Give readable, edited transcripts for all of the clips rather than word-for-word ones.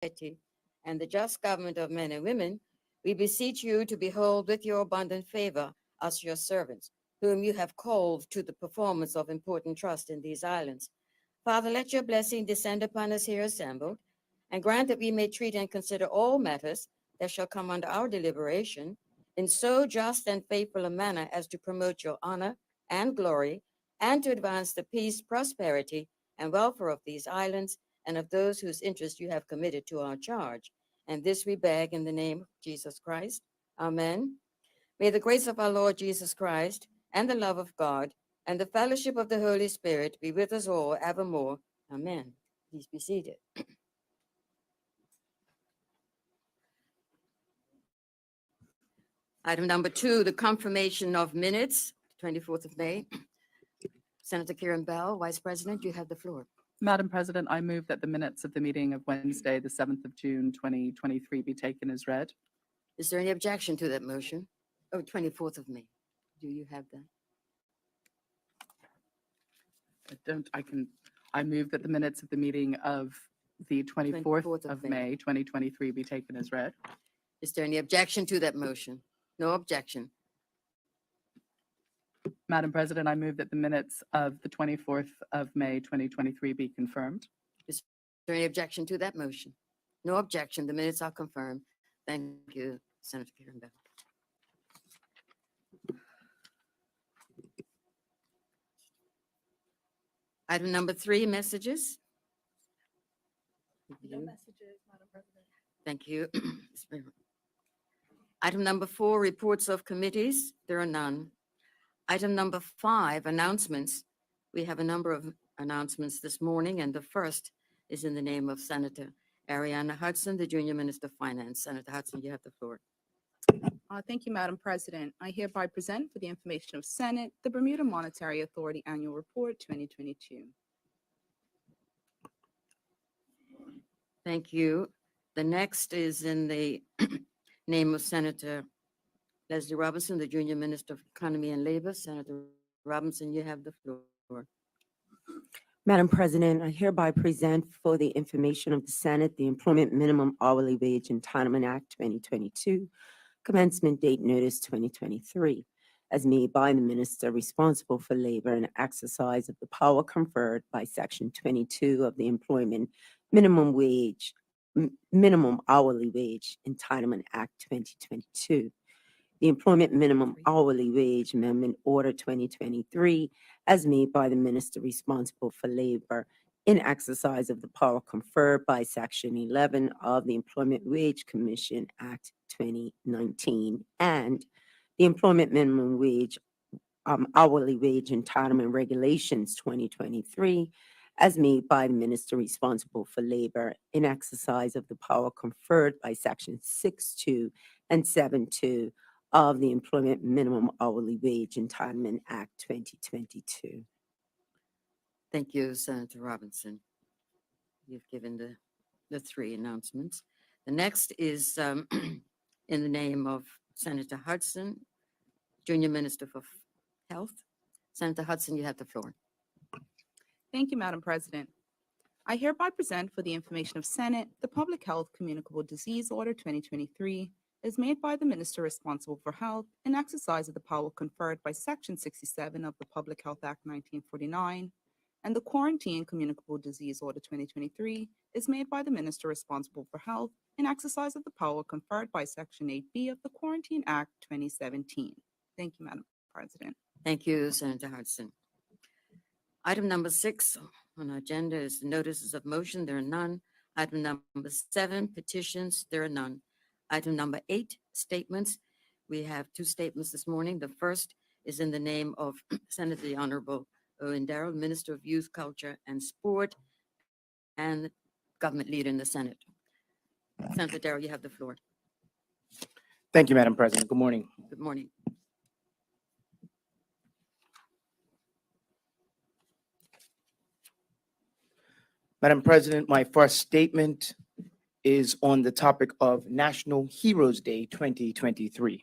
and the just government of men and women, we beseech you to behold with your abundant favor us, your servants, whom you have called to the performance of important trust in these islands. Father, let your blessing descend upon us here assembled, and grant that we may treat and consider all matters that shall come under our deliberation in so just and faithful a manner as to promote your honor and glory, and to advance the peace, prosperity, and welfare of these islands and of those whose interest you have committed to our charge. And this we beg in the name of Jesus Christ. Amen. May the grace of our Lord Jesus Christ and the love of God and the fellowship of the Holy Spirit be with us all evermore. Amen. Please be seated. Item number 2, the confirmation of minutes, 24th of May. Senator Kieran Bell, Vice President, you have the floor. Madam President, I move that the minutes of the meeting of Wednesday, the 7th of June, 2023 be taken as read. Is there any objection to that motion? Oh, 24th of May. Do you have that? I move that the minutes of the meeting of the 24th of May, 2023 be taken as read. Is there any objection to that motion? No objection. Madam President, I move that the minutes of the 24th of May, 2023 be confirmed. Is there any objection to that motion? No objection. The minutes are confirmed. Thank you, Senator Kieran Bell. Item number 3, messages. No messages, Madam President. Thank you. Item number 4, reports of committees. There are none. Item number 5, announcements. We have a number of announcements this morning, and the first is in the name of Senator Ariana Hudson, the Junior Minister of Finance. Senator Hudson, you have the floor. Thank you, Madam President. I hereby present for the information of Senate the Bermuda Monetary Authority Annual Report 2022. Thank you. The next is in the name of Senator Leslie Robinson, the Junior Minister of Economy and Labor. Senator Robinson, you have the floor. Madam President, I hereby present for the information of the Senate the Employment Minimum Hourly Wage Entitlement Act 2022, commencement date notice 2023, as made by the Minister responsible for labor and exercise of the power conferred by Section 22 of the Employment Minimum Hourly Wage Entitlement Act 2022. The Employment Minimum Hourly Wage Amendment Order 2023, as made by the Minister responsible for labor in exercise of the power conferred by Section 11 of the Employment Wage Commission Act 2019, and the Employment Minimum Wage Hourly Wage Entitlement Regulations 2023, as made by the Minister responsible for labor in exercise of the power conferred by Section 6.2 and 7.2 of the Employment Minimum Hourly Wage Entitlement Act 2022. Thank you, Senator Robinson. You've given the 3 announcements. The next is in the name of Senator Hudson, Junior Minister for Health. Senator Hudson, you have the floor. Thank you, Madam President. I hereby present for the information of Senate the Public Health Communicable Disease Order 2023, is made by the Minister responsible for health in exercise of the power conferred by Section 67 of the Public Health Act 1949, and the Quarantine Communicable Disease Order 2023 is made by the Minister responsible for health in exercise of the power conferred by Section 8B of the Quarantine Act 2017. Thank you, Madam President. Thank you, Senator Hudson. Item number 6 on our agenda is notices of motion. There are none. Item number 7, petitions. There are none. Item number 8, statements. We have 2 statements this morning. The first is in the name of Senator the Honorable Owen Darrell, Minister of Youth, Culture, and Sport, and government leader in the Senate. Senator Darrell, you have the floor. Thank you, Madam President. Good morning. Good morning. Madam President, my first statement is on the topic of National Heroes Day 2023.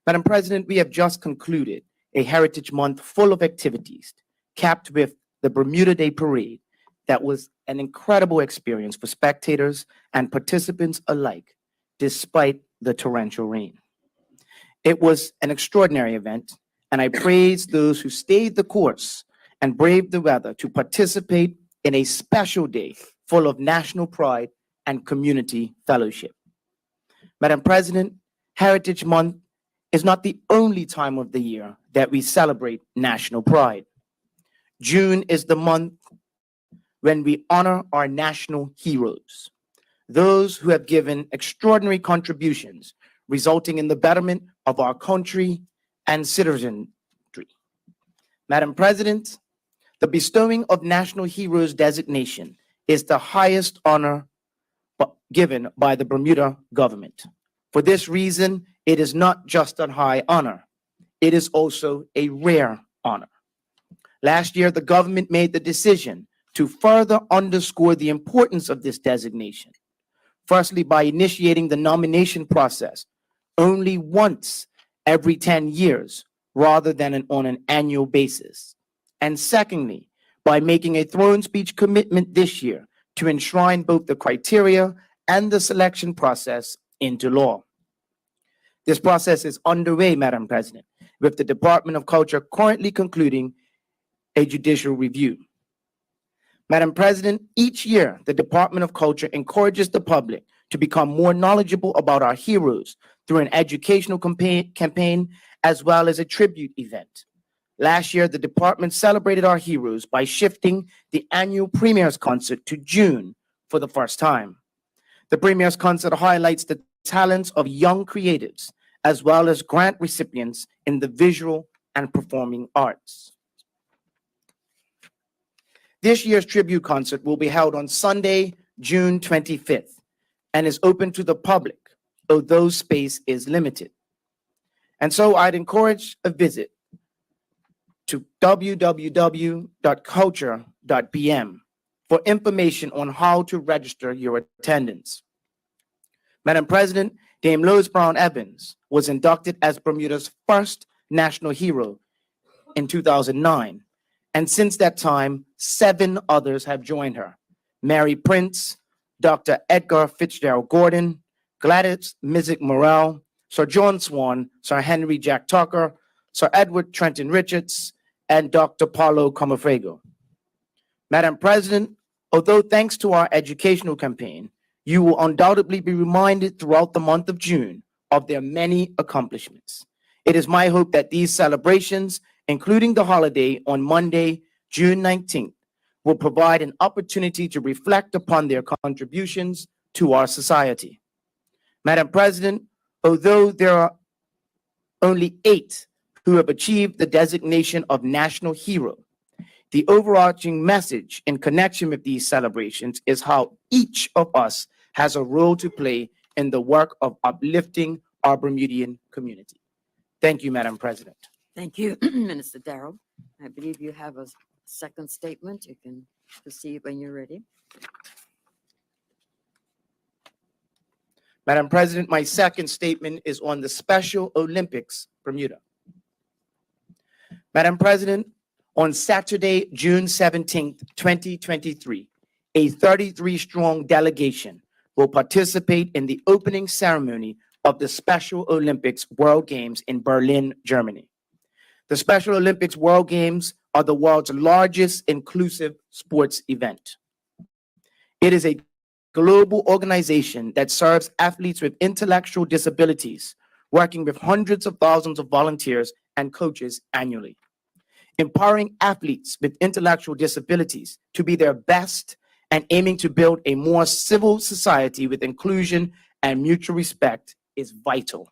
Madam President, we have just concluded a Heritage Month full of activities, capped with the Bermuda Day Parade, that was an incredible experience for spectators and participants alike, despite the torrential rain. It was an extraordinary event, and I praise those who stayed the course and braved the weather to participate in a special day full of national pride and community fellowship. Madam President, Heritage Month is not the only time of the year that we celebrate national pride. June is the month when we honor our national heroes, those who have given extraordinary contributions resulting in the betterment of our country and citizenry. Madam President, the bestowing of National Heroes designation is the highest honor given by the Bermuda government. For this reason, it is not just a high honor, it is also a rare honor. Last year, the government made the decision to further underscore the importance of this designation. Firstly, by initiating the nomination process only once every 10 years rather than on an annual basis. And secondly, by making a throne speech commitment this year to enshrine both the criteria and the selection process into law. This process is underway, Madam President, with the Department of Culture currently concluding a judicial review. Madam President, each year, the Department of Culture encourages the public to become more knowledgeable about our heroes through an educational campaign as well as a tribute event. Last year, the department celebrated our heroes by shifting the annual Premier's Concert to June for the first time. The Premier's Concert highlights the talents of young creatives as well as grant recipients in the visual and performing arts. This year's tribute concert will be held on Sunday, June 25th, and is open to the public, although space is limited. And so I'd encourage a visit to www.culture.bm for information on how to register your attendance. Madam President, Dame Lois Brown Evans was inducted as Bermuda's first national hero in 2009. And since that time, 7 others have joined her. Mary Prince, Dr. Edgar Fitzgerald Gordon, Gladys Mizik Morrell, Sir John Swan, Sir Henry Jack Tucker, Sir Edward Trenton Richards, and Dr. Paulo Comafrego. Madam President, although thanks to our educational campaign, you will undoubtedly be reminded throughout the month of June of their many accomplishments. It is my hope that these celebrations, including the holiday on Monday, June 19th, will provide an opportunity to reflect upon their contributions to our society. Madam President, although there are only 8 who have achieved the designation of national hero, the overarching message in connection with these celebrations is how each of us has a role to play in the work of uplifting our Bermudian community. Thank you, Madam President. Thank you, Minister Darrow. I believe you have a second statement. You can proceed when you're ready. Madam President, my second statement is on the Special Olympics, Bermuda. Madam President, on Saturday, June 17th, 2023, a 33-strong delegation will participate in the opening ceremony of the Special Olympics World Games in Berlin, Germany. The Special Olympics World Games are the world's largest inclusive sports event. It is a global organization that serves athletes with intellectual disabilities, working with hundreds of thousands of volunteers and coaches annually, empowering athletes with intellectual disabilities to be their best and aiming to build a more civil society with inclusion and mutual respect is vital.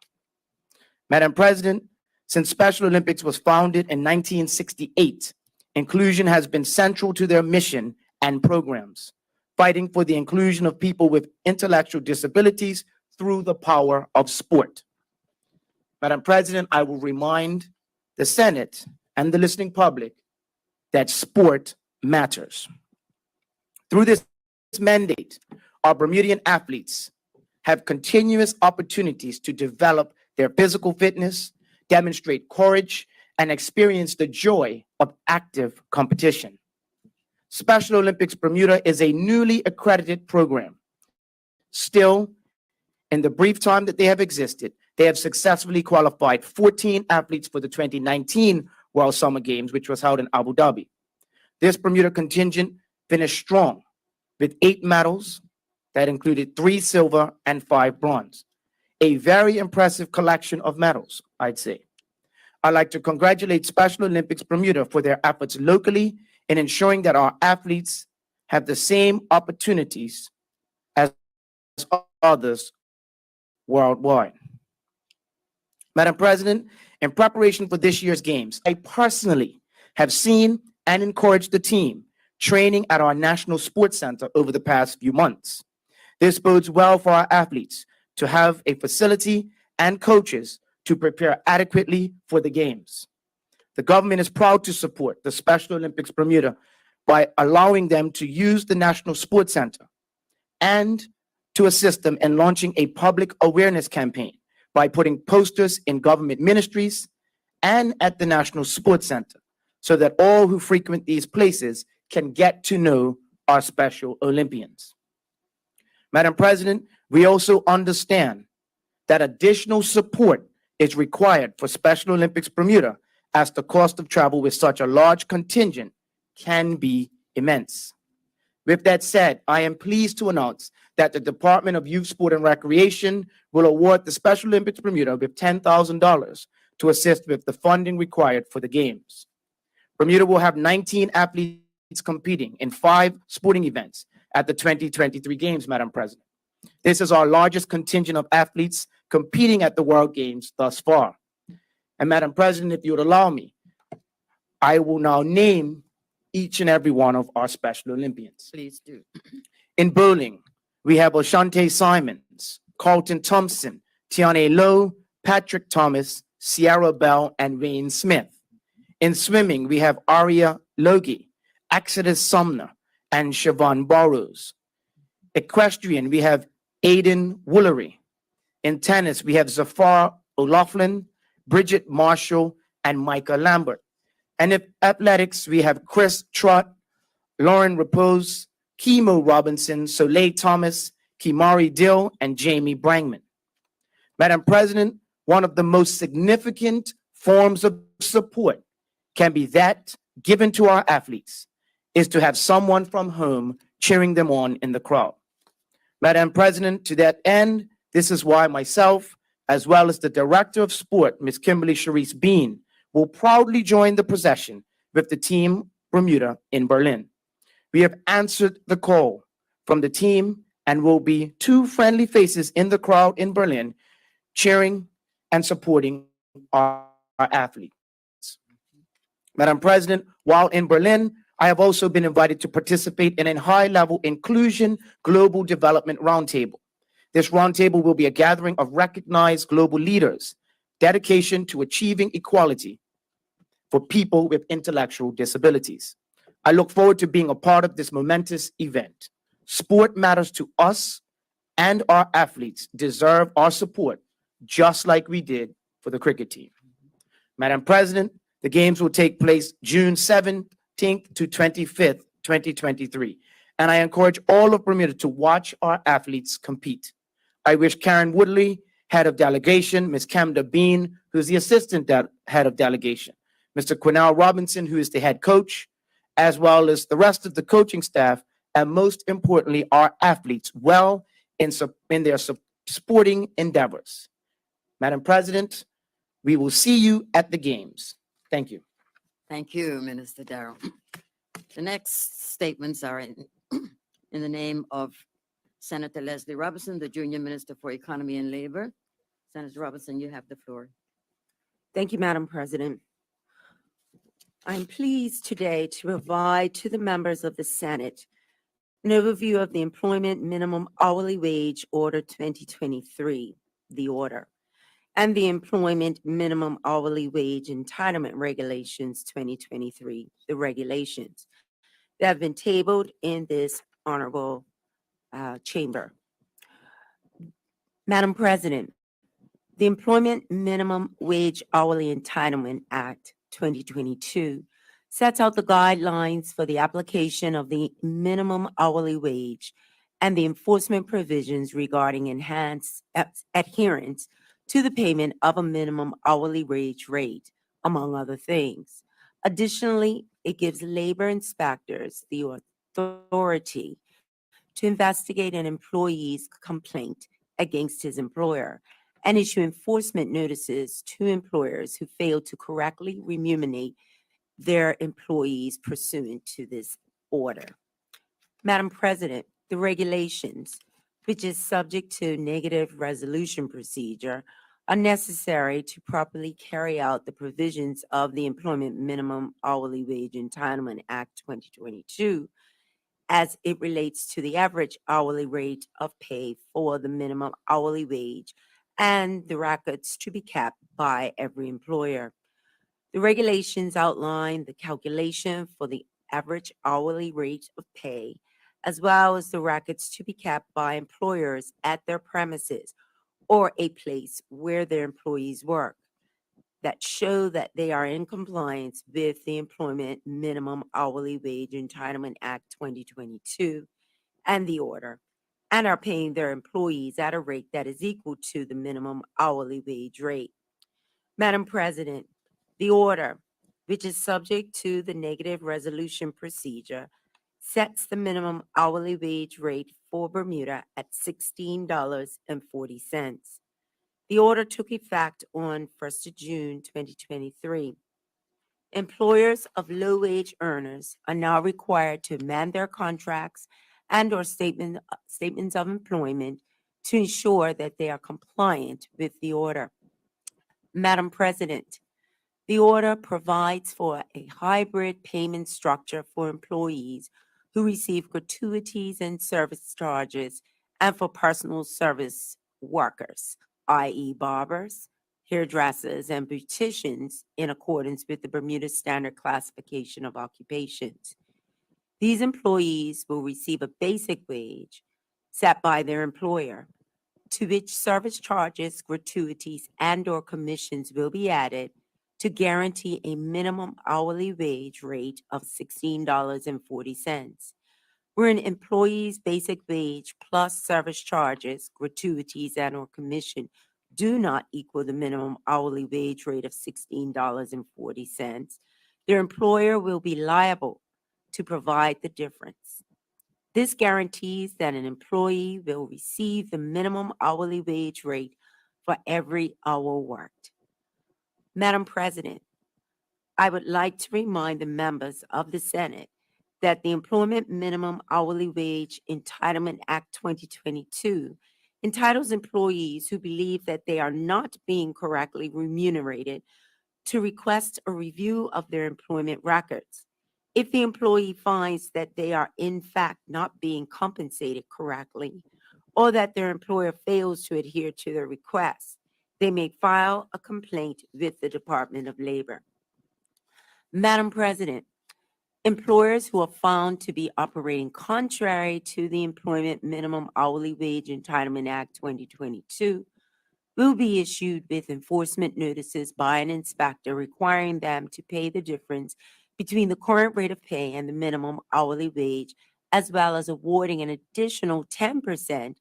Madam President, since Special Olympics was founded in 1968, inclusion has been central to their mission and programs, fighting for the inclusion of people with intellectual disabilities through the power of sport. Madam President, I will remind the Senate and the listening public that sport matters. Through this mandate, our Bermudian athletes have continuous opportunities to develop their physical fitness, demonstrate courage, and experience the joy of active competition. Special Olympics Bermuda is a newly accredited program. Still, in the brief time that they have existed, they have successfully qualified 14 athletes for the 2019 World Summer Games, which was held in Abu Dhabi. This Bermuda contingent finished strong with 8 medals that included 3 silver and 5 bronze. A very impressive collection of medals, I'd say. I'd like to congratulate Special Olympics Bermuda for their efforts locally in ensuring that our athletes have the same opportunities as others worldwide. Madam President, in preparation for this year's games, I personally have seen and encouraged the team training at our National Sports Center over the past few months. This bodes well for our athletes to have a facility and coaches to prepare adequately for the games. The government is proud to support the Special Olympics Bermuda by allowing them to use the National Sports Center and to assist them in launching a public awareness campaign by putting posters in government ministries and at the National Sports Center so that all who frequent these places can get to know our Special Olympians. Madam President, we also understand that additional support is required for Special Olympics Bermuda as the cost of travel with such a large contingent can be immense. With that said, I am pleased to announce that the Department of Youth, Sport, and Recreation will award the Special Olympics Bermuda with $10,000 to assist with the funding required for the Games. Bermuda will have 19 athletes competing in 5 sporting events at the 2023 Games, Madam President. This is our largest contingent of athletes competing at the World Games thus far. And Madam President, if you would allow me, I will now name each and every one of our Special Olympians. Please do. In bowling, we have Oshante Simons, Carlton Thompson, Tiane Lowe, Patrick Thomas, Sierra Bell, and Wayne Smith. In swimming, we have Aria Logie, Exodus Sumner, and Siobhan Burrows. Equestrian, we have Aidan Woolery. In tennis, we have Zafar O'Loughlin, Bridget Marshall, and Micah Lambert. And in athletics, we have Chris Trott, Lauren Repose, Kimo Robinson, Soleil Thomas, Kimari Dill, and Jamie Brangman. Madam President, one of the most significant forms of support can be that given to our athletes is to have someone from home cheering them on in the crowd. Madam President, to that end, this is why myself, as well as the Director of Sport, Ms. Kimberly Sharice Bean, will proudly join the procession with the Team Bermuda in Berlin. We have answered the call from the team and will be 2 friendly faces in the crowd in Berlin, cheering and supporting our athletes. Madam President, while in Berlin, I have also been invited to participate in a high-level inclusion global development roundtable. This roundtable will be a gathering of recognized global leaders, dedication to achieving equality for people with intellectual disabilities. I look forward to being a part of this momentous event. Sport matters to us, and our athletes deserve our support, just like we did for the cricket team. Madam President, the games will take place June 17th to 25th, 2023, and I encourage all of Bermuda to watch our athletes compete. I wish Karen Woodley, head of delegation, Ms. Camda Bean, who's the assistant head of delegation, Mr. Quinnell Robinson, who is the head coach, as well as the rest of the coaching staff, and most importantly, our athletes well in their sporting endeavors. Madam President, we will see you at the games. Thank you. Thank you, Minister Darrell. The next statements are in the name of Senator Leslie Robinson, the Junior Minister for Economy and Labor. Senator Robinson, you have the floor. Thank you, Madam President. I'm pleased today to provide to the members of the Senate an overview of the Employment Minimum Hourly Wage Order 2023, the order, and the Employment Minimum Hourly Wage Entitlement Regulations 2023, the regulations that have been tabled in this honorable chamber. Madam President, the Employment Minimum Wage Hourly Entitlement Act 2022 sets out the guidelines for the application of the minimum hourly wage and the enforcement provisions regarding enhanced adherence to the payment of a minimum hourly wage rate, among other things. Additionally, it gives labor inspectors the authority to investigate an employee's complaint against his employer and issue enforcement notices to employers who fail to correctly remunerate their employees pursuant to this order. Madam President, the regulations, which is subject to negative resolution procedure, are necessary to properly carry out the provisions of the Employment Minimum Hourly Wage Entitlement Act 2022 as it relates to the average hourly rate of pay for the minimum hourly wage and the records to be kept by every employer. The regulations outline the calculation for the average hourly rate of pay, as well as the records to be kept by employers at their premises or a place where their employees work that show that they are in compliance with the Employment Minimum Hourly Wage Entitlement Act 2022 and the order, and are paying their employees at a rate that is equal to the minimum hourly wage rate. Madam President, the order, which is subject to the negative resolution procedure, sets the minimum hourly wage rate for Bermuda at $16.40. The order took effect on 1st of June 2023. Employers of low-wage earners are now required to amend their contracts and/or statements of employment to ensure that they are compliant with the order. Madam President, the order provides for a hybrid payment structure for employees who receive gratuities and service charges and for personal service workers, i.e. barbers, hairdressers, and beauticians in accordance with the Bermuda Standard Classification of Occupations. These employees will receive a basic wage set by their employer, to which service charges, gratuities, and/or commissions will be added to guarantee a minimum hourly wage rate of $16.40, where an employee's basic wage plus service charges, gratuities, and/or commission do not equal the minimum hourly wage rate of $16.40, their employer will be liable to provide the difference. This guarantees that an employee will receive the minimum hourly wage rate for every hour worked. Madam President, I would like to remind the members of the Senate that the Employment Minimum Hourly Wage Entitlement Act 2022 entitles employees who believe that they are not being correctly remunerated to request a review of their employment records. If the employee finds that they are in fact not being compensated correctly, or that their employer fails to adhere to their requests, they may file a complaint with the Department of Labor. Madam President, employers who are found to be operating contrary to the Employment Minimum Hourly Wage Entitlement Act 2022 will be issued with enforcement notices by an inspector requiring them to pay the difference between the current rate of pay and the minimum hourly wage, as well as awarding an additional 10%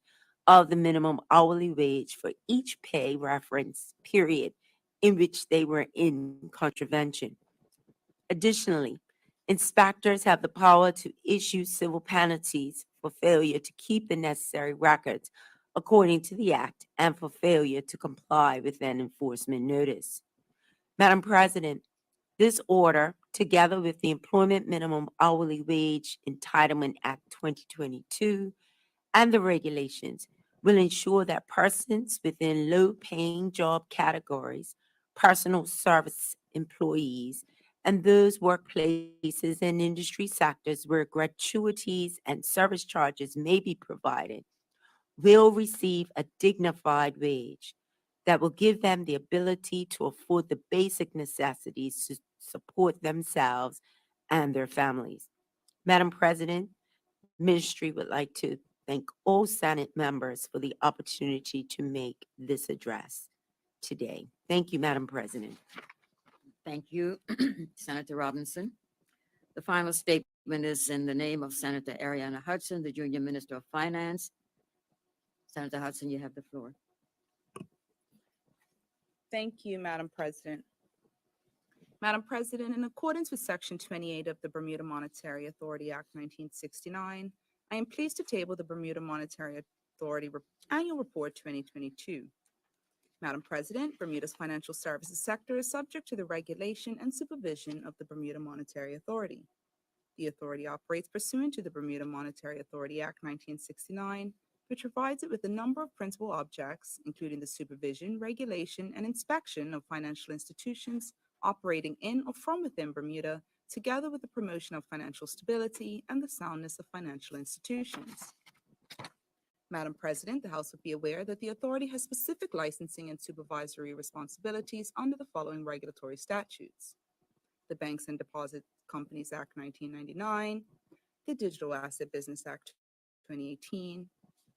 of the minimum hourly wage for each pay reference period in which they were in contravention. Additionally, inspectors have the power to issue civil penalties for failure to keep the necessary records according to the Act and for failure to comply with an enforcement notice. Madam President, this order, together with the Employment Minimum Hourly Wage Entitlement Act 2022 and the regulations, will ensure that persons within low-paying job categories, personal service employees, and those workplaces and industry sectors where gratuities and service charges may be provided will receive a dignified wage that will give them the ability to afford the basic necessities to support themselves and their families. Madam President, Ministry would like to thank all Senate members for the opportunity to make this address today. Thank you, Madam President. Thank you, Senator Robinson. The final statement is in the name of Senator Ariana Hudson, the Junior Minister of Finance. Senator Hudson, you have the floor. Thank you, Madam President. Madam President, in accordance with Section 28 of the Bermuda Monetary Authority Act 1969, I am pleased to table the Bermuda Monetary Authority Annual Report 2022. Madam President, Bermuda's financial services sector is subject to the regulation and supervision of the Bermuda Monetary Authority. The authority operates pursuant to the Bermuda Monetary Authority Act 1969, which provides it with a number of principal objects, including the supervision, regulation, and inspection of financial institutions operating in or from within Bermuda, together with the promotion of financial stability and the soundness of financial institutions. Madam President, the House will be aware that the authority has specific licensing and supervisory responsibilities under the following regulatory statutes: the Banks and Deposit Companies Act 1999, the Digital Asset Business Act 2018,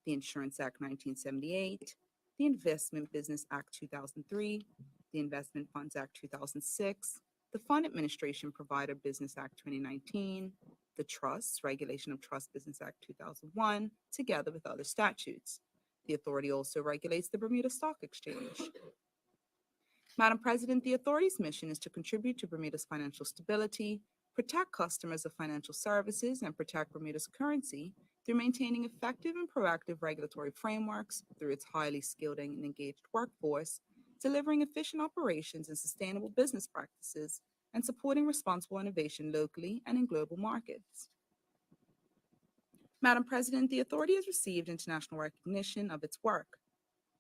the Insurance Act 1978, the Investment Business Act 2003, the Investment Funds Act 2006, the Fund Administration Provider Business Act 2019, the Trusts Regulation of Trust Business Act 2001, together with other statutes. The authority also regulates the Bermuda Stock Exchange. Madam President, the authority's mission is to contribute to Bermuda's financial stability, protect customers of financial services, and protect Bermuda's currency through maintaining effective and proactive regulatory frameworks through its highly skilled and engaged workforce, delivering efficient operations and sustainable business practices, and supporting responsible innovation locally and in global markets. Madam President, the authority has received international recognition of its work.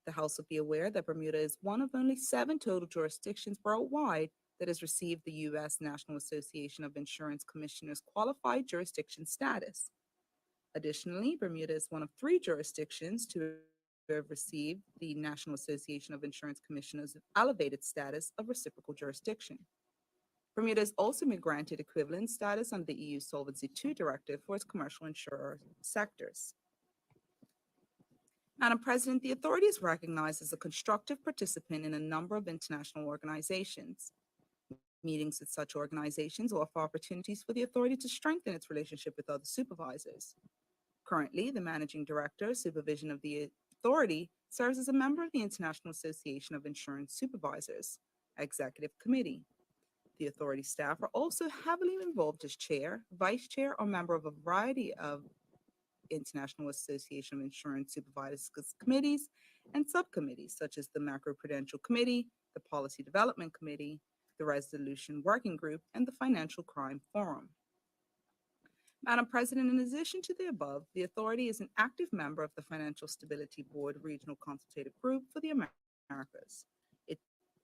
The House will be aware that Bermuda is one of only 7 total jurisdictions worldwide that has received the U.S. National Association of Insurance Commissioners Qualified Jurisdiction status. Additionally, Bermuda is one of 3 jurisdictions to have received the National Association of Insurance Commissioners elevated status of reciprocal jurisdiction. Bermuda has also been granted equivalent status under the EU Solvency II directive for its commercial insurer sectors. Madam President, the authority is recognized as a constructive participant in a number of international organizations. Meetings with such organizations offer opportunities for the authority to strengthen its relationship with other supervisors. Currently, the Managing Director, Supervision of the Authority, serves as a member of the International Association of Insurance Supervisors Executive Committee. The authority staff are also heavily involved as chair, vice chair, or member of a variety of International Association of Insurance Supervisors committees and subcommittees, such as the Macroprudential Committee, the Policy Development Committee, the Resolution Working Group, and the Financial Crime Forum. Madam President, in addition to the above, the authority is an active member of the Financial Stability Board Regional Consultative Group for the Americas.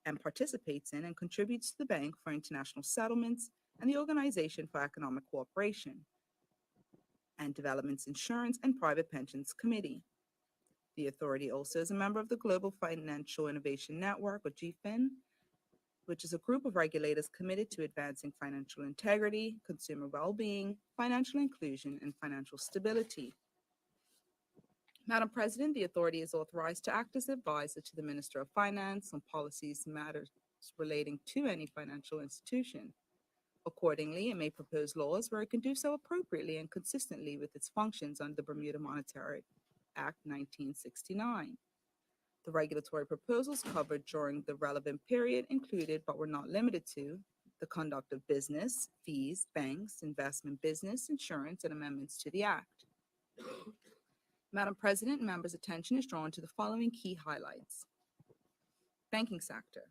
It participates in and contributes to the Bank for International Settlements and the Organization for Economic Cooperation and Development's Insurance and Private Pensions Committee. The authority also is a member of the Global Financial Innovation Network, or GFIN, which is a group of regulators committed to advancing financial integrity, consumer well-being, financial inclusion, and financial stability. Madam President, the authority is authorized to act as advisor to the Minister of Finance on policies and matters relating to any financial institution. Accordingly, it may propose laws where it can do so appropriately and consistently with its functions under the Bermuda Monetary Act 1969. The regulatory proposals covered during the relevant period included, but were not limited to, the conduct of business, fees, banks, investment business, insurance, and amendments to the Act. Madam President, members' attention is drawn to the following key highlights. Banking sector.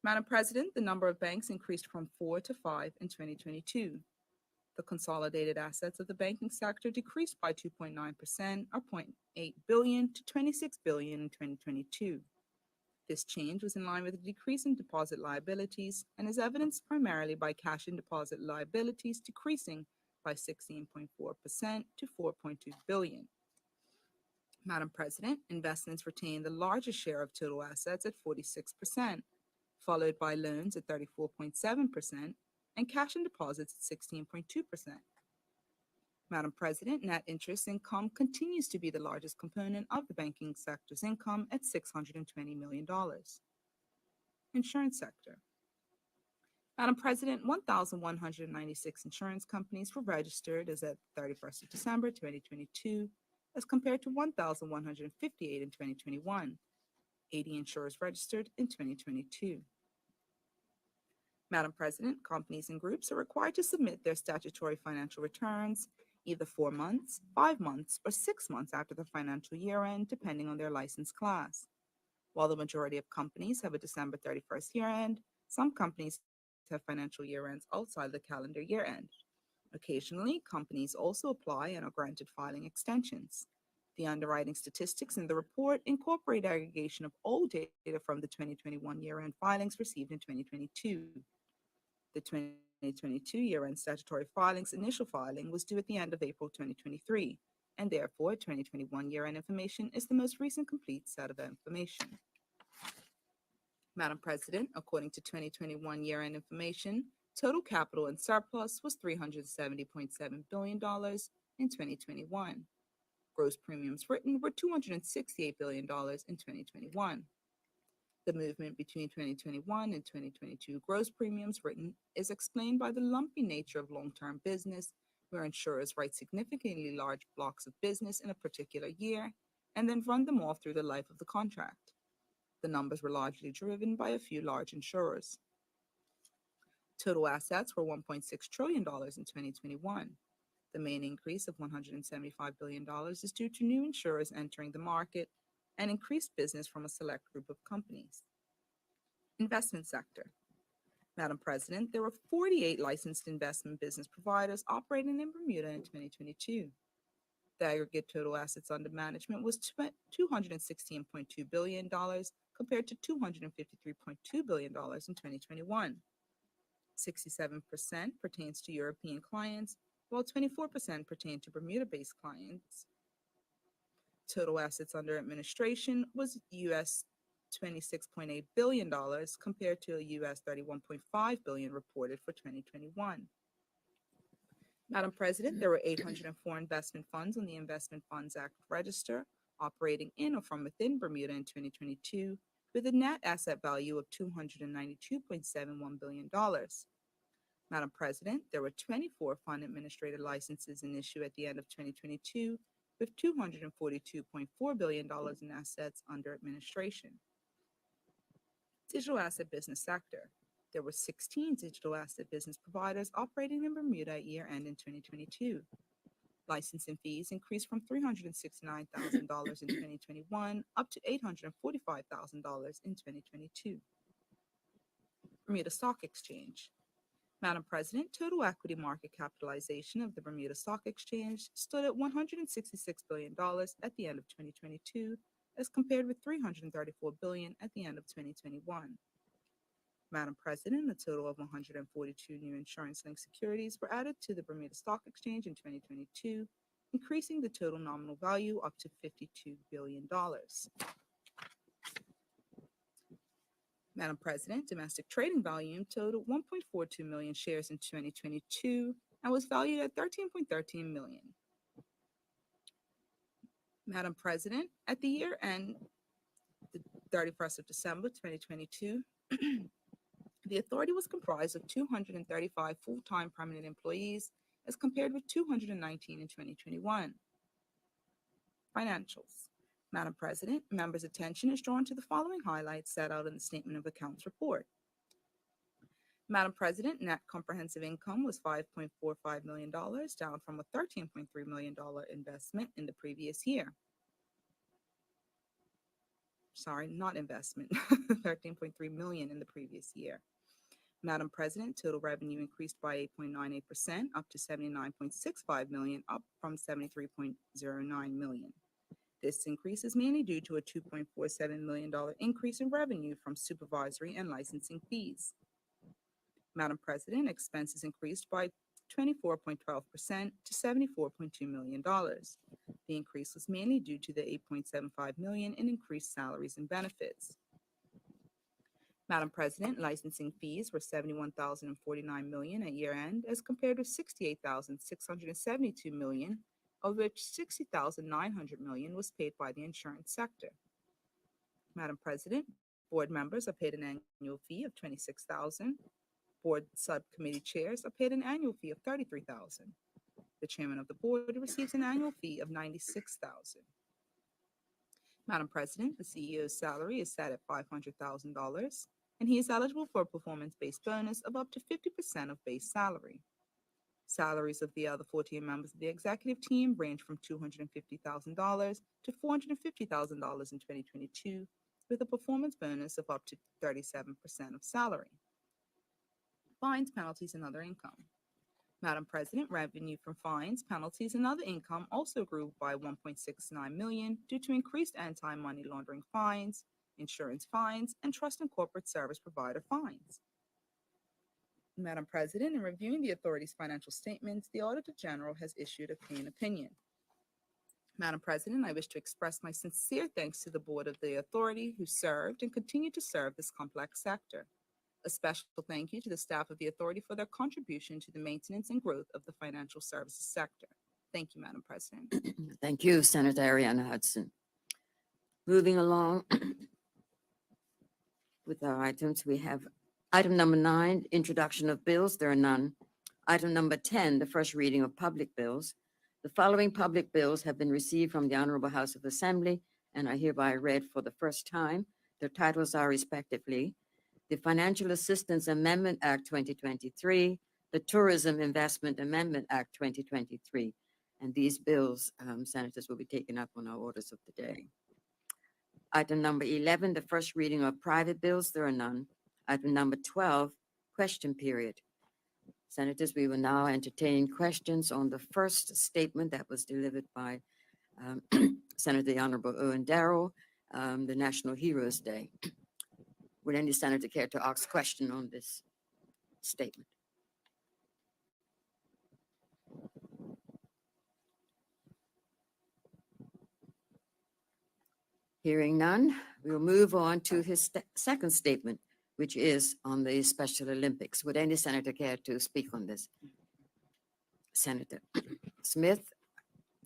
Madam President, the number of banks increased from 4 to 5 in 2022. The consolidated assets of the banking sector decreased by 2.9%, or $0.8 billion, to $26 billion in 2022. This change was in line with the decrease in deposit liabilities and is evidenced primarily by cash and deposit liabilities decreasing by 16.4% to $4.2 billion. Madam President, investments retain the largest share of total assets at 46%, followed by loans at 34.7%, and cash and deposits at 16.2%. Madam President, net interest income continues to be the largest component of the banking sector's income at $620 million. Insurance sector. Madam President, 1,196 insurance companies were registered as at 31st of December 2022, as compared to 1,158 in 2021. 80 insurers registered in 2022. Madam President, companies and groups are required to submit their statutory financial returns either 4 months, 5 months, or 6 months after the financial year end, depending on their license class. While the majority of companies have a December 31st year end, some companies have financial year ends outside the calendar year end. Occasionally, companies also apply and are granted filing extensions. The underwriting statistics in the report incorporate aggregation of all data from the 2021 year-end filings received in 2022. The 2022 year-end statutory filings initial filing was due at the end of April 2023, and therefore 2021 year-end information is the most recent complete set of information. Madam President, according to 2021 year-end information, total capital and surplus was $370.7 billion in 2021. Gross premiums written were $268 billion in 2021. The movement between 2021 and 2022 gross premiums written is explained by the lumpy nature of long-term business, where insurers write significantly large blocks of business in a particular year and then run them off through the life of the contract. The numbers were largely driven by a few large insurers. Total assets were $1.6 trillion in 2021. The main increase of $175 billion is due to new insurers entering the market and increased business from a select group of companies. Investment sector. Madam President, there were 48 licensed investment business providers operating in Bermuda in 2022. The aggregate total assets under management was $216.2 billion compared to $253.2 billion in 2021. 67% pertains to European clients, while 24% pertain to Bermuda-based clients. Total assets under administration was US $26.8 billion compared to US $31.5 billion reported for 2021. Madam President, there were 804 investment funds on the Investment Funds Act register operating in or from within Bermuda in 2022 with a net asset value of $292.71 billion. Madam President, there were 24 fund administrator licenses in issue at the end of 2022 with $242.4 billion in assets under administration. Digital asset business sector. There were 16 digital asset business providers operating in Bermuda at year-end in 2022. Licensing fees increased from $369,000 in 2021 up to $845,000 in 2022. Bermuda Stock Exchange. Madam President, total equity market capitalization of the Bermuda Stock Exchange stood at $166 billion at the end of 2022 as compared with $334 billion at the end of 2021. Madam President, a total of 142 new insurance-linked securities were added to the Bermuda Stock Exchange in 2022, increasing the total nominal value up to $52 billion. Madam President, domestic trading volume totaled 1.42 million shares in 2022 and was valued at $13.13 million. Madam President, at the year end, the 31st of December 2022, the authority was comprised of 235 full-time permanent employees as compared with 219 in 2021. Financials. Madam President, members' attention is drawn to the following highlights set out in the Statement of Accounts report. Madam President, net comprehensive income was $5.45 million, down from a $13.3 million investment in the previous year. Sorry, not investment, $13.3 million in the previous year. Madam President, total revenue increased by 8.98% up to $79.65 million, up from $73.09 million. This increase is mainly due to a $2.47 million increase in revenue from supervisory and licensing fees. Madam President, expenses increased by 24.12% to $74.2 million. The increase was mainly due to the $8.75 million in increased salaries and benefits. Madam President, licensing fees were $71,049 million at year end as compared with $68,672 million, of which $60,900 million was paid by the insurance sector. Madam President, board members are paid an annual fee of $26,000. board subcommittee chairs are paid an annual fee of $33,000. The chairman of the board receives an annual fee of $96,000. Madam President, the CEO's salary is set at $500,000, and he is eligible for a performance-based bonus of up to 50% of base salary. Salaries of the other 14 members of the executive team range from $250,000 to $450,000 in 2022, with a performance bonus of up to 37% of salary. Fines, penalties, and other income. Madam President, revenue from fines, penalties, and other income also grew by $1.69 million due to increased anti-money laundering fines, insurance fines, and trust and corporate service provider fines. Madam President, in reviewing the authority's financial statements, the Auditor General has issued a clean opinion. Madam President, I wish to express my sincere thanks to the Board of the Authority who served and continue to serve this complex sector. A special thank you to the staff of the Authority for their contribution to the maintenance and growth of the financial services sector. Thank you, Madam President. Thank you, Senator Ariana Hudson. Moving along with our items, we have item number 9, introduction of bills. There are none. Item number 10, the first reading of public bills. The following public bills have been received from the Honorable House of Assembly and are hereby read for the first time. Their titles are respectively the Financial Assistance Amendment Act 2023, the Tourism Investment Amendment Act 2023. And these bills, senators, will be taken up on our orders of the day. Item number 11, the first reading of private bills. There are none. Item number 12, question period. Senators, we will now entertain questions on the first statement that was delivered by Senator the Honorable Owen Darrell, the National Heroes Day. Would any senator care to ask a question on this statement? Hearing none, we will move on to his second statement, which is on the Special Olympics. Would any senator care to speak on this? Senator Smith,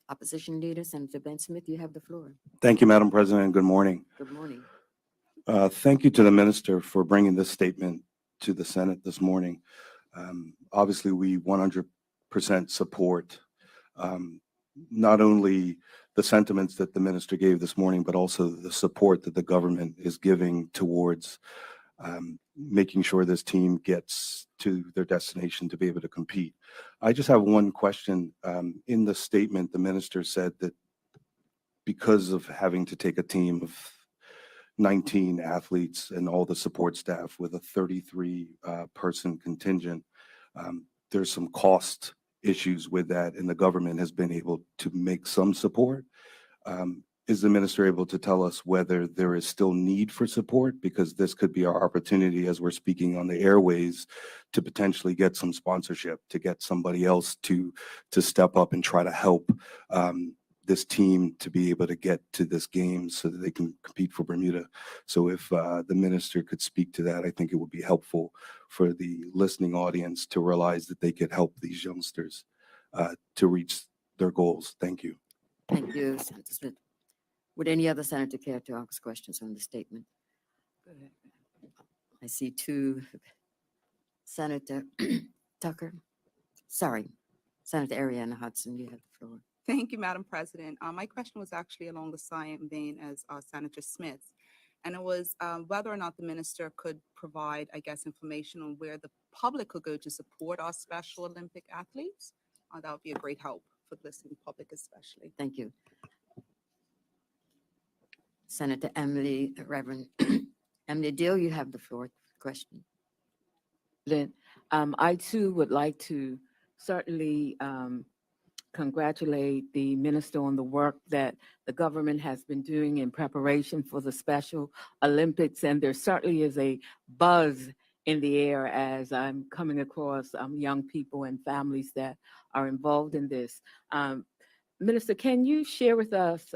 Opposition Leader, Senator Ben Smith, you have the floor. Thank you, Madam President. Good morning. Good morning. Thank you to the minister for bringing this statement to the Senate this morning. Obviously, we 100% support not only the sentiments that the minister gave this morning, but also the support that the government is giving towards making sure this team gets to their destination to be able to compete. I just have one question. In the statement, the minister said that because of having to take a team of 19 athletes and all the support staff with a 33 person contingent, there's some cost issues with that, and the government has been able to make some support. Is the minister able to tell us whether there is still need for support? Because this could be our opportunity, as we're speaking on the airways, to potentially get some sponsorship, to get somebody else to step up and try to help this team to be able to get to this game so that they can compete for Bermuda. So if the minister could speak to that, I think it would be helpful for the listening audience to realize that they could help these youngsters to reach their goals. Thank you. Thank you, Senator Smith. Would any other senator care to ask questions on the statement? I see two. Senator Tucker. Sorry, Senator Ariana Hudson, you have the floor. Thank you, Madam President. My question was actually along the same vein as Senator Smith's, and it was whether or not the minister could provide, I guess, information on where the public could go to support our Special Olympic athletes. That would be a great help for the listening public especially. Thank you. Senator Emily, Reverend Emily Deal, you have the floor. Question. I too would like to certainly congratulate the minister on the work that the government has been doing in preparation for the Special Olympics. And there certainly is a buzz in the air as I'm coming across young people and families that are involved in this. Minister, can you share with us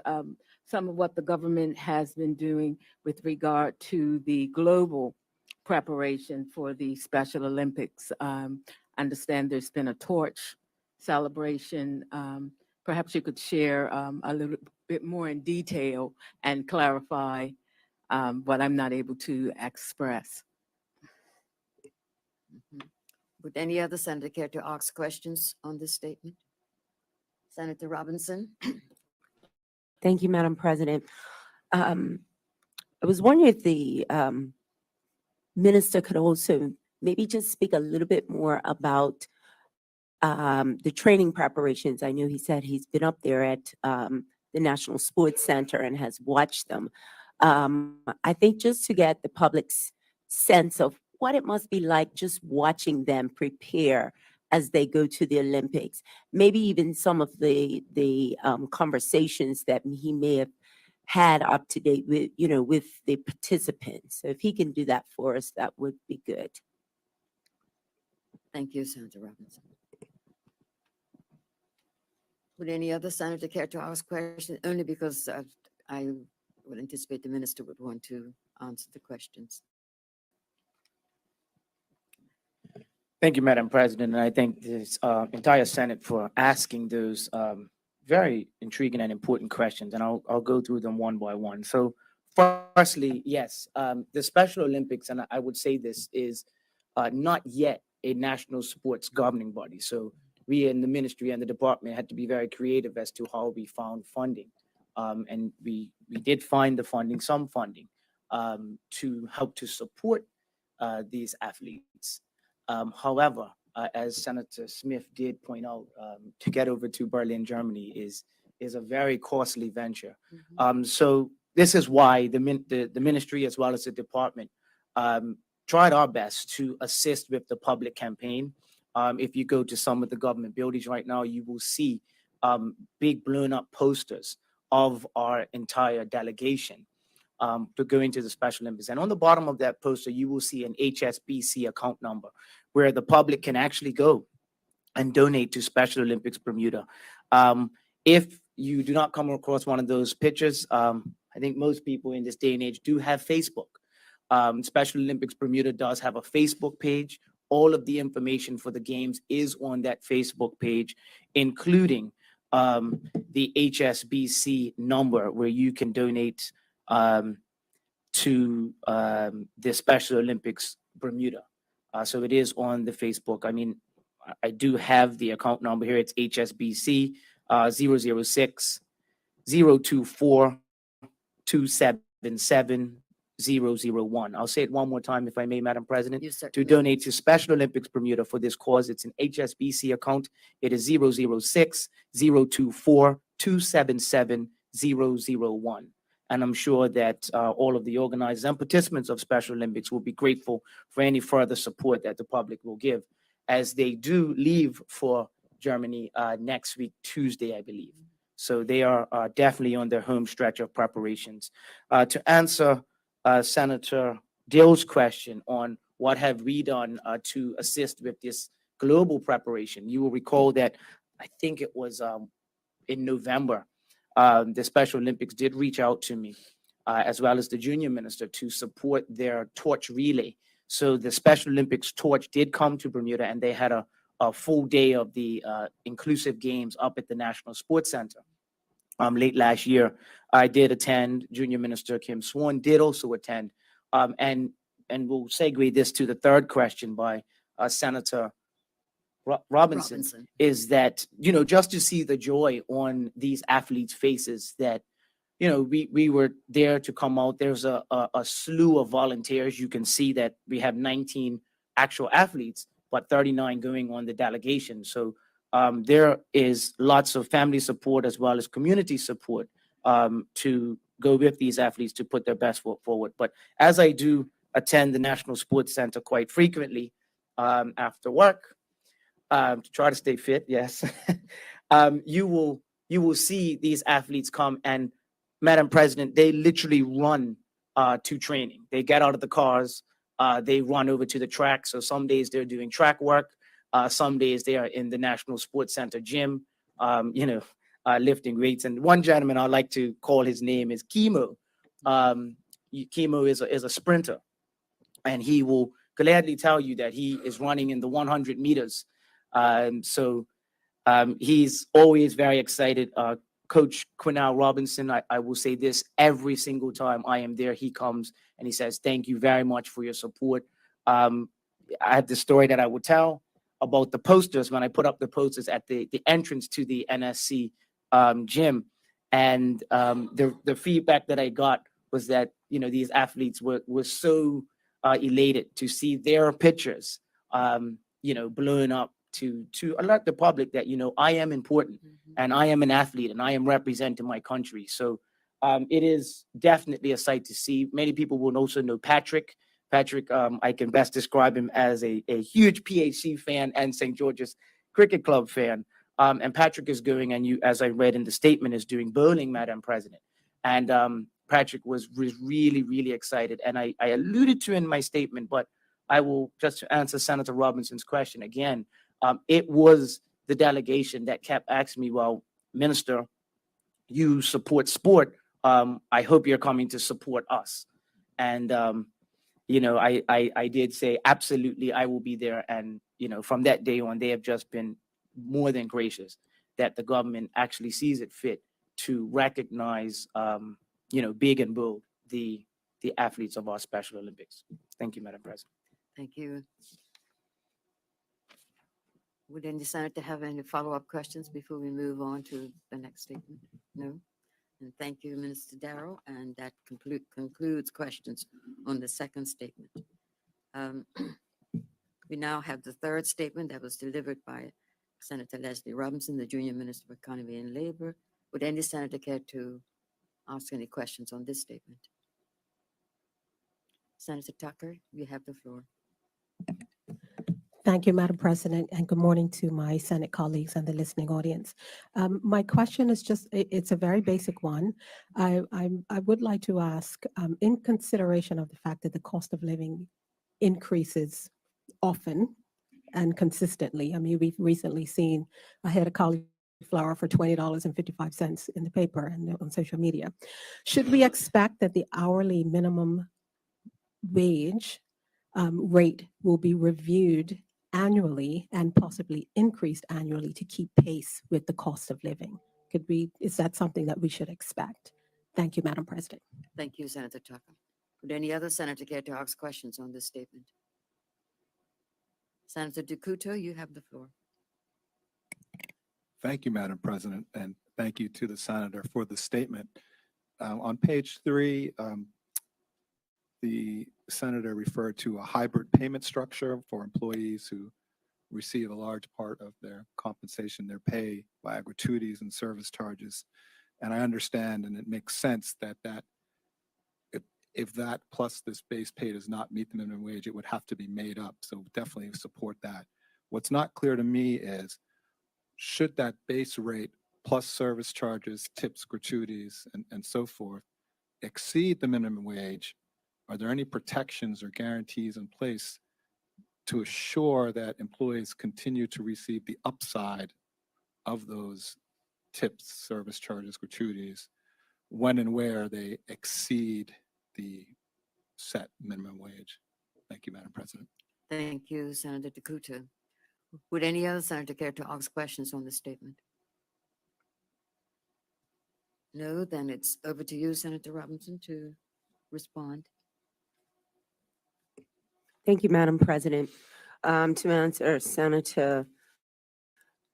some of what the government has been doing with regard to the global preparation for the Special Olympics? I understand there's been a torch celebration. Perhaps you could share a little bit more in detail and clarify what I'm not able to express. Mhm. Would any other senator care to ask questions on this statement? Senator Robinson? Thank you, Madam President. I was wondering if the minister could also maybe just speak a little bit more about the training preparations. I know he said he's been up there at the National Sports Center and has watched them. I think just to get the public's sense of what it must be like just watching them prepare as they go to the Olympics, maybe even some of the conversations that he may have had up to date with, with the participants. So if he can do that for us, that would be good. Thank you, Senator Robinson. Would any other senator care to ask questions? Only because I would anticipate the minister would want to answer the questions. Thank you, Madam President, and I thank this entire Senate for asking those very intriguing and important questions, and I'll go through them one by one. So, firstly, yes, the Special Olympics, and I would say this is not yet a national sports governing body. So, we in the ministry and the department had to be very creative as to how we found funding, and we did find the funding, some funding, to help to support these athletes. However, as Senator Smith did point out, to get over to Berlin, Germany is a very costly venture. So this is why the ministry as well as the department tried our best to assist with the public campaign. If you go to some of the government buildings right now, you will see big blown up posters of our entire delegation to go into the Special Olympics. And on the bottom of that poster, you will see an HSBC account number where the public can actually go and donate to Special Olympics Bermuda. If you do not come across one of those pictures, I think most people in this day and age do have Facebook. Special Olympics Bermuda does have a Facebook page. All of the information for the games is on that Facebook page, including the HSBC number where you can donate to the Special Olympics Bermuda. So it is on the Facebook. I mean, I do have the account number here. It's HSBC 006 024 277 001. I'll say it one more time, if I may, Madam President. You To certainly. donate to Special Olympics Bermuda for this cause. It's an HSBC account. It is 006 024 277 001. And I'm sure that all of the organizers and participants of Special Olympics will be grateful for any further support that the public will give as they do leave for Germany next week, Tuesday, I believe. So they are definitely on their home stretch of preparations. To answer Senator Dill's question on what have we done to assist with this global preparation, you will recall that I think it was in November, the Special Olympics did reach out to me, as well as the junior minister, to support their torch relay. So the Special Olympics torch did come to Bermuda, and they had a full day of the inclusive games up at the National Sports Center. Late last year, I did attend. Junior Minister Kim Swan did also attend. And we'll segue this to the third question by Senator Robinson, is that, just to see the joy on these athletes' faces that, we were there to come out. There's a slew of volunteers. You can see that we have 19 actual athletes, but 39 going on the delegation. So there is lots of family support as well as community support to go with these athletes to put their best foot forward. But as I do attend the National Sports Center quite frequently after work, to try to stay fit, yes, you will see these athletes come, and Madam President, they literally run to training. They get out of the cars, they run over to the track. So some days they're doing track work, some days they are in the National Sports Center gym, lifting weights. And one gentleman, I like to call his name is Chemo. Chemo is a sprinter, and he will gladly tell you that he is running in the 100 meters. So he's always very excited. Coach Quinnell Robinson, I will say this every single time I am there, he comes and he says, thank you very much for your support. I have this story that I will tell about the posters when I put up the posters at the entrance to the NSC gym. And the feedback that I got was that, these athletes were so elated to see their pictures, blown up to alert the public that, I am important and I am an athlete and I am representing my country. So it is definitely a sight to see. Many people will also know Patrick. Patrick, I can best describe him as a huge PHC fan and St. George's Cricket Club fan. And Patrick is going, and as I read in the statement, is doing bowling, Madam President. And Patrick was really, really excited. And I alluded to in my statement, but I will just to answer Senator Robinson's question again. It was the delegation that kept asking me, well, Minister, you support sport. I hope you're coming to support us. And, I did say, absolutely, I will be there. And, from that day on, they have just been more than gracious that the government actually sees it fit to recognize, big and bold, the athletes of our Special Olympics. Thank you, Madam President. Thank you. Would any senator have any follow-up questions before we move on to the next statement? No? And thank you, Minister Darrow, and that concludes questions on the second statement. We now have the third statement that was delivered by Senator Leslie Robinson, the Junior Minister for Economy and Labor. Would any senator care to ask any questions on this statement? Senator Tucker, you have the floor. Thank you, Madam President, and good morning to my Senate colleagues and the listening audience. My question is it's a very basic one. I would like to ask, in consideration of the fact that the cost of living increases often and consistently. I mean, we've recently seen a head of cauliflower for $20.55 in the paper and on social media. Should we expect that the hourly minimum wage rate will be reviewed annually and possibly increased annually to keep pace with the cost of living? Is that something that we should expect? Thank you, Madam President. Thank you, Senator Tucker. Would any other senator care to ask questions on this statement? Senator DeCouto, you have the floor. Thank you, Madam President, and thank you to the senator for the statement. On page 3, the senator referred to a hybrid payment structure for employees who receive a large part of their compensation, their pay, via gratuities and service charges. And I understand, and it makes sense that if that plus this base pay does not meet the minimum wage, it would have to be made up. So definitely support that. What's not clear to me is, should that base rate plus service charges, tips, gratuities, and so forth exceed the minimum wage, are there any protections or guarantees in place to assure that employees continue to receive the upside of those tips, service charges, gratuities, when and where they exceed the set minimum wage? Thank you, Madam President. Thank you, Senator DeCouto. Would any other senator care to ask questions on this statement? No, then it's over to you, Senator Robinson, to respond. Thank you, Madam President. To answer Senator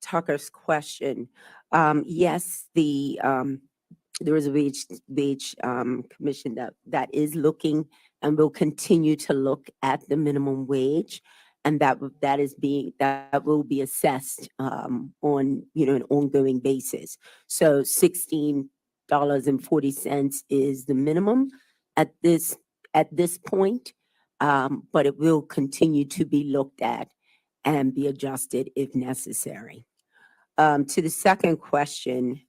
Tucker's question, yes, there is a wage commission that is looking and will continue to look at the minimum wage, and that will be assessed on an ongoing basis. So $16.40 is the minimum at this point. But it will continue to be looked at and be adjusted if necessary. To the second question,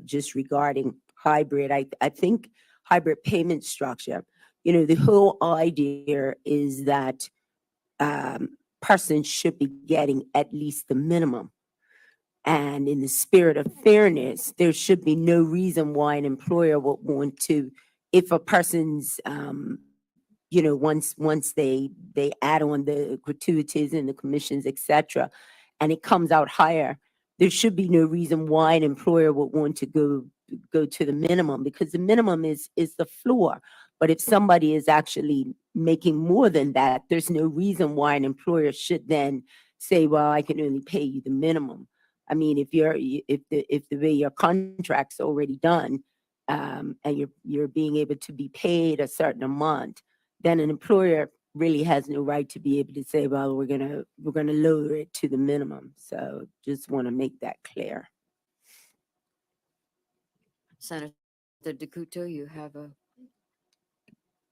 just regarding hybrid, I think hybrid payment structure, the whole idea is that persons should be getting at least the minimum. And in the spirit of fairness, there should be no reason why an employer would want to, if a person's once they add on the gratuities and the commissions, etc., and it comes out higher, there should be no reason why an employer would want to go to the minimum, because the minimum is the floor. But if somebody is actually making more than that, there's no reason why an employer should then say, well, I can only pay you the minimum. I mean, if the way your contract's already done, and you're being able to be paid a certain amount, then an employer really has no right to be able to say, well, we're gonna lower it to the minimum. So just want to make that clear. Senator Decuto, you have a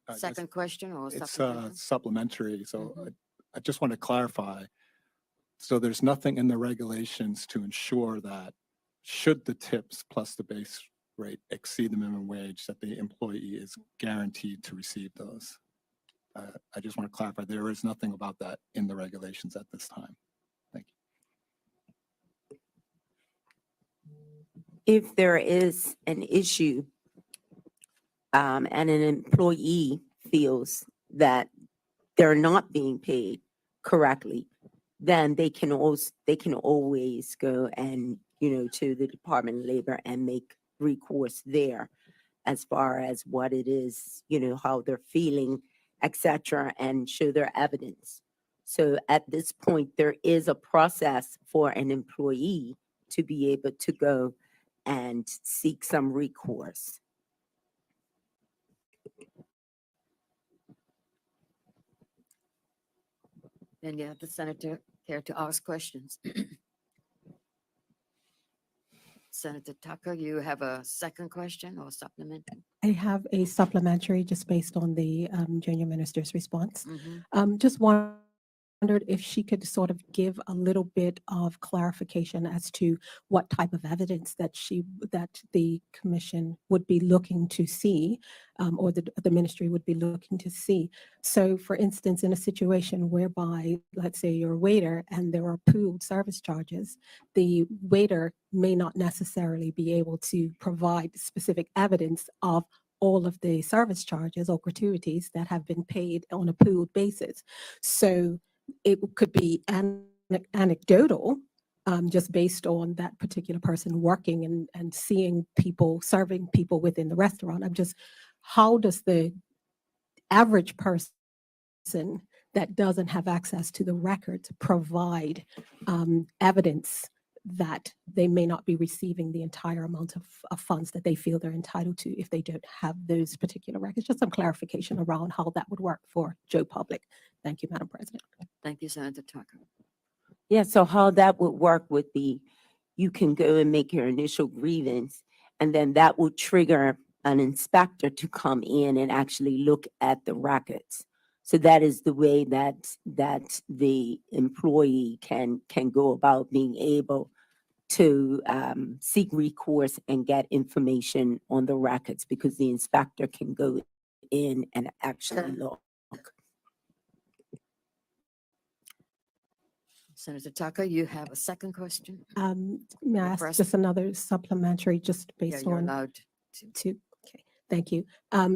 Yes, second question or It's supplemental? supplementary, so Mhm. I just want to clarify. So there's nothing in the regulations to ensure that should the tips plus the base rate exceed the minimum wage, that the employee is guaranteed to receive those. I just want to clarify, there is nothing about that in the regulations at this time. Thank you. If there is an issue, and an employee feels that they're not being paid correctly, then they can always go and, to the Department of Labor and make recourse there as far as what it is, how they're feeling, etc., and show their evidence. So at this point, there is a process for an employee to be able to go and seek some recourse. Any other senator care to ask questions? Senator Tucker, you have a second question or supplement? I have a supplementary just based on the junior minister's response. Mhm. Just wondered if she could sort of give a little bit of clarification as to what type of evidence that the commission would be looking to see, or the ministry would be looking to see. So for instance, in a situation whereby, let's say you're a waiter and there are pooled service charges, the waiter may not necessarily be able to provide specific evidence of all of the service charges or gratuities that have been paid on a pooled basis. So it could be anecdotal, just based on that particular person working and seeing people, serving people within the restaurant. How does the average person that doesn't have access to the records provide evidence that they may not be receiving the entire amount of funds that they feel they're entitled to if they don't have those particular records? Just some clarification around how that would work for Joe Public. Thank you, Madam President. Thank you, Senator Tucker. Yeah, so how that would work would be, you can go and make your initial grievance, and then that will trigger an inspector to come in and actually look at the records. So that is the way that the employee can go about being able to seek recourse and get information on the records, because the inspector can go in and actually look. Senator Tucker, you have a second question? May I Or ask press- just another supplementary, just Yeah, based you're on allowed to. okay, thank you.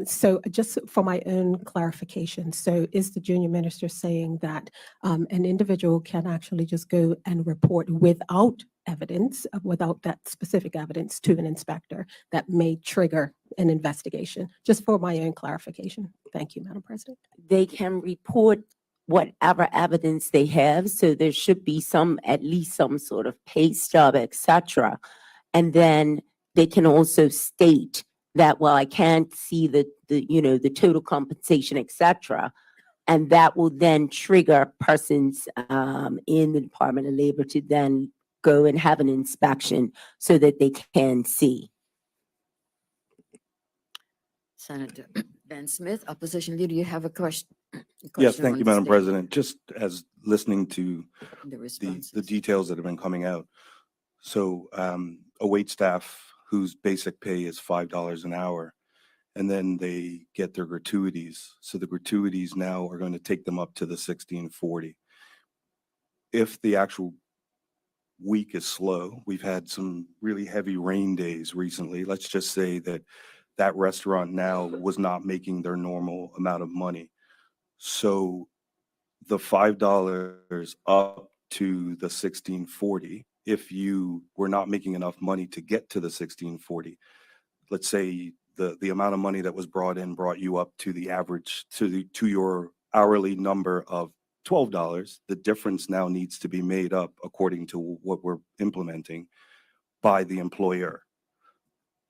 So just for my own clarification, so is the junior minister saying that an individual can actually just go and report without evidence, without that specific evidence to an inspector that may trigger an investigation? Just for my own clarification. Thank you, Madam President. They can report whatever evidence they have. So there should be at least some sort of pay stub, etc. And then they can also state that, well, I can't see the total compensation, etc. And that will then trigger persons in the Department of Labor to then go and have an inspection so that they can see. Senator Ben Smith, Opposition Leader, you have a question? Yes, thank on you, the Madam statement, President. Just as listening to The the responses. details that have been coming out. So a wait staff whose basic pay is $5 an hour, and then they get their gratuities. So the gratuities now are going to take them up to the 1640. If the actual week is slow, we've had some really heavy rain days recently. Let's just say that that restaurant now was not making their normal amount of money. So the $5 up to the 1640, if you were not making enough money to get to the 1640, let's say the amount of money that was brought in brought you up to the average, to your hourly number of $12. The difference now needs to be made up according to what we're implementing by the employer.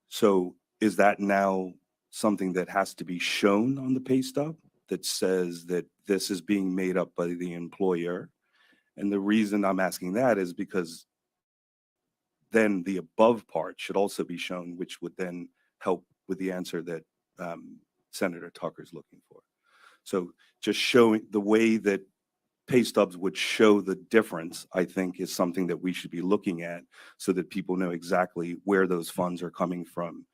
So is that now something that has to be shown on the pay stub that says that this is being made up by the employer? And the reason I'm asking that is because then the above part should also be shown, which would then help with the answer that Senator Tucker's looking for. So just showing the way that pay stubs would show the difference, I think, is something that we should be looking at so that people know exactly where those funds are coming from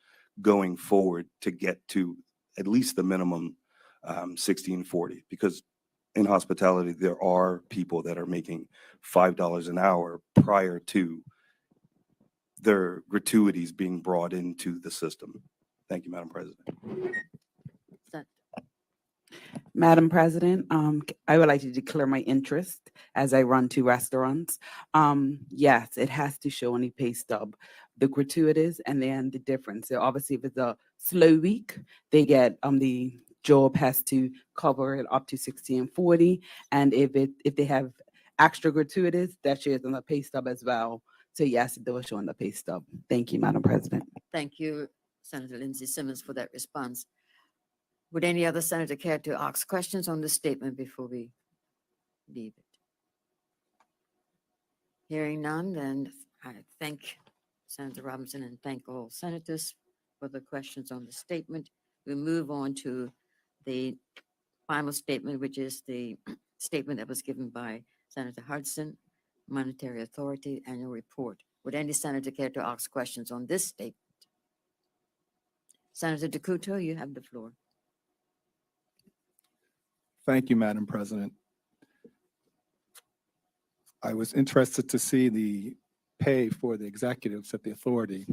going forward to get to at least the minimum 1640. Because in hospitality, there are people that are making $5 an hour prior to their gratuities being brought into the system. Thank you, Madam President. Madam President, I would like to declare my interest as I run 2 restaurants. Yes, it has to show on the pay stub, the gratuitous and then the difference. So obviously, if it's a slow week, they get, the job has to cover it up to 1640. And if they have extra gratuitous, that shares on the pay stub as well. So yes, it will show on the pay stub. Thank you, Madam President. Thank you, Senator Lindsay Simmons, for that response. Would any other senator care to ask questions on this statement before we leave it? Hearing none, then I thank Senator Robinson and thank all senators for the questions on the statement. We move on to the final statement, which is the statement that was given by Senator Hudson, Monetary Authority Annual Report. Would any senator care to ask questions on this statement? Senator DeCouto, you have the floor. Thank you, Madam President. I was interested to see the pay for the executives at the authority.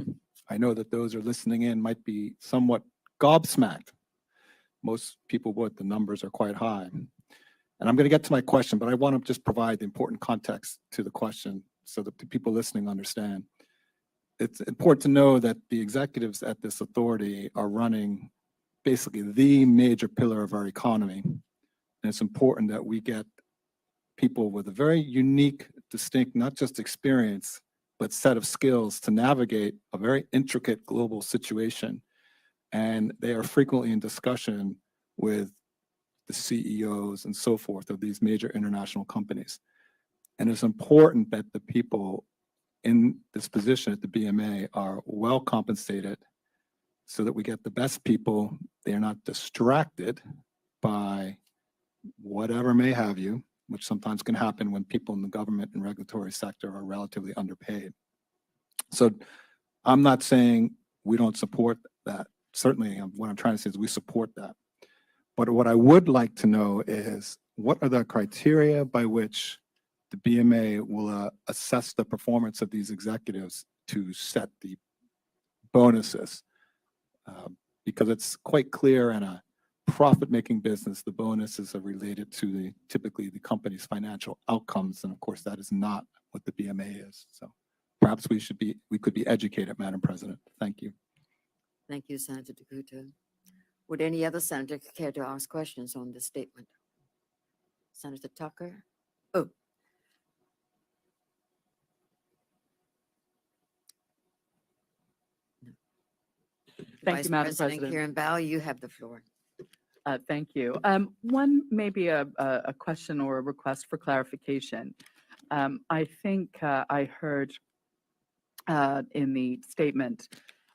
I know that those who are listening in might be somewhat gobsmacked. Most people would, the numbers are quite high. And I'm going to get to my question, but I want to just provide the important context to the question so that the people listening understand. It's important to know that the executives at this authority are running basically the major pillar of our economy. And it's important that we get people with a very unique, distinct, not just experience, but set of skills to navigate a very intricate global situation. And they are frequently in discussion with the CEOs and so forth of these major international companies. And it's important that the people in this position at the BMA are well compensated so that we get the best people. They are not distracted by whatever may have you, which sometimes can happen when people in the government and regulatory sector are relatively underpaid. So I'm not saying we don't support that. Certainly, what I'm trying to say is we support that. But what I would like to know is what are the criteria by which the BMA will assess the performance of these executives to set the bonuses? Because it's quite clear in a profit-making business, the bonuses are related to typically the company's financial outcomes. And of course, that is not what the BMA is. So perhaps we could be educated, Madam President. Thank you. Thank you, Senator DeCouto. Would any other senator care to ask questions on this statement? Senator Tucker? Oh. No. Thank Vice you, Madam President. Kieran Bauer, you have the floor. Thank you. One maybe a question or a request for clarification. I think I heard in the statement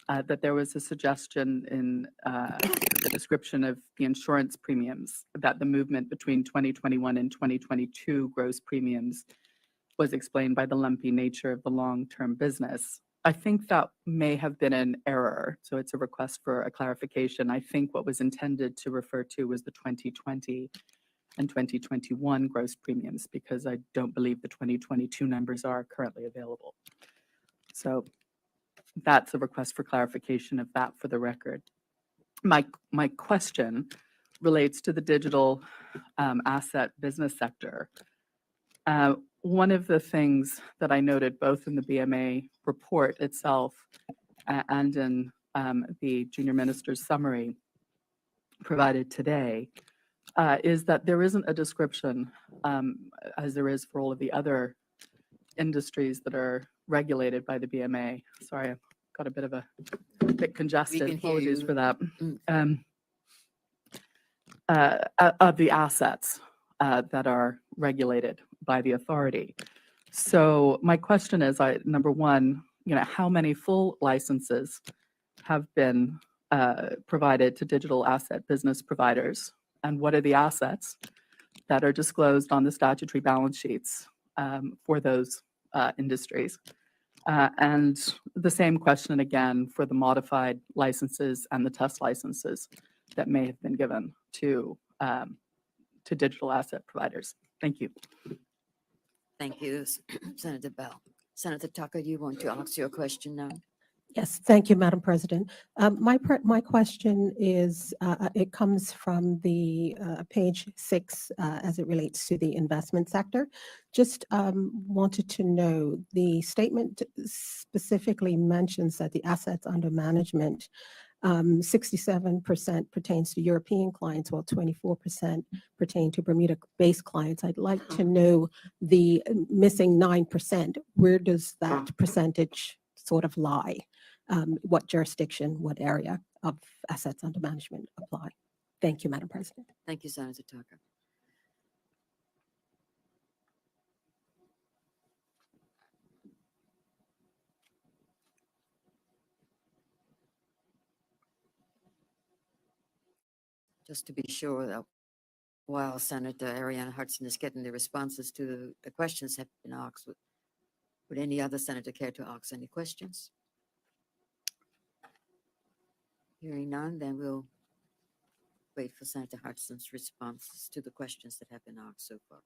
that there was a suggestion in the description of the insurance premiums that the movement between 2021 and 2022 gross premiums was explained by the lumpy nature of the long-term business. I think that may have been an error, so it's a request for a clarification. I think what was intended to refer to was the 2020 and 2021 gross premiums, because I don't believe the 2022 numbers are currently available. So that's a request for clarification of that for the record. My question relates to the digital asset business sector. One of the things that I noted both in the BMA report itself and in the junior minister's summary provided today is that there isn't a description, as there is for all of the other industries that are regulated by the BMA. Sorry, I've got a bit congested. can hear Apologies you. for that. Mm. Of the assets that are regulated by the authority. So my question is, number one, how many full licenses have been provided to digital asset business providers? And what are the assets that are disclosed on the statutory balance sheets for those industries? And the same question again for the modified licenses and the test licenses that may have been given to digital asset providers. Thank you. Thank you, Senator Bell. Senator Tucker, you want to ask your question now? Yes, thank you, Madam President. My question is, it comes from the page 6 as it relates to the investment sector. Just wanted to know, the statement specifically mentions that the assets under management, 67% pertains to European clients, while 24% pertain to Bermuda-based clients. I'd like to know the missing 9%. Where does that percentage sort of lie? What jurisdiction, what area of assets under management apply? Thank you, Madam President. Thank you, Senator Tucker. Just to be sure that while Senator Ariana Hudson is getting the responses to the questions have been asked, would any other senator care to ask any questions? Hearing none, then we'll wait for Senator Hudson's responses to the questions that have been asked so far.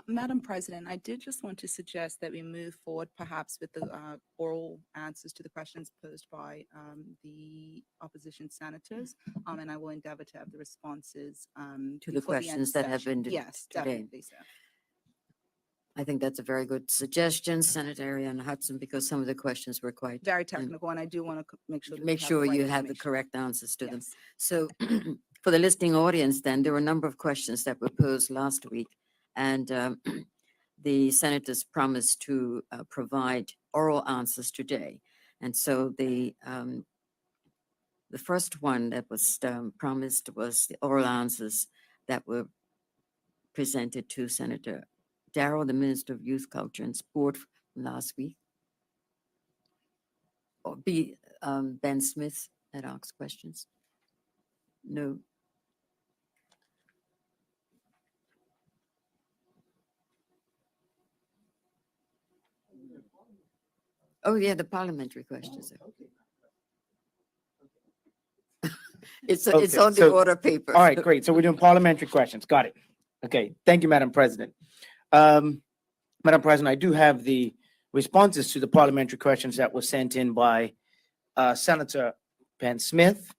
Madam President, I did just want to suggest that we move forward perhaps with the oral answers to the questions posed by the opposition senators. And I will endeavor to have the responses To the before end questions that have session. been Yes, today. definitely so. I think that's a very good suggestion, Senator Ariana Hudson, because some of the questions were quite. Very technical, and I do want to make sure that we Make have sure the right you have the information. correct answers to them. Yes. So for the listening audience, then, there were a number of questions that were posed last week. And the senators promised to provide oral answers today. And so the first one that was promised was the oral answers that were presented to Senator Darrell, the Minister of Youth, Culture, and Sport from last week. Or Ben Smith that asked questions. No. Oh, yeah, the parliamentary questions. It's Okay, on the so- order paper. All right, great. So we're doing parliamentary questions. Got it. Okay, thank you, Madam President. Madam President, I do have the responses to the parliamentary questions that were sent in by Senator Ben Smith.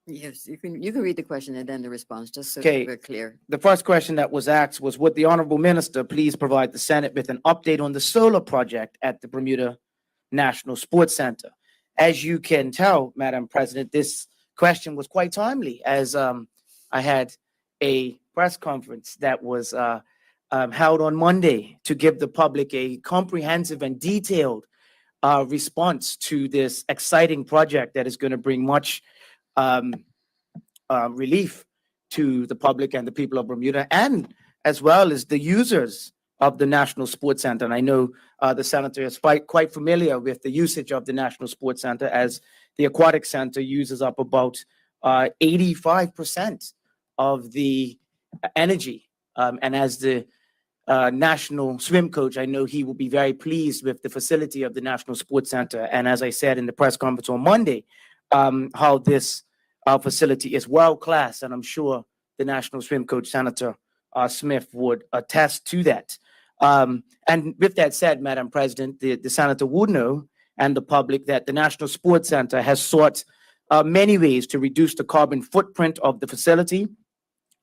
Yes, you can read the question and then the response, just so Okay. we're clear. The first question that was asked was, would the Honorable Minister please provide the Senate with an update on the solar project at the Bermuda National Sports Center? As you can tell, Madam President, this question was quite timely, as I had a press conference that was held on Monday to give the public a comprehensive and detailed response to this exciting project that is going to bring much relief to the public and the people of Bermuda, and as well as the users of the National Sports Center. And I know the senator is quite familiar with the usage of the National Sports Center, as the Aquatic Center uses up about 85% of the energy. And as the national swim coach, I know he will be very pleased with the facility of the National Sports Center. And as I said in the press conference on Monday, how this facility is world class, and I'm sure the national swim coach, Senator Smith, would attest to that. And with that said, Madam President, the senator would know, and the public, that the National Sports Center has sought many ways to reduce the carbon footprint of the facility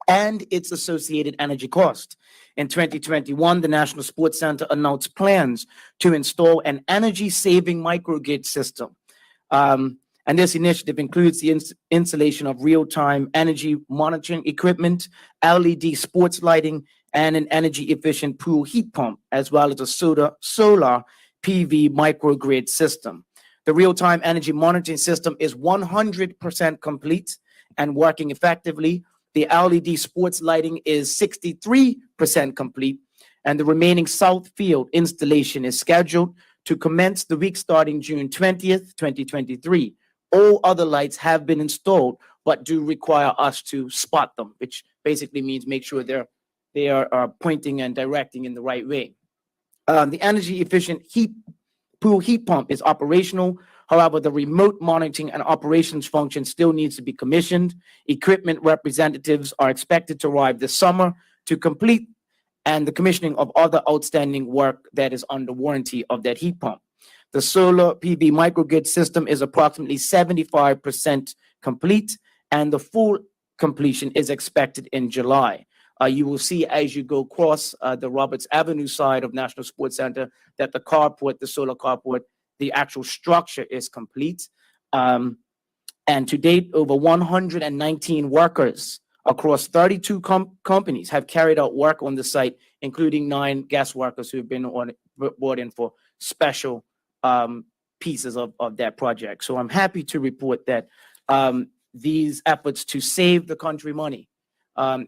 and its associated energy cost. In 2021, the National Sports Center announced plans to install an energy-saving microgrid system. And this initiative includes the installation of real-time energy monitoring equipment, LED sports lighting, and an energy-efficient pool heat pump, as well as a solar PV microgrid system. The real-time energy monitoring system is 100% complete and working effectively. The LED sports lighting is 63% complete, and the remaining south field installation is scheduled to commence the week starting June 20th, 2023. All other lights have been installed, but do require us to spot them, which basically means make sure they are pointing and directing in the right way. The energy efficient pool heat pump is operational. However, the remote monitoring and operations function still needs to be commissioned. Equipment representatives are expected to arrive this summer to complete and the commissioning of other outstanding work that is under warranty of that heat pump. The solar PV microgrid system is approximately 75% complete, and the full completion is expected in July. You will see as you go across the Roberts Avenue side of National Sports Center that the carport, the solar carport, the actual structure is complete. And to date, over 119 workers across 32 companies have carried out work on the site, including 9 guest workers who have been brought in for special pieces of that project. So I'm happy to report that these efforts to save the country money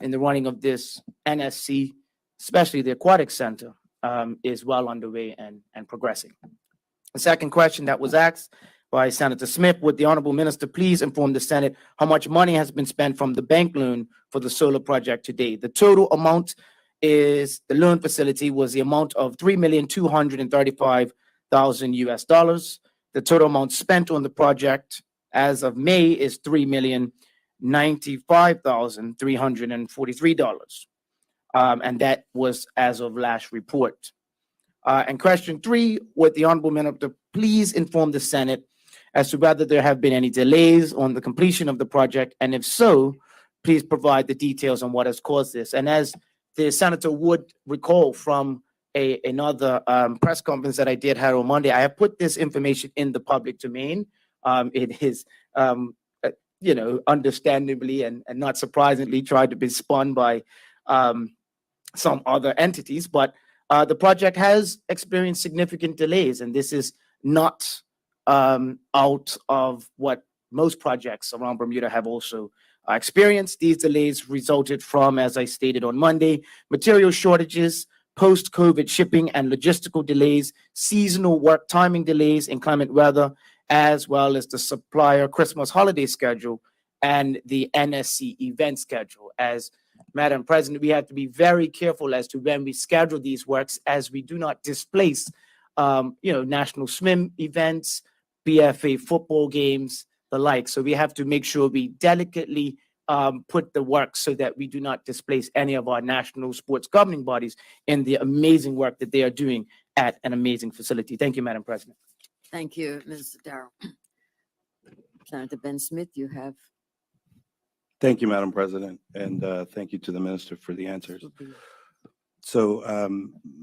in the running of this NSC, especially the Aquatic Center, is well underway and progressing. The second question that was asked by Senator Smith, would the Honorable Minister please inform the Senate how much money has been spent from the bank loan for the solar project today? The total amount is, the loan facility was the amount of $3,235,000 US. The total amount spent on the project as of May is $3,000,000 $95,343. And that was as of last report. And question 3, would the Honorable Minister please inform the Senate as to whether there have been any delays on the completion of the project, and if so, please provide the details on what has caused this. And as the Senator would recall from another press conference that I did have on Monday, I have put this information in the public domain. It is, understandably and not surprisingly tried to be spun by some other entities, but the project has experienced significant delays, and this is not out of what most projects around Bermuda have also experienced. These delays resulted from, as I stated on Monday, material shortages, post-COVID shipping and logistical delays, seasonal work timing delays, inclement weather, as well as the supplier Christmas holiday schedule and the NSC event schedule. As Madam President, we have to be very careful as to when we schedule these works, as we do not displace, national swim events, BFA football games, the like. So we have to make sure we delicately put the work so that we do not displace any of our national sports governing bodies in the amazing work that they are doing at an amazing facility. Thank you, Madam President. Thank you, Mr. Darrow. Senator Ben Smith, you have. Thank you, Madam President, and thank you to the minister for the answers. So,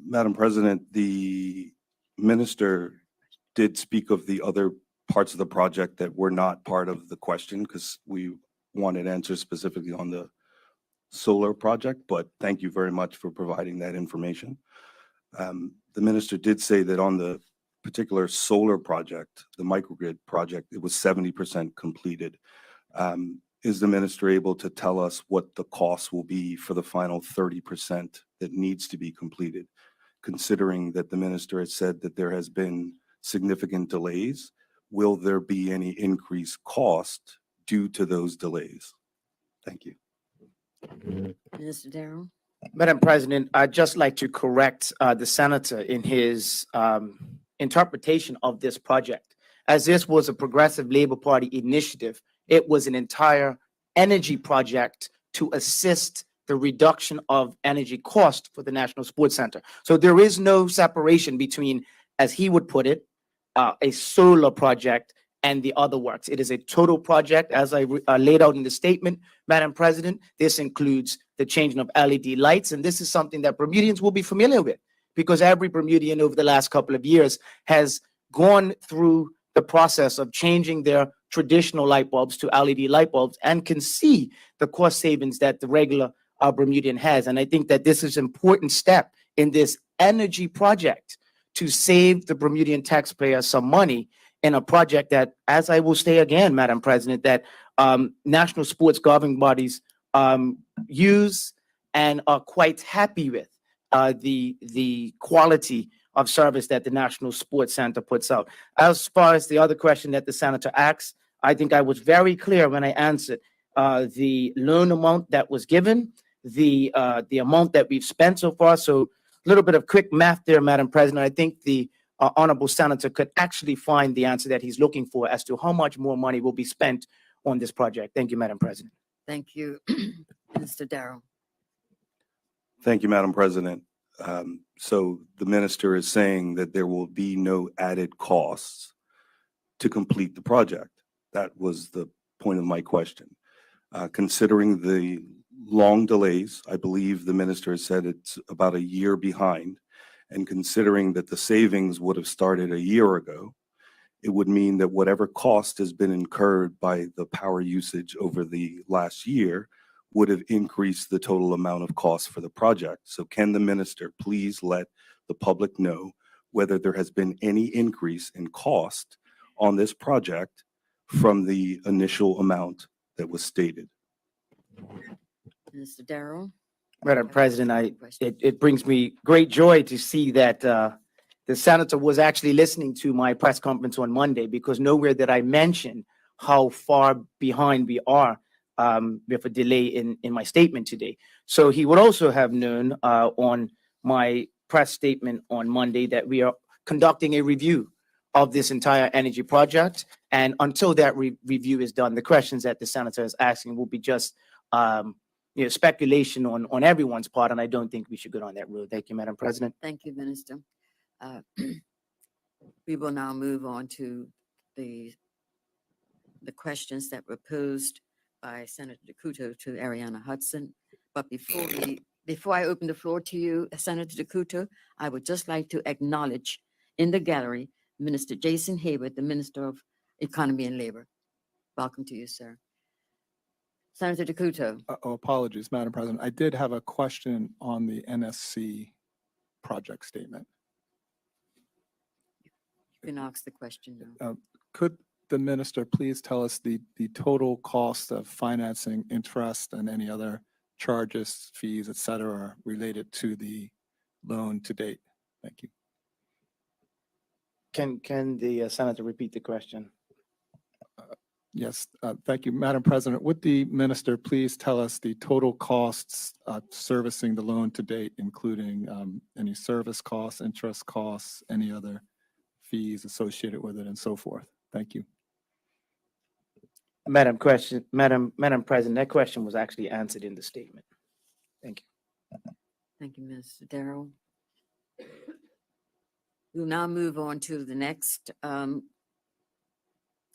Madam President, the minister did speak of the other parts of the project that were not part of the question, because we wanted answers specifically on the solar project, but thank you very much for providing that information. The minister did say that on the particular solar project, the microgrid project, it was 70% completed. Is the minister able to tell us what the cost will be for the final 30% that needs to be completed, considering that the minister has said that there has been significant delays? Will there be any increased cost due to those delays? Thank you. Mr. Darrow. Madam President, I'd just like to correct the senator in his interpretation of this project. As this was a Progressive Labor Party initiative, it was an entire energy project to assist the reduction of energy cost for the National Sports Center. So there is no separation between, as he would put it, a solar project and the other works. It is a total project, as I laid out in the statement, Madam President. This includes the changing of LED lights, and this is something that Bermudians will be familiar with, because every Bermudian over the last couple of years has gone through the process of changing their traditional light bulbs to LED light bulbs and can see the cost savings that the regular Bermudian has. And I think that this is an important step in this energy project to save the Bermudian taxpayer some money in a project that, as I will say again, Madam President, that national sports governing bodies use and are quite happy with the quality of service that the National Sports Center puts out. As far as the other question that the senator asked, I think I was very clear when I answered the loan amount that was given, the amount that we've spent so far. So a little bit of quick math there, Madam President. I think the honorable senator could actually find the answer that he's looking for as to how much more money will be spent on this project. Thank you, Madam President. Thank you, Mr. Darrow. Thank you, Madam President. So the minister is saying that there will be no added costs to complete the project. That was the point of my question. Considering the long delays, I believe the minister has said it's about a year behind, and considering that the savings would have started a year ago, it would mean that whatever cost has been incurred by the power usage over the last year would have increased the total amount of cost for the project. So can the minister please let the public know whether there has been any increase in cost on this project from the initial amount that was stated? Mr. Darrow. Madam President, it brings me great joy to see that the senator was actually listening to my press conference on Monday, because nowhere did I mention how far behind we are with a delay in my statement today. So he would also have known on my press statement on Monday that we are conducting a review of this entire energy project, And until that review is done, the questions that the senator is asking will be just, speculation on everyone's part, and I don't think we should go down that road. Thank you, Madam President. Thank you, Minister. We will now move on to the questions that were posed by Senator DeCuto to Ariana Hudson. But before I open the floor to you, Senator DeCuto, I would just like to acknowledge in the gallery Minister Jason Hayward, the Minister of Economy and Labor. Welcome to you, sir. Senator DeCuto. Apologies, Madam President. I did have a question on the NSC project statement. You can ask the question now. Could the minister please tell us the total cost of financing, interest, and any other charges, fees, et cetera, related to the loan to date? Thank you. Can the senator repeat the question? Yes, thank you, Madam President. Would the minister please tell us the total costs servicing the loan to date, including any service costs, interest costs, any other fees associated with it, and so forth? Thank you. Madam President, that question was actually answered in the statement. Thank you. Thank you, Mr. Darrell. We'll now move on to the next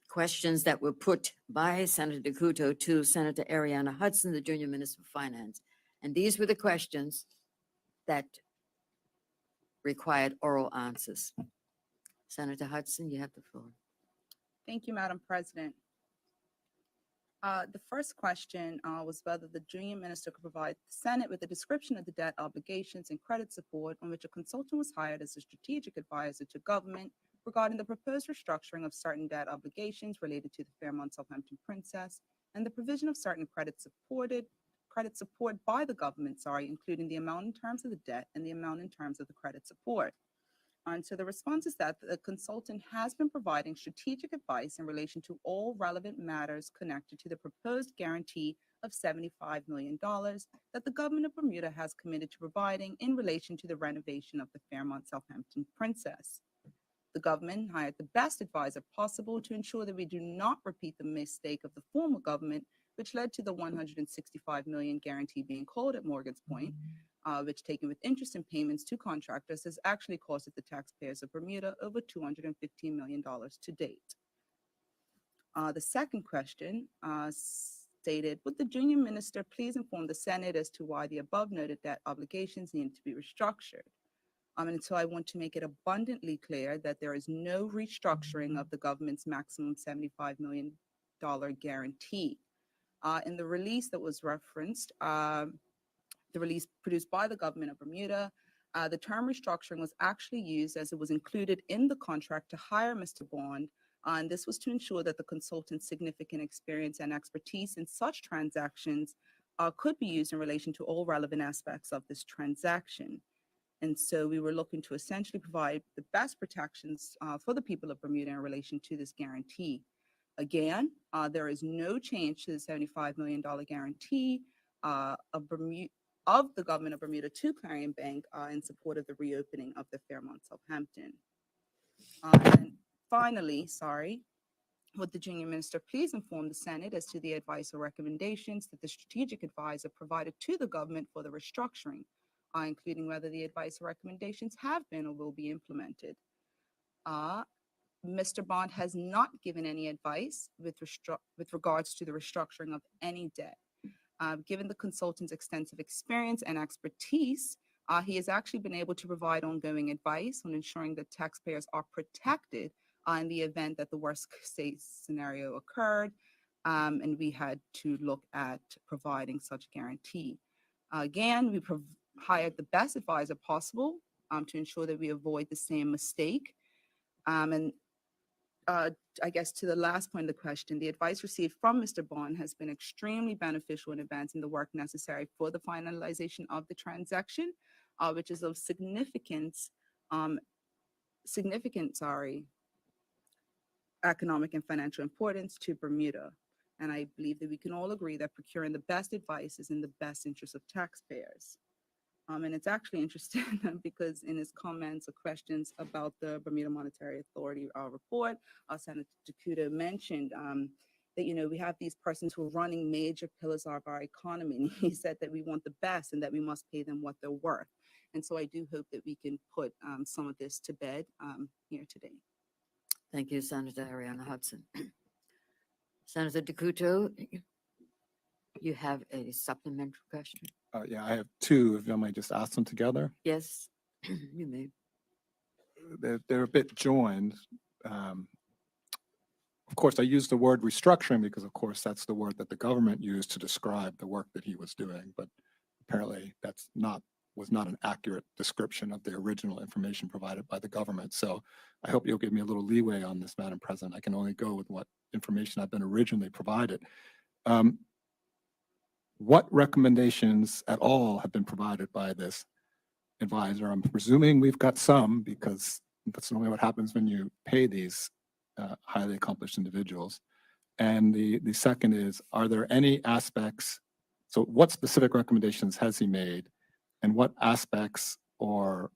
questions that were put by Senator DeCuto to Senator Ariana Hudson, the Junior Minister of Finance. And these were the questions that required oral answers. Senator Hudson, you have the floor. Thank you, Madam President. The first question was whether the junior minister could provide the Senate with a description of the debt obligations and credit support on which a consultant was hired as a strategic advisor to government regarding the proposed restructuring of certain debt obligations related to the Fairmont Southampton Princess and the provision of certain credit support by the government, including the amount in terms of the debt and the amount in terms of the credit support. And so the response is that the consultant has been providing strategic advice in relation to all relevant matters connected to the proposed guarantee of $75 million that the government of Bermuda has committed to providing in relation to the renovation of the Fairmont Southampton Princess. The government hired the best advisor possible to ensure that we do not repeat the mistake of the former government, which led to the $165 million guarantee being called at Morgan's Point, which, taken with interest and payments to contractors, has actually costed the taxpayers of Bermuda over $215 million to date. The second question stated, would the junior minister please inform the Senate as to why the above noted debt obligations need to be restructured? And so I want to make it abundantly clear that there is no restructuring of the government's maximum $75 million guarantee. In the release that was referenced, the release produced by the government of Bermuda, the term restructuring was actually used as it was included in the contract to hire Mr. Bond. And this was to ensure that the consultant's significant experience and expertise in such transactions could be used in relation to all relevant aspects of this transaction. And so we were looking to essentially provide the best protections for the people of Bermuda in relation to this guarantee. Again, there is no change to the $75 million guarantee of the government of Bermuda to Clarion Bank in support of the reopening of the Fairmont Southampton. And finally, would the junior minister please inform the Senate as to the advice or recommendations that the strategic advisor provided to the government for the restructuring, including whether the advice or recommendations have been or will be implemented. Mr. Bond has not given any advice with regards to the restructuring of any debt. Given the consultant's extensive experience and expertise, he has actually been able to provide ongoing advice on ensuring that taxpayers are protected in the event that the worst case scenario occurred, and we had to look at providing such guarantee. Again, we hired the best advisor possible to ensure that we avoid the same mistake. I guess to the last point of the question, the advice received from Mr. Bond has been extremely beneficial in advancing the work necessary for the finalization of the transaction, which is of significant, economic and financial importance to Bermuda. And I believe that we can all agree that procuring the best advice is in the best interest of taxpayers. And it's actually interesting because in his comments or questions about the Bermuda Monetary Authority report, Senator Dakuta mentioned that, we have these persons who are running major pillars of our economy. And he said that we want the best and that we must pay them what they're worth. And so I do hope that we can put some of this to bed here today. Thank you, Senator Ariana Hudson. Senator Dakuto, you have a supplementary question? Yeah, I have two, if I might just ask them together. Yes, you may. They're a bit joined. Of course, I use the word restructuring because, of course, that's the word that the government used to describe the work that he was doing. But apparently, was not an accurate description of the original information provided by the government. So I hope you'll give me a little leeway on this, Madam President. I can only go with what information I've been originally provided. What recommendations at all have been provided by this advisor? I'm presuming we've got some, because that's normally what happens when you pay these highly accomplished individuals. And the second is, are there any aspects, so what specific recommendations has he made, and what aspects or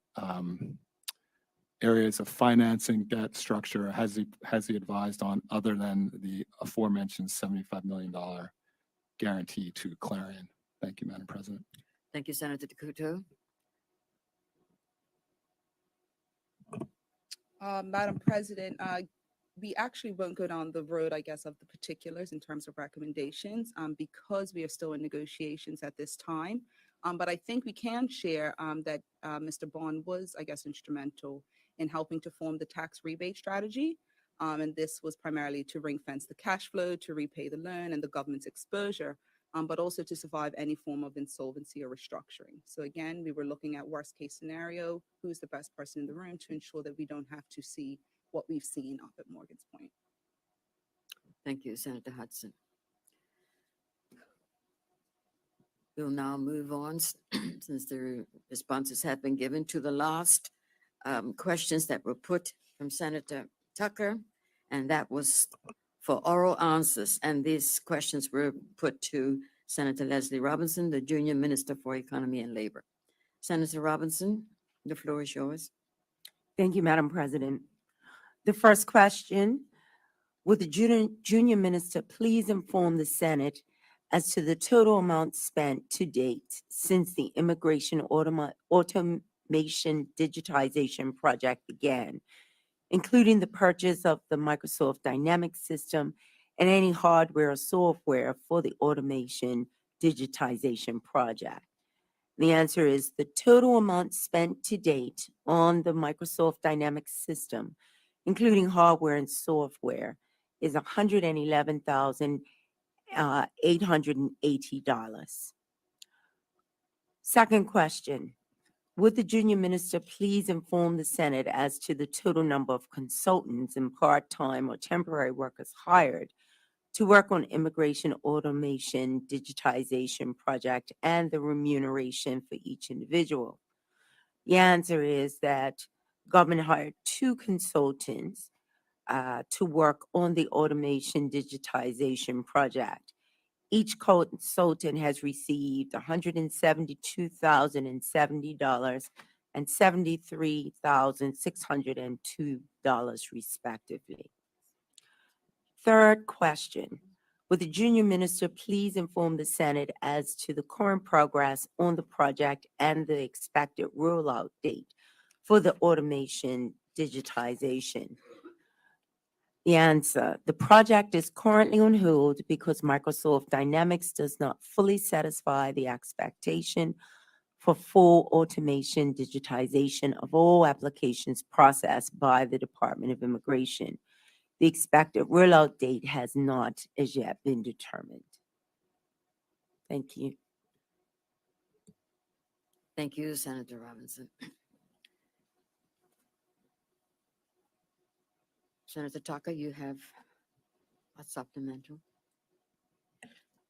areas of financing, debt structure has he advised on, other than the aforementioned $75 million guarantee to Clarion? Thank you, Madam President. Thank you, Senator Dakuto. Madam President, we actually won't go down the road, I guess, of the particulars in terms of recommendations because we are still in negotiations at this time. But I think we can share that Mr. Bond was, I guess, instrumental in helping to form the tax rebate strategy. And this was primarily to ring fence the cash flow, to repay the loan and the government's exposure, but also to survive any form of insolvency or restructuring. So again, we were looking at worst case scenario, who's the best person in the room to ensure that we don't have to see what we've seen up at Morgan's Point. Thank you, Senator Hudson. We'll now move on, since the responses have been given, to the last questions that were put from Senator Tucker, and that was for oral answers. And these questions were put to Senator Leslie Robinson, the Junior Minister for Economy and Labor. Senator Robinson, the floor is yours. Thank you, Madam President. The first question, would the junior minister please inform the Senate as to the total amount spent to date since the immigration automation digitization project began, including the purchase of the Microsoft Dynamics system and any hardware or software for the automation digitization project? The answer is the total amount spent to date on the Microsoft Dynamics system, including hardware and software, is $111,880. Second question, would the junior minister please inform the Senate as to the total number of consultants and part-time or temporary workers hired to work on immigration automation digitization project and the remuneration for each individual? The answer is that government hired 2 consultants to work on the automation digitization project. Each consultant has received $172,070 and $73,602 respectively. Third question, would the junior minister please inform the Senate as to the current progress on the project and the expected rollout date for the automation digitization? The answer, the project is currently on hold because Microsoft Dynamics does not fully satisfy the expectation for full automation digitization of all applications processed by the Department of Immigration. The expected rollout date has not as yet been determined. Thank you. Thank you, Senator Robinson. Senator Tucker, you have a supplemental.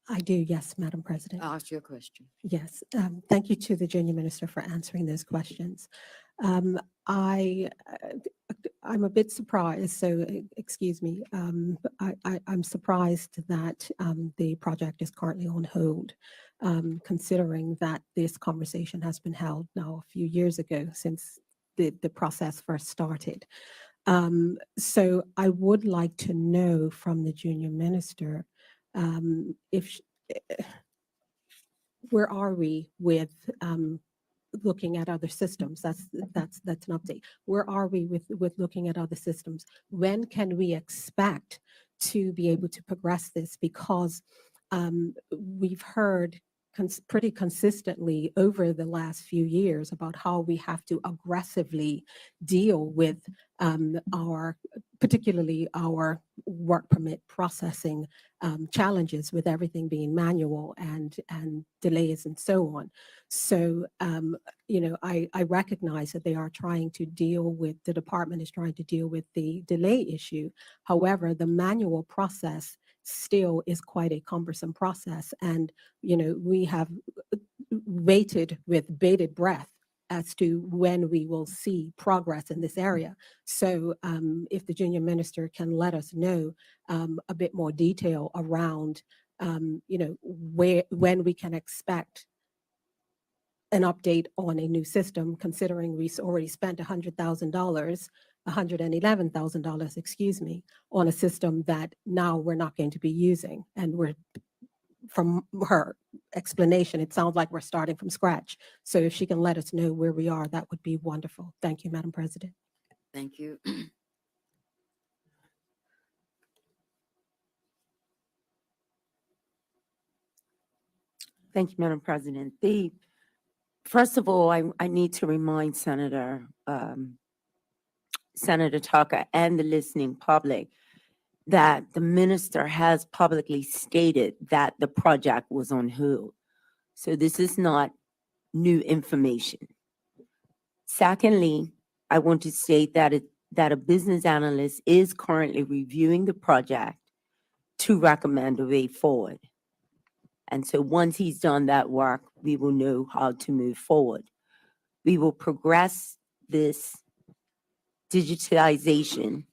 I do, yes, Madam President. Ask your question. Yes, thank you to the junior minister for answering those questions. I I'm a bit surprised, so excuse me. I'm surprised that the project is currently on hold, considering that this conversation has been held now a few years ago since the process first started. So I would like to know from the junior minister if where are we with looking at other systems? That's an update. Where are we with looking at other systems? When can we expect to be able to progress this? Because we've heard pretty consistently over the last few years about how we have to aggressively deal with particularly our work permit processing challenges, with everything being manual and delays and so on. So, I recognize that they are trying to deal with, the department is trying to deal with the delay issue. However, the manual process still is quite a cumbersome process. And, we have waited with bated breath as to when we will see progress in this area. So if the junior minister can let us know a bit more detail around, when we can expect an update on a new system, considering we already spent $111,000, excuse me, on a system that now we're not going to be using. And from her explanation, it sounds like we're starting from scratch. So if she can let us know where we are, that would be wonderful. Thank you, Madam President. Thank you. Thank you, Madam President. First of all, I need to remind Senator Tucker and the listening public that the minister has publicly stated that the project was on hold. So this is not new information. Secondly, I want to state that a business analyst is currently reviewing the project to recommend a way forward. And so once he's done that work, we will know how to move forward. We will progress this digitalization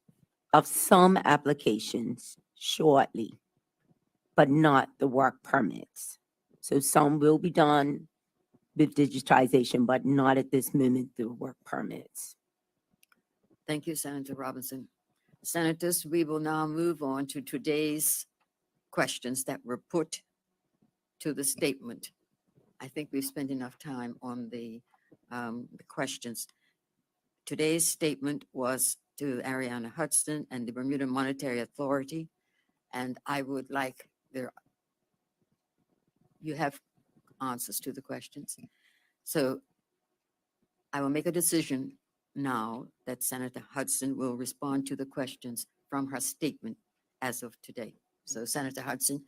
of some applications shortly, but not the work permits. So some will be done with digitization, but not at this moment the work permits. Thank you, Senator Robinson. Senators, we will now move on to today's questions that were put to the statement. I think we've spent enough time on the questions. Today's statement was to Ariana Hudson and the Bermuda Monetary Authority, and I would like you have answers to the questions. So I will make a decision now that Senator Hudson will respond to the questions from her statement as of today. So Senator Hudson,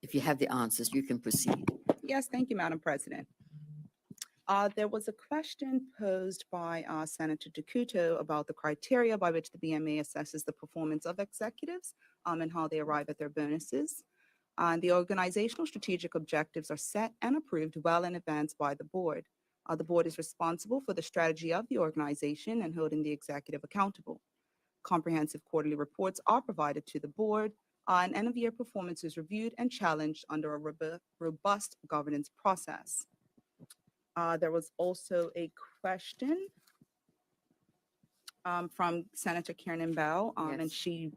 if you have the answers, you can proceed. Yes, thank you, Madam President. There was a question posed by Senator DeCuto about the criteria by which the BMA assesses the performance of executives and how they arrive at their bonuses. The organizational strategic objectives are set and approved well in advance by the board. The board is responsible for the strategy of the organization and holding the executive accountable. Comprehensive quarterly reports are provided to the board, and end-of-year performance is reviewed and challenged under a robust governance process. There was also a question from Senator Kiernan Bell, and Yes. she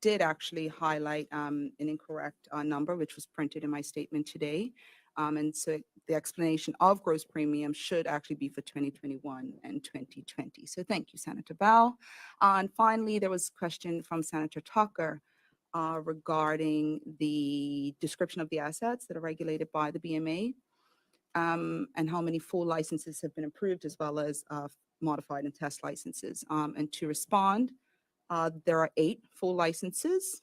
did actually highlight an incorrect number, which was printed in my statement today. And so the explanation of gross premium should actually be for 2021 and 2020. So thank you, Senator Bell. And finally, there was a question from Senator Tucker regarding the description of the assets that are regulated by the BMA. And how many full licenses have been approved, as well as modified and test licenses. And to respond, there are 8 full licenses,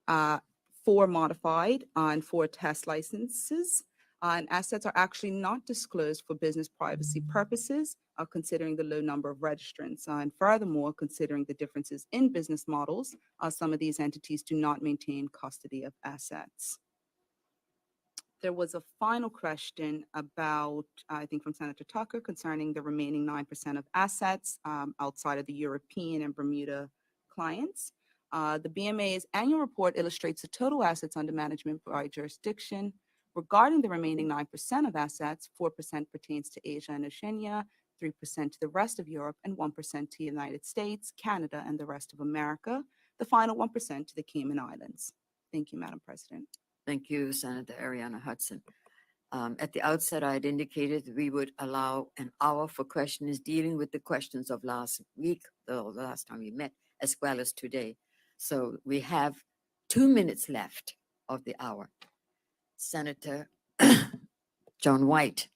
4 modified, and 4 test licenses. And assets are actually not disclosed for business privacy purposes, considering the low number of registrants. And furthermore, considering the differences in business models, some of these entities do not maintain custody of assets. There was a final question about, I think from Senator Tucker, concerning the remaining 9% of assets outside of the European and Bermuda clients. The BMA's annual report illustrates the total assets under management by jurisdiction. Regarding the remaining 9% of assets, 4% pertains to Asia and Oceania, 3% to the rest of Europe, and 1% to the United States, Canada, and the rest of America. The final 1% to the Cayman Islands. Thank you, Madam President. Thank you, Senator Ariana Hudson. At the outset, I had indicated that we would allow an hour for questions dealing with the questions of last week, the last time we met, as well as today. So we have 2 minutes left of the hour. Senator John White.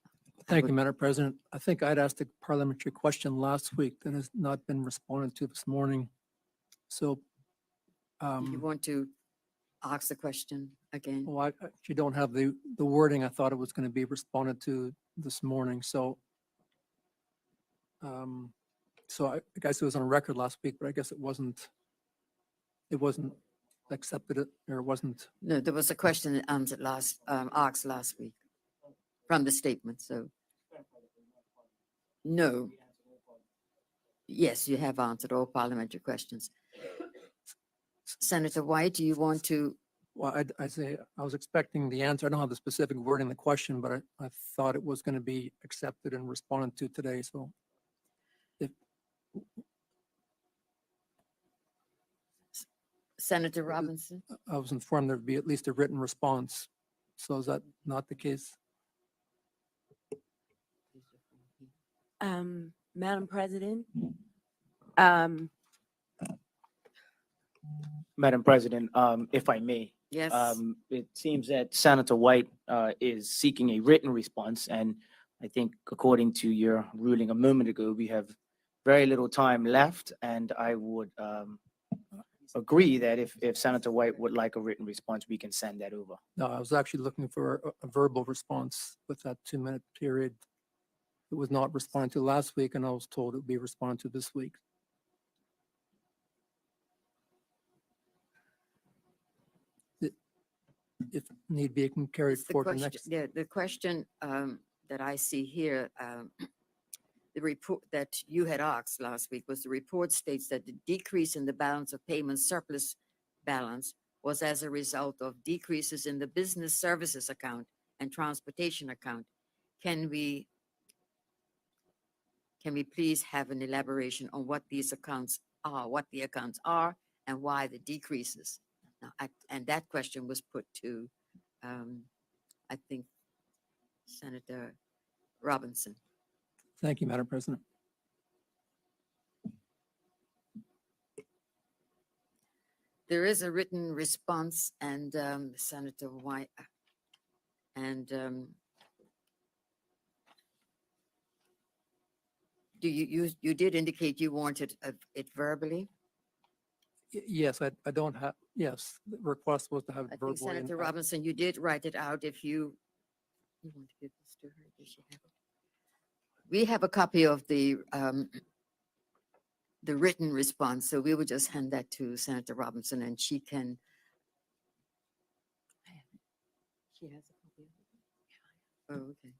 Thank you, Madam President. I think I'd asked a parliamentary question last week that has not been responded to this morning. So, You want to ask the question again? well, if you don't have the wording, I thought it was going to be responded to this morning. So, I guess it was on record last week, but I guess it wasn't accepted or it wasn't. No, there was a question that answered asked last week from the statement, so. No. Yes, you have answered all parliamentary questions. Senator White, do you want to? Well, I say, I was expecting the answer. I don't have the specific wording in the question, but I thought it was going to be accepted and responded to today, so. Senator Robinson? I was informed there'd be at least a written response. So is that not the case? Madam President, Madam President, if I may, Yes. it seems that Senator White is seeking a written response, and I think according to your ruling a moment ago, we have very little time left, and I would agree that if Senator White would like a written response, we can send that over. No, I was actually looking for a verbal response with that 2-minute period. It was not responded to last week, and I was told it would be responded to this week. If need be, it can carry It's the forward to question, next. yeah, the question that I see here, the report that you had asked last week was the report states that the decrease in the balance of payments surplus balance was as a result of decreases in the business services account and transportation account. Can we please have an elaboration on what these accounts are, what the accounts are, and why the decreases? Now, and that question was put to, I think, Senator Robinson. Thank you, Madam President. There is a written response, and Senator White, and do you did indicate you wanted it verbally? Yes, I don't have, yes, the request was to have I it think verbally. Senator Robinson, you did write it out. If you want to give this to her, does she have it? We have a copy of the written response, so we will just hand that to Senator Robinson, and she can. She has a copy of it. Oh, okay.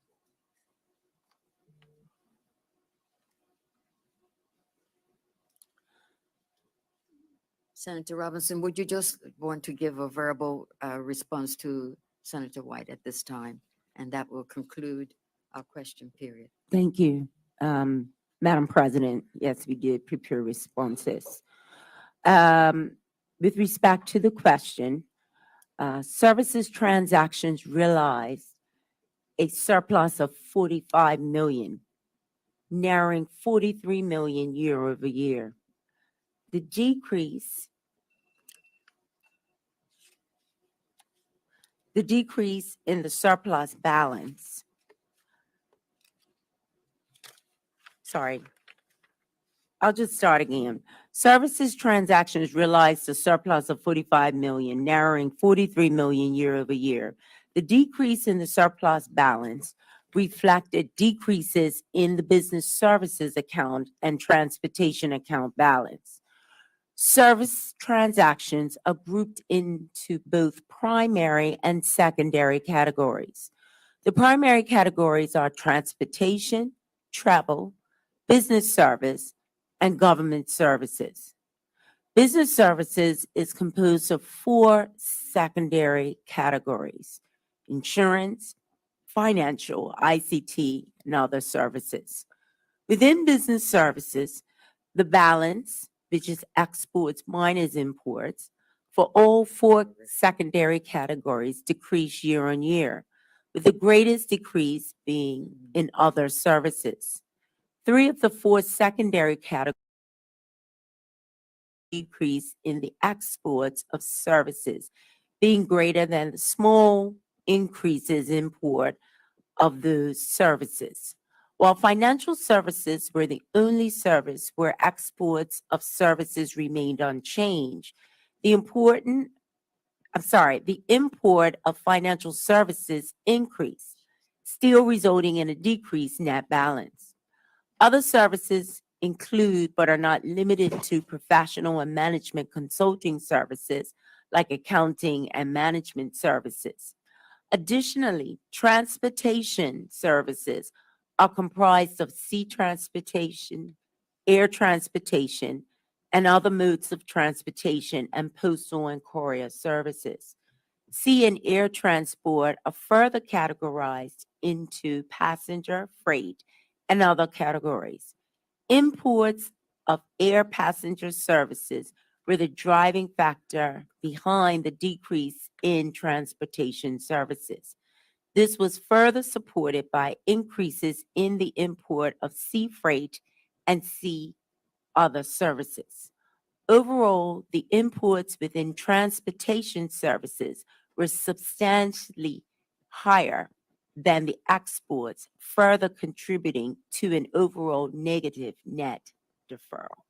Senator Robinson, would you just want to give a verbal response to Senator White at this time? And that will conclude our question period. thank you. Madam President, yes, we did prepare responses. With respect to the question, services transactions realized a surplus of 45 million, narrowing 43 million year over year. The decrease in the surplus balance, sorry, I'll just start again. Services transactions realized a surplus of 45 million, narrowing 43 million year over year. The decrease in the surplus balance reflected decreases in the business services account and transportation account balance. Service transactions are grouped into both primary and secondary categories. The primary categories are transportation, travel, business service, and government services. Business services is composed of 4 secondary categories: insurance, financial, ICT, and other services. Within business services, the balance, which is exports minus imports, for all 4 secondary categories decreased year on year, with the greatest decrease being in other services. 3 of the 4 secondary categories decrease in the exports of services, being greater than the small increases in import of those services. While financial services were the only service where exports of services remained unchanged, the import of financial services increased, still resulting in a decreased net balance. Other services include, but are not limited to, professional and management consulting services like accounting and management services. Additionally, transportation services are comprised of sea transportation, air transportation, and other modes of transportation, and postal and courier services. Sea and air transport are further categorized into passenger, freight, and other categories. Imports of air passenger services were the driving factor behind the decrease in transportation services. This was further supported by increases in the import of sea freight and sea other services. Overall, the imports within transportation services were substantially higher than the exports, further contributing to an overall negative net deferral.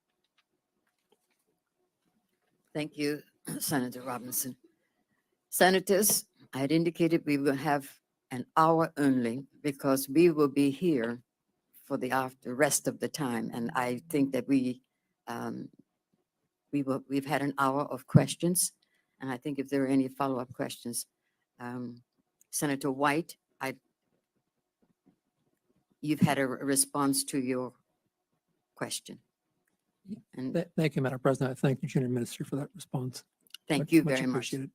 Thank you, Senator Robinson. Senators, I had indicated we will have an hour only because we will be here for the rest of the time. And I think that we've had an hour of questions. And I think if there are any follow-up questions, Senator White, you've had a response to your question. And Thank you, Madam President. I thank the Junior Minister for that response. thank you Much very much. appreciated.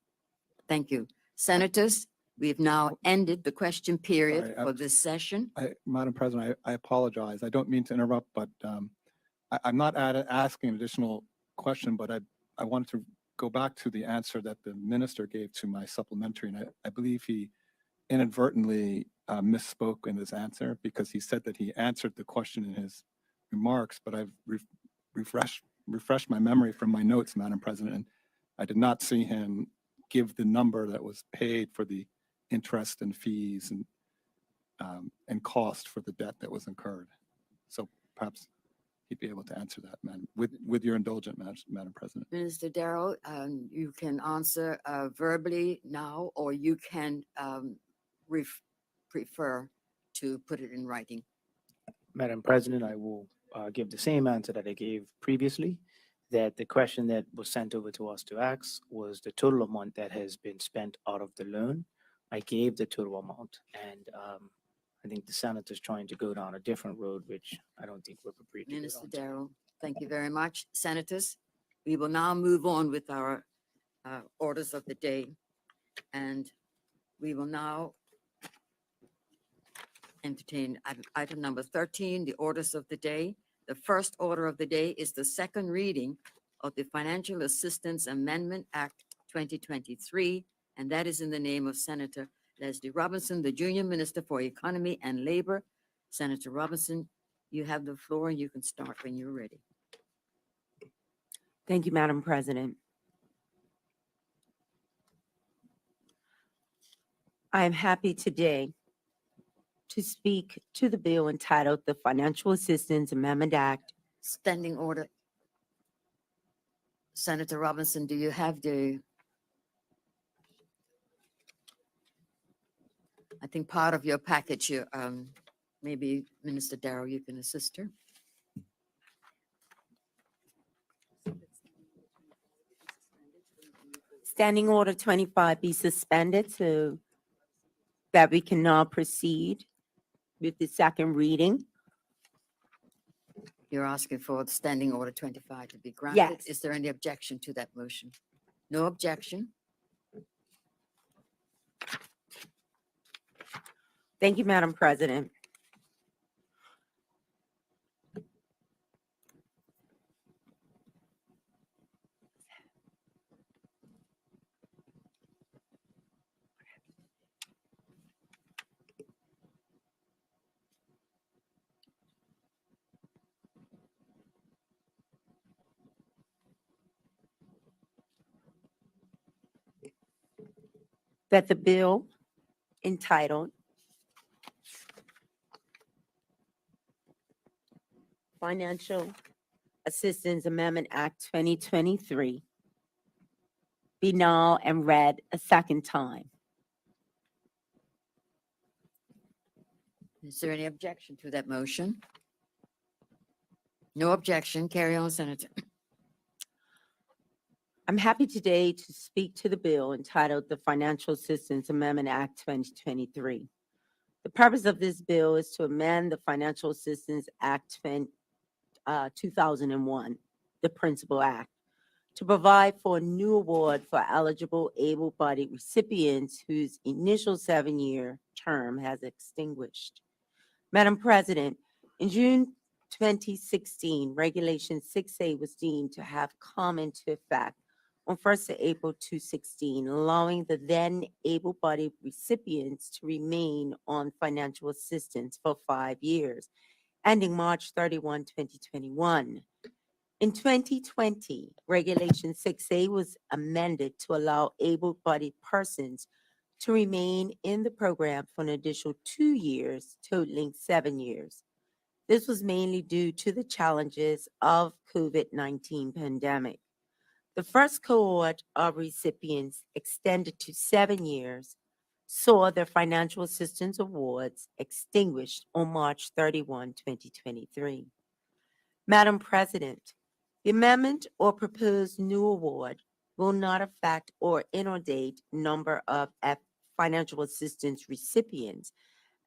Thank you. Senators, we've now ended the question period Sorry, for this session. Madam President, I apologize. I don't mean to interrupt, but I'm not asking an additional question, but I wanted to go back to the answer that the minister gave to my supplementary. And I believe he inadvertently misspoke in his answer because he said that he answered the question in his remarks, but I've refreshed my memory from my notes, Madam President, and I did not see him give the number that was paid for the interest and fees and cost for the debt that was incurred. So perhaps he'd be able to answer that, man, with your indulgence, Madam President. Minister Darrow, you can answer verbally now, or you can prefer to put it in writing. Madam President, I will give the same answer that I gave previously, that the question that was sent over to us to ask was the total amount that has been spent out of the loan. I gave the total amount, and I think the senator's trying to go down a different road, which I don't think we're prepared to go Minister down. Darrow, thank you very much. Senators, we will now move on with our orders of the day. And we will now entertain item number 13, the orders of the day. The first order of the day is the second reading of the Financial Assistance Amendment Act 2023, and that is in the name of Senator Leslie Robinson, the Junior Minister for Economy and Labor. Senator Robinson, you have the floor and you can start when you're ready. Thank you, Madam President. I am happy today to speak to the bill entitled the Financial Assistance Amendment Act. Standing order. Senator Robinson, do you have I think part of your package, maybe Minister Darrow, you can assist her. Standing Order 25 be suspended so that we can now proceed with the second reading. You're asking for the Standing Order 25 to be granted? Yes. Is there any objection to that motion? No objection. Thank you, Madam President. That the bill entitled Financial Assistance Amendment Act 2023 be now and read a second time. Is there any objection to that motion? No objection. Carry on, Senator. I'm happy today to speak to the bill entitled the Financial Assistance Amendment Act 2023. The purpose of this bill is to amend the Financial Assistance Act 2001, the Principal Act, to provide for a new award for eligible able-bodied recipients whose initial 7-year term has extinguished. Madam President, in June 2016, Regulation 6A was deemed to have come into effect on 1st of April 2016, allowing the then able-bodied recipients to remain on financial assistance for 5 years, ending March 31, 2021. In 2020, Regulation 6A was amended to allow able-bodied persons to remain in the program for an additional 2 years, totaling 7 years. This was mainly due to the challenges of COVID-19 pandemic. The first cohort of recipients extended to 7 years saw their financial assistance awards extinguished on March 31, 2023. Madam President, the amendment or proposed new award will not affect or inundate number of financial assistance recipients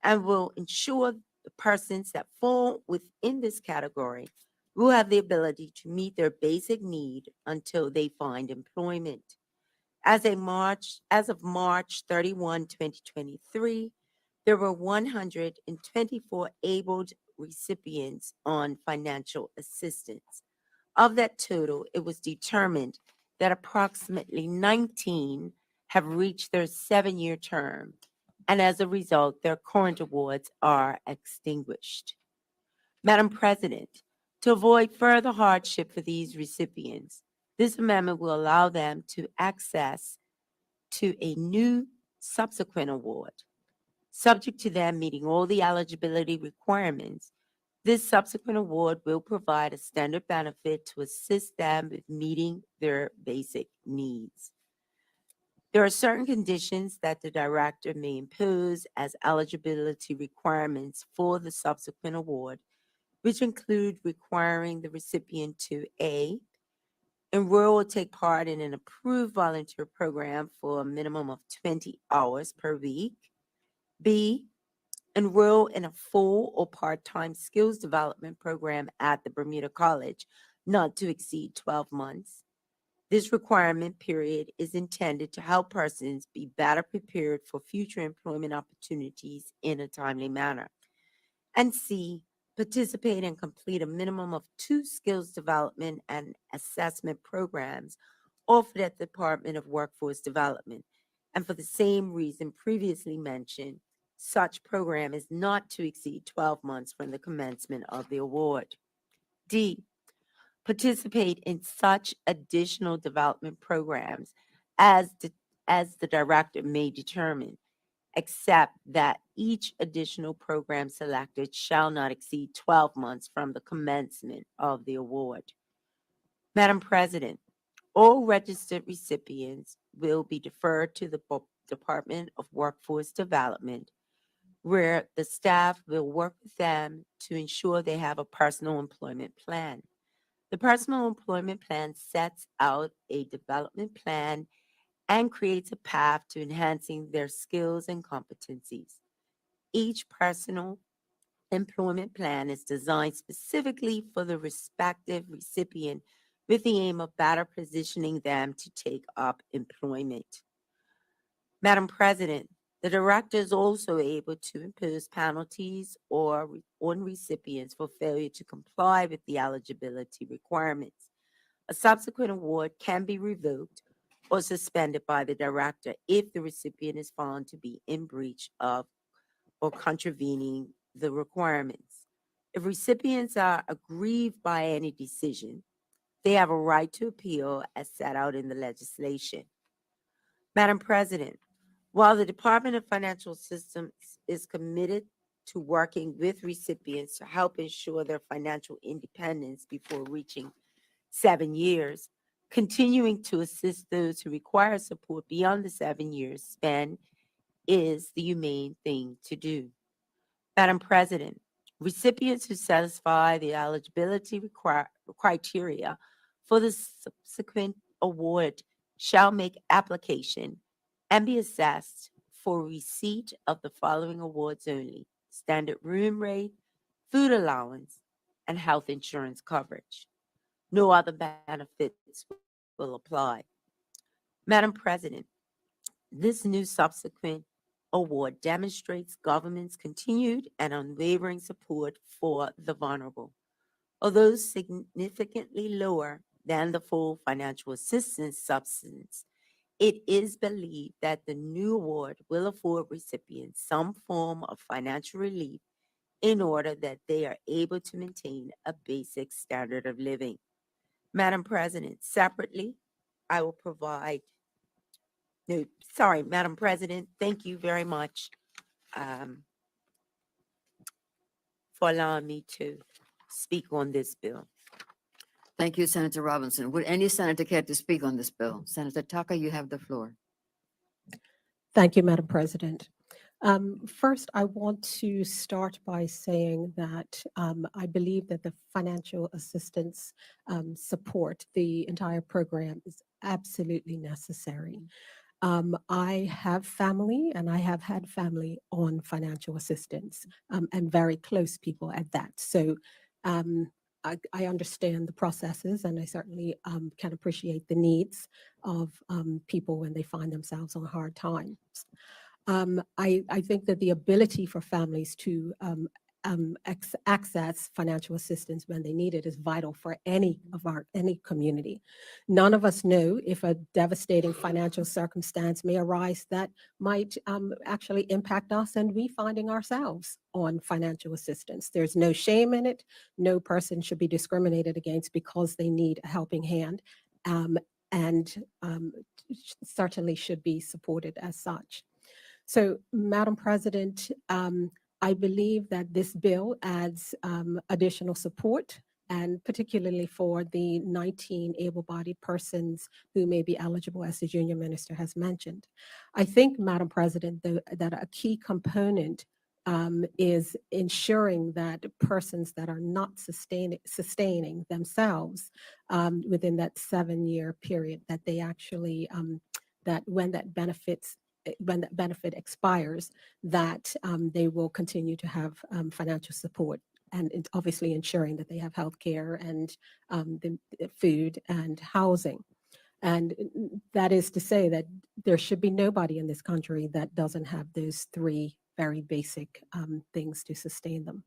and will ensure the persons that fall within this category will have the ability to meet their basic need until they find employment. As of March 31, 2023, there were 124 abled recipients on financial assistance. Of that total, it was determined that approximately 19 have reached their 7-year term, and as a result, their current awards are extinguished. Madam President, to avoid further hardship for these recipients, this amendment will allow them to access to a new subsequent award. Subject to them meeting all the eligibility requirements, this subsequent award will provide a standard benefit to assist them with meeting their basic needs. There are certain conditions that the director may impose as eligibility requirements for the subsequent award, which include requiring the recipient to A, enroll or take part in an approved volunteer program for a minimum of 20 hours per week, B, enroll in a full or part-time skills development program at the Bermuda College, not to exceed 12 months. This requirement period is intended to help persons be better prepared for future employment opportunities in a timely manner. And C, participate and complete a minimum of 2 skills development and assessment programs offered at the Department of Workforce Development. And for the same reason previously mentioned, such program is not to exceed 12 months from the commencement of the award. D, participate in such additional development programs as the director may determine, except that each additional program selected shall not exceed 12 months from the commencement of the award. Madam President, all registered recipients will be deferred to the Department of Workforce Development, where the staff will work with them to ensure they have a personal employment plan. The personal employment plan sets out a development plan and creates a path to enhancing their skills and competencies. Each personal employment plan is designed specifically for the respective recipient with the aim of better positioning them to take up employment. Madam President, the director is also able to impose penalties on recipients for failure to comply with the eligibility requirements. A subsequent award can be revoked or suspended by the director if the recipient is found to be in breach of or contravening the requirements. If recipients are aggrieved by any decision, they have a right to appeal as set out in the legislation. Madam President, while the Department of Financial Assistance is committed to working with recipients to help ensure their financial independence before reaching 7 years, continuing to assist those who require support beyond the 7 years span is the humane thing to do. Madam President, recipients who satisfy the eligibility criteria for the subsequent award shall make application and be assessed for receipt of the following awards only: standard room rate, food allowance, and health insurance coverage. No other benefits will apply. Madam President, this new subsequent award demonstrates government's continued and unwavering support for the vulnerable. Although significantly lower than the full financial assistance substance, it is believed that the new award will afford recipients some form of financial relief in order that they are able to maintain a basic standard of living. Madam President, separately, I will provide, no, sorry, Madam President, thank you very much for allowing me to speak on this bill. Thank you, Senator Robinson. Would any senator care to speak on this bill? Senator Tucker, you have the floor. Thank you, Madam President. First, I want to start by saying that I believe that the financial assistance support, the entire program, is absolutely necessary. I have family and I have had family on financial assistance and very close people at that. So I understand the processes and I certainly can appreciate the needs of people when they find themselves on hard times. I think that the ability for families to access financial assistance when they need it is vital for any community. None of us know if a devastating financial circumstance may arise that might actually impact us and we finding ourselves on financial assistance. There's no shame in it. No person should be discriminated against because they need a helping hand, and certainly should be supported as such. So, Madam President, I believe that this bill adds additional support, and particularly for the 19 able-bodied persons who may be eligible, as the Junior Minister has mentioned. I think, Madam President, that a key component is ensuring that persons that are not sustaining themselves within that 7-year period, that they actually, that when that benefit expires, that they will continue to have financial support, and obviously ensuring that they have health care and the food and housing. And that is to say that there should be nobody in this country that doesn't have those three very basic things to sustain them.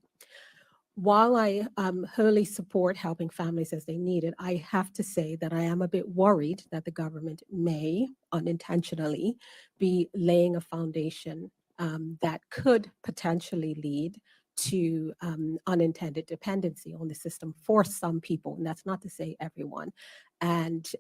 While I wholly support helping families as they need it, I have to say that I am a bit worried that the government may unintentionally be laying a foundation that could potentially lead to unintended dependency on the system for some people, and that's not to say everyone. And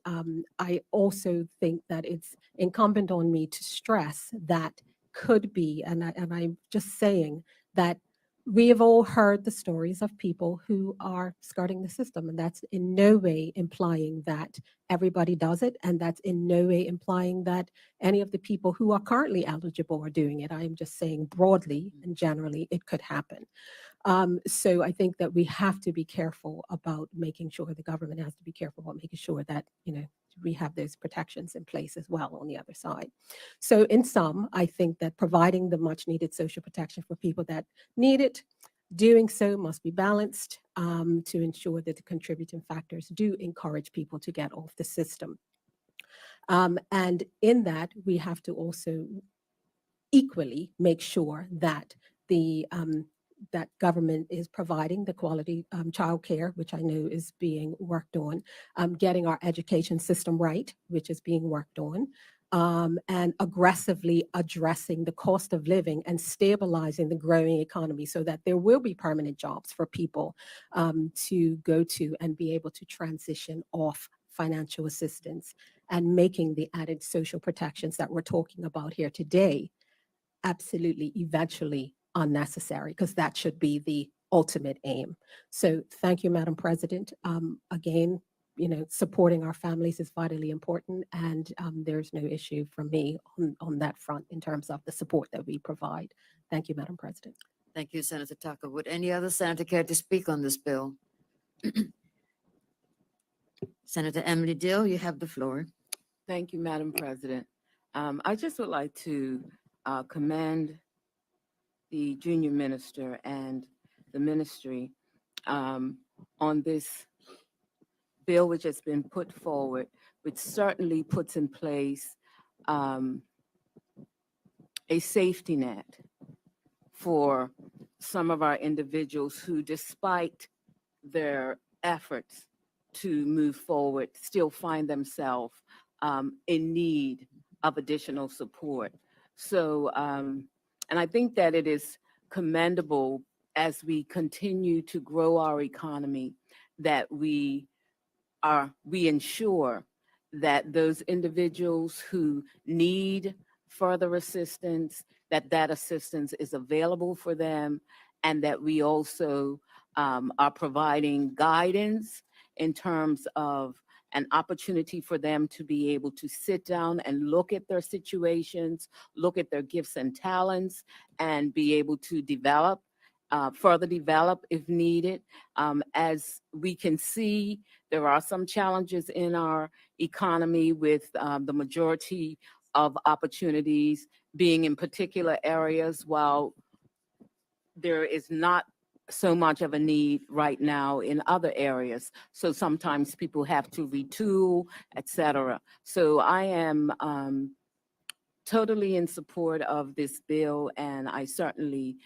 I also think that it's incumbent on me to stress that could be, and I'm just saying that we have all heard the stories of people who are skirting the system, and that's in no way implying that everybody does it, and that's in no way implying that any of the people who are currently eligible are doing it. I am just saying broadly and generally it could happen. So I think that we have to be careful about making sure, the government has to be careful about making sure that, we have those protections in place as well on the other side. So in sum, I think that providing the much needed social protection for people that need it, doing so must be balanced to ensure that the contributing factors do encourage people to get off the system. And in that, we have to also equally make sure that that government is providing the quality childcare, which I know is being worked on, getting our education system right, which is being worked on, and aggressively addressing the cost of living and stabilizing the growing economy so that there will be permanent jobs for people to go to and be able to transition off financial assistance, and making the added social protections that we're talking about here today absolutely eventually unnecessary, because that should be the ultimate aim. So thank you, Madam President. Again, supporting our families is vitally important, and there's no issue for me on that front in terms of the support that we provide. Thank you, Madam President. Thank you, Senator Tucker. Would any other senator care to speak on this bill? Senator Emily Dill, you have the floor. Thank you, Madam President. I just would like to commend the junior minister and the ministry on this bill which has been put forward, which certainly puts in place a safety net for some of our individuals who, despite their efforts to move forward, still find themselves in need of additional support. So, and I think that it is commendable as we continue to grow our economy that we ensure that those individuals who need further assistance, that assistance is available for them, and that we also are providing guidance in terms of an opportunity for them to be able to sit down and look at their situations, look at their gifts and talents, and be able to develop, further develop if needed. As we can see, there are some challenges in our economy with the majority of opportunities being in particular areas, while there is not so much of a need right now in other areas. So sometimes people have to retool, et cetera. So I am totally in support of this bill, and I certainly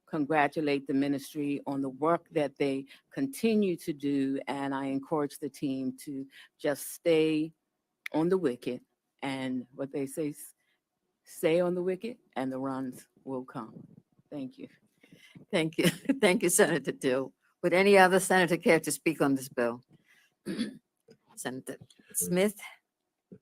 congratulate the ministry on the work that they continue to do, and I encourage the team to just stay on the wicket, and what they say, stay on the wicket and the runs will come. Thank you. Thank you. Thank you, Senator Dill. Would any other senator care to speak on this bill? Senator Smith?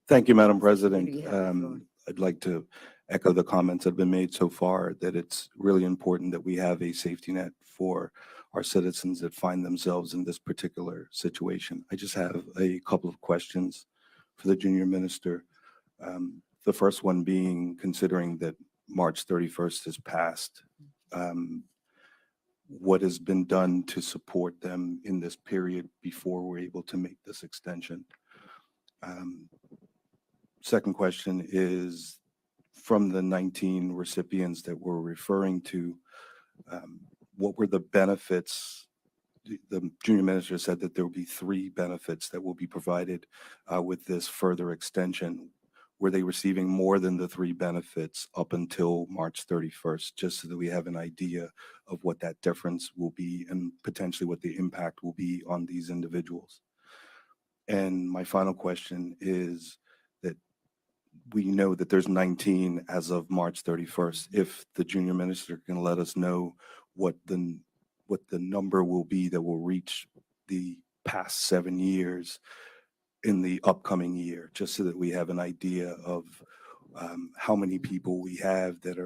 Thank you, Madam You President. have the floor. I'd like to echo the comments that have been made so far, that it's really important that we have a safety net for our citizens that find themselves in this particular situation. I just have a couple of questions for the junior minister. The first one being, considering that March 31st has passed, what has been done to support them in this period before we're able to make this extension? Second question is, from the 19 recipients that we're referring to, what were the benefits? The junior minister said that there will be 3 benefits that will be provided with this further extension. Were they receiving more than the 3 benefits up until March 31st, just so that we have an idea of what that difference will be and potentially what the impact will be on these individuals? And my final question is that we know that there's 19 as of March 31st. If the junior minister can let us know what the number will be that will reach the past 7 years in the upcoming year, just so that we have an idea of how many people we have that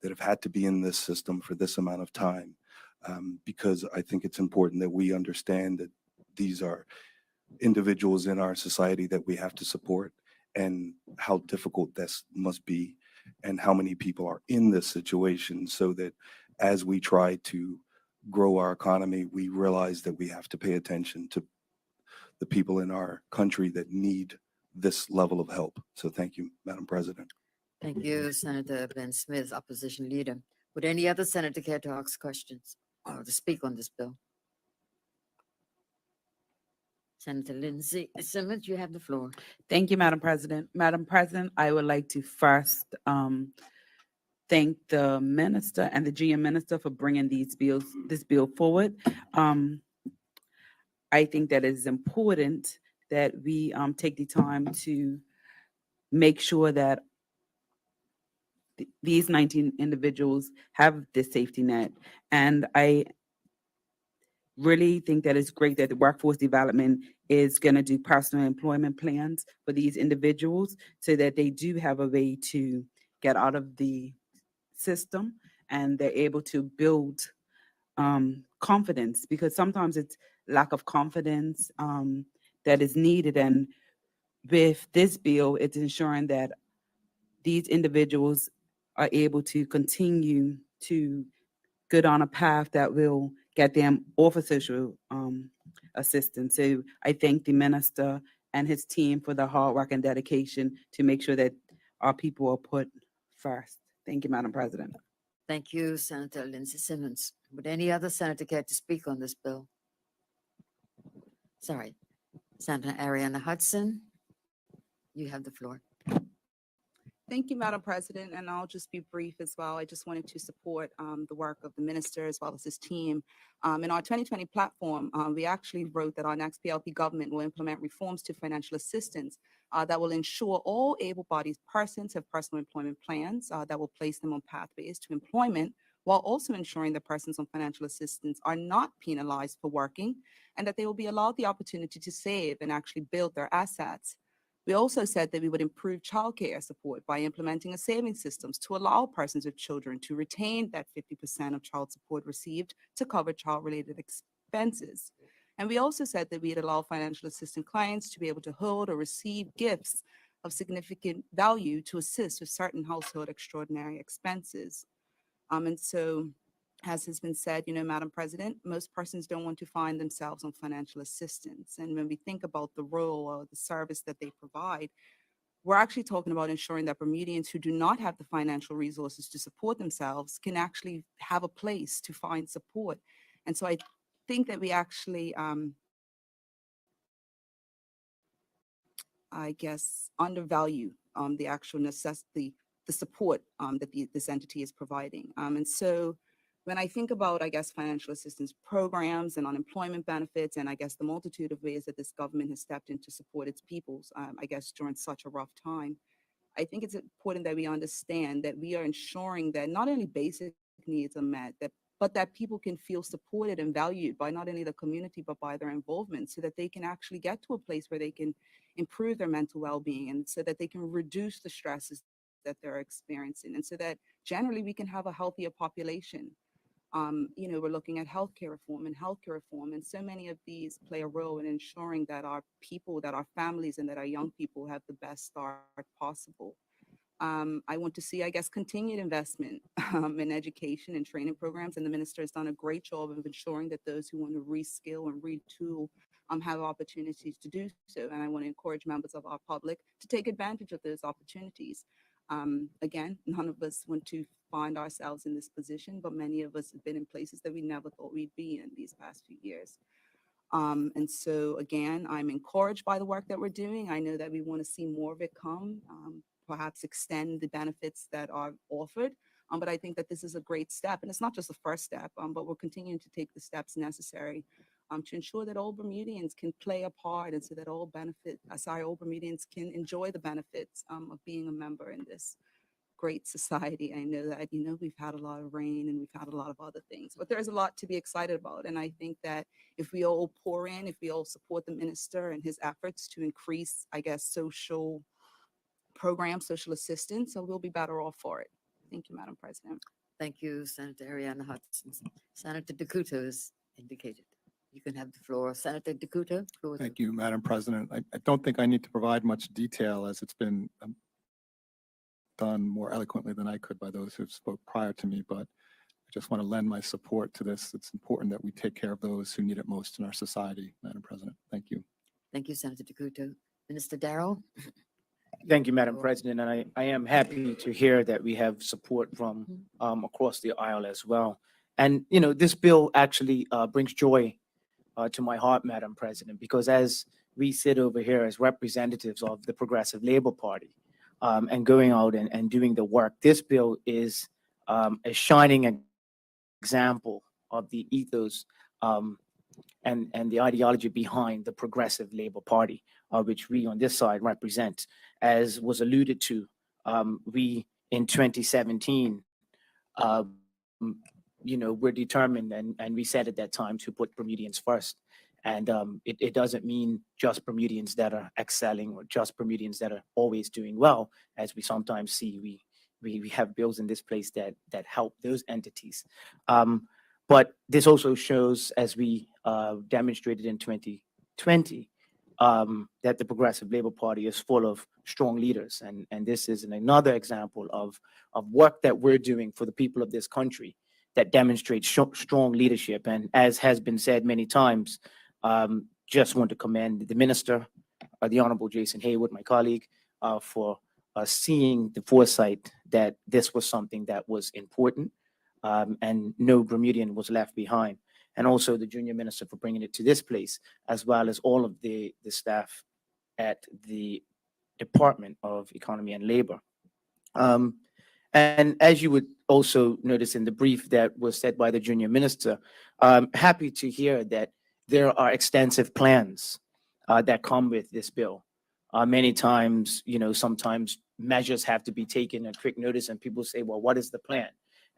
have had to be in this system for this amount of time. Because I think it's important that we understand that these are individuals in our society that we have to support, and how difficult this must be, and how many people are in this situation, so that as we try to grow our economy, we realize that we have to pay attention to the people in our country that need this level of help. So thank you, Madam President. Thank you, Senator Ben Smith, Opposition Leader. Would any other senator care to ask questions or to speak on this bill? Senator Lindsay Simmons, you have the floor. Thank you, Madam President. Madam President, I would like to first thank the minister and the GM minister for bringing this bill forward. I think that it is important that we take the time to make sure that these 19 individuals have this safety net. And I really think that it's great that the workforce development is going to do personal employment plans for these individuals so that they do have a way to get out of the system and they're able to build confidence, because sometimes it's lack of confidence that is needed. And with this bill, it's ensuring that these individuals are able to continue to go on a path that will get them off of social assistance. So I thank the minister and his team for the hard work and dedication to make sure that our people are put first. Thank you, Madam President. Thank you, Senator Lindsay Simmons. Would any other senator care to speak on this bill? Sorry, Senator Ariana Hudson, you have the floor. Thank you, Madam President, and I'll just be brief as well. I just wanted to support the work of the minister as well as his team. In our 2020 platform, we actually wrote that our next PLP government will implement reforms to financial assistance that will ensure all able-bodied persons have personal employment plans that will place them on pathways to employment, while also ensuring that persons on financial assistance are not penalized for working and that they will be allowed the opportunity to save and actually build their assets. We also said that we would improve childcare support by implementing a savings systems to allow persons with children to retain that 50% of child support received to cover child-related expenses. And we also said that we'd allow financial assistance clients to be able to hold or receive gifts of significant value to assist with certain household extraordinary expenses. And so, as has been said, Madam President, most persons don't want to find themselves on financial assistance. And when we think about the role or the service that they provide, we're actually talking about ensuring that Bermudians who do not have the financial resources to support themselves can actually have a place to find support. And so I think that we actually, undervalue the actual necessity, the support that this entity is providing. And so when I think about, financial assistance programs and unemployment benefits, and the multitude of ways that this government has stepped in to support its peoples, during such a rough time, I think it's important that we understand that we are ensuring that not only basic needs are met, but that people can feel supported and valued by not only the community, but by their involvement, so that they can actually get to a place where they can improve their mental well-being, and so that they can reduce the stresses that they're experiencing, and so that generally we can have a healthier population. We're looking at healthcare reform, and so many of these play a role in ensuring that our people, that our families, and that our young people have the best start possible. I want to see, continued investment in education and training programs, and the minister has done a great job of ensuring that those who want to reskill and retool have opportunities to do so. And I want to encourage members of our public to take advantage of those opportunities. Again, none of us want to find ourselves in this position, but many of us have been in places that we never thought we'd be in these past few years. And so, again, I'm encouraged by the work that we're doing. I know that we want to see more of it come, perhaps extend the benefits that are offered. But I think that this is a great step, and it's not just the first step, but we're continuing to take the steps necessary to ensure that all Bermudians can play a part, and so that all Bermudians can enjoy the benefits of being a member in this great society. I know that, we've had a lot of rain and we've had a lot of other things, but there's a lot to be excited about. And I think that if we all pour in, if we all support the minister and his efforts to increase, social programs, social assistance, so we'll be better off for it. Thank you, Madam President. Thank you, Senator Ariana Hudson. Senator DeCuto is indicated. You can have the floor. Senator DeCuto. Thank you, Madam President. I don't think I need to provide much detail, as it's been done more eloquently than I could by those who spoke prior to me, but I just want to lend my support to this. It's important that we take care of those who need it most in our society, Madam President. Thank you. Thank you, Senator DeCuto. Minister Darrell? Thank you, Madam Sure. President, and I am happy to hear that we have support from across the aisle as well. And, you know, this bill actually brings joy to my heart, Madam President, because as we sit over here as representatives of the Progressive Labor Party and going out and doing the work, this bill is a shining example of the ethos and the ideology behind the Progressive Labor Party, which we on this side represent. As was alluded to, we in 2017, you know, we're determined and we said at that time to put Bermudians first. And it doesn't mean just Bermudians that are excelling or just Bermudians that are always doing well, as we sometimes see. We have bills in this place that help those entities. But this also shows, as we demonstrated in 2020, that the Progressive Labor Party is full of strong leaders. And this is another example of work that we're doing for the people of this country that demonstrates strong leadership. And as has been said many times, just want to commend the minister, the Honorable Jason Haywood, my colleague, for seeing the foresight that this was something that was important and no Bermudian was left behind. And also the junior minister for bringing it to this place, as well as all of the staff at the Department of Economy and Labor. And as you would also notice in the brief that was said by the junior minister, happy to hear that there are extensive plans that come with this bill. Many times, you know, sometimes measures have to be taken at quick notice and people say, well, what is the plan?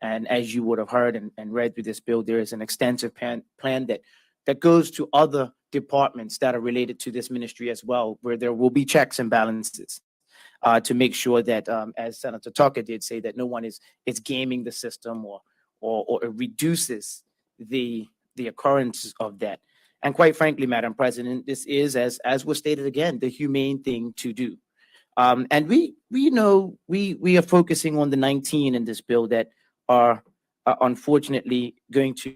And as you would have heard and read through this bill, there is an extensive plan that goes to other departments that are related to this ministry as well, where there will be checks and balances to make sure that, as Senator Tucker did say, that no one is gaming the system or it reduces the occurrence of that. And quite frankly, Madam President, this is, as was stated again, the humane thing to do. And we know we are focusing on the 19 in this bill that are unfortunately going to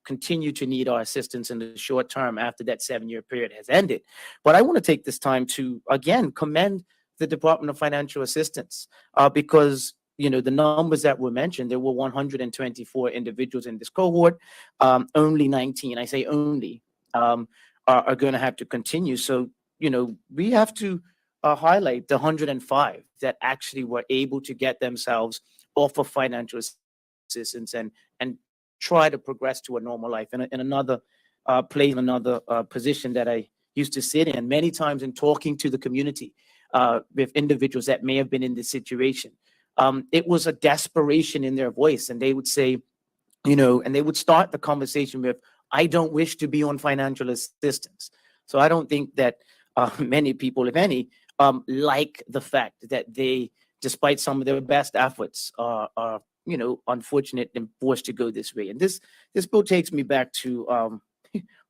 continue to need our assistance in the short term after that 7-year period has ended. But I want to take this time to, again, commend the Department of Financial Assistance because, you know, the numbers that were mentioned, there were 124 individuals in this cohort, only 19, I say only, are going to have to continue. So, you know, we have to highlight the 105 that actually were able to get themselves off of financial assistance and try to progress to a normal life. In another place, in another position that I used to sit in, many times in talking to the community with individuals that may have been in this situation, it was a desperation in their voice. And they would say, you know, and they would start the conversation with, I don't wish to be on financial assistance. So I don't think that many people, if any, like the fact that they, despite some of their best efforts, are you know, unfortunate and forced to go this way. And this bill takes me back to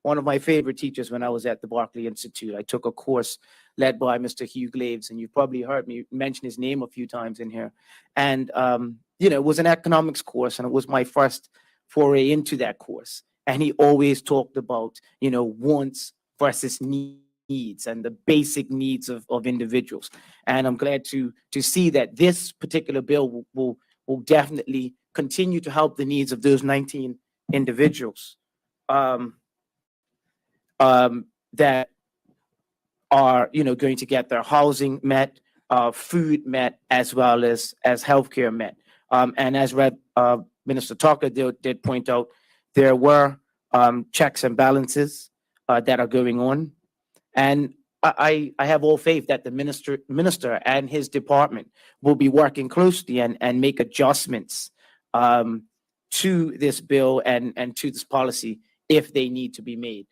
one of my favorite teachers when I was at the Barclay Institute. I took a course led by Mr. Hugh Glaves, and you've probably heard me mention his name a few times in here. And you know, it was an economics course, and it was my first foray into that course. And he always talked about, you know, wants versus needs and the basic needs of individuals. And I'm glad to see that this particular bill will definitely continue to help the needs of those 19 individuals that are, you know, going to get their housing met, food met, as well as healthcare met. And as Minister Tucker did point out, there were checks and balances that are going on. And I have all faith that the minister and his department will be working closely and make adjustments to this bill and to this policy if they need to be made.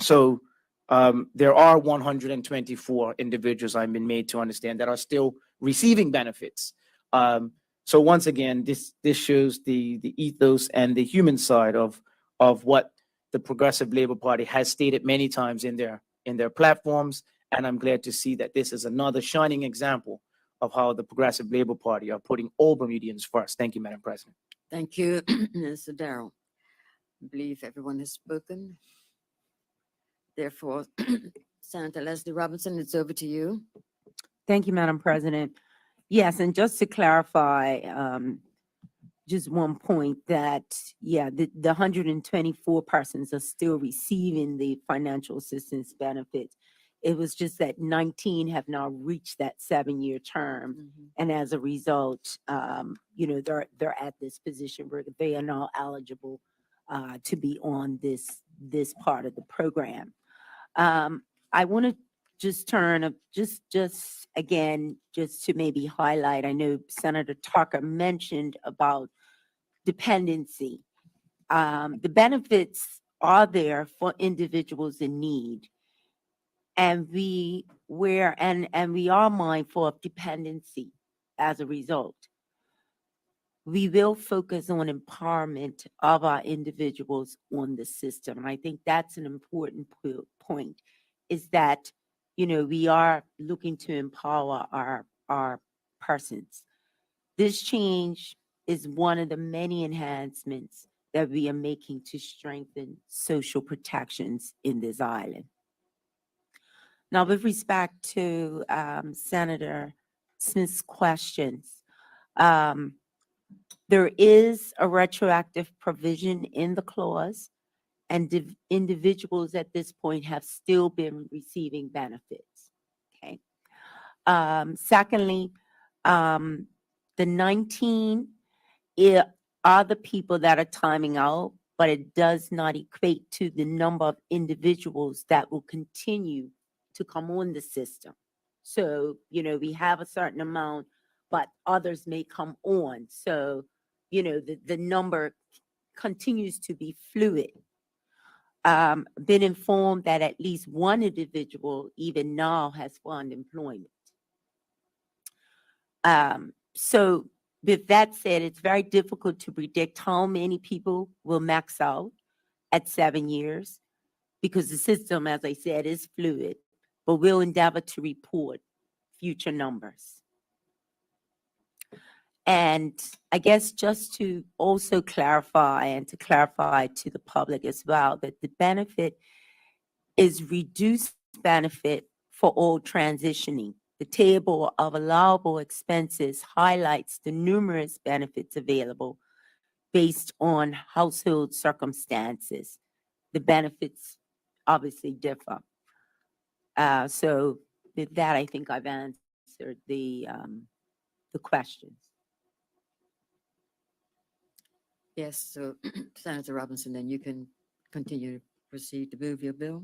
So there are 124 individuals I've been made to understand that are still receiving benefits. So once again, this shows the ethos and the human side of what the Progressive Labor Party has stated many times in their platforms. And I'm glad to see that this is another shining example of how the Progressive Labor Party are putting all Bermudians first. Thank you, Madam President. Thank you, Mr. Darrell. I believe everyone has spoken. Therefore, Senator Leslie Robinson, it's over to you. Thank you, Madam President. Yes, and just to clarify, just one point that, yeah, the 124 persons are still receiving the financial assistance benefits. It was just that 19 have now reached that 7-year term. And as a result, you know, they're at this position where they are now eligible to be on this part of the program. I want to just just again, just to maybe highlight, I know Senator Tucker mentioned about dependency. The benefits are there for individuals in need. And we are mindful of dependency as a result. We will focus on empowerment of our individuals on the system. And I think that's an important point, is that, you know, we are looking to empower our persons. This change is one of the many enhancements that we are making to strengthen social protections in this island. Now, with respect to Senator Smith's questions, there is a retroactive provision in the clause, and individuals at this point have still been receiving benefits. Okay. Secondly, the 19 are the people that are timing out, but it does not equate to the number of individuals that will continue to come on the system. So, you know, we have a certain amount, but others may come on. So, you know, the number continues to be fluid. Been informed that at least one individual even now has found employment. So with that said, it's very difficult to predict how many people will max out at 7 years, because the system, as I said, is fluid, but we'll endeavor to report future numbers. And I guess just to also clarify, and to clarify to the public as well, that the benefit is reduced benefit for all transitioning. The table of allowable expenses highlights the numerous benefits available based on household circumstances. The benefits obviously differ. So with that, I think I've answered the questions. Yes, so Senator Robinson, then you can continue to proceed to move your bill.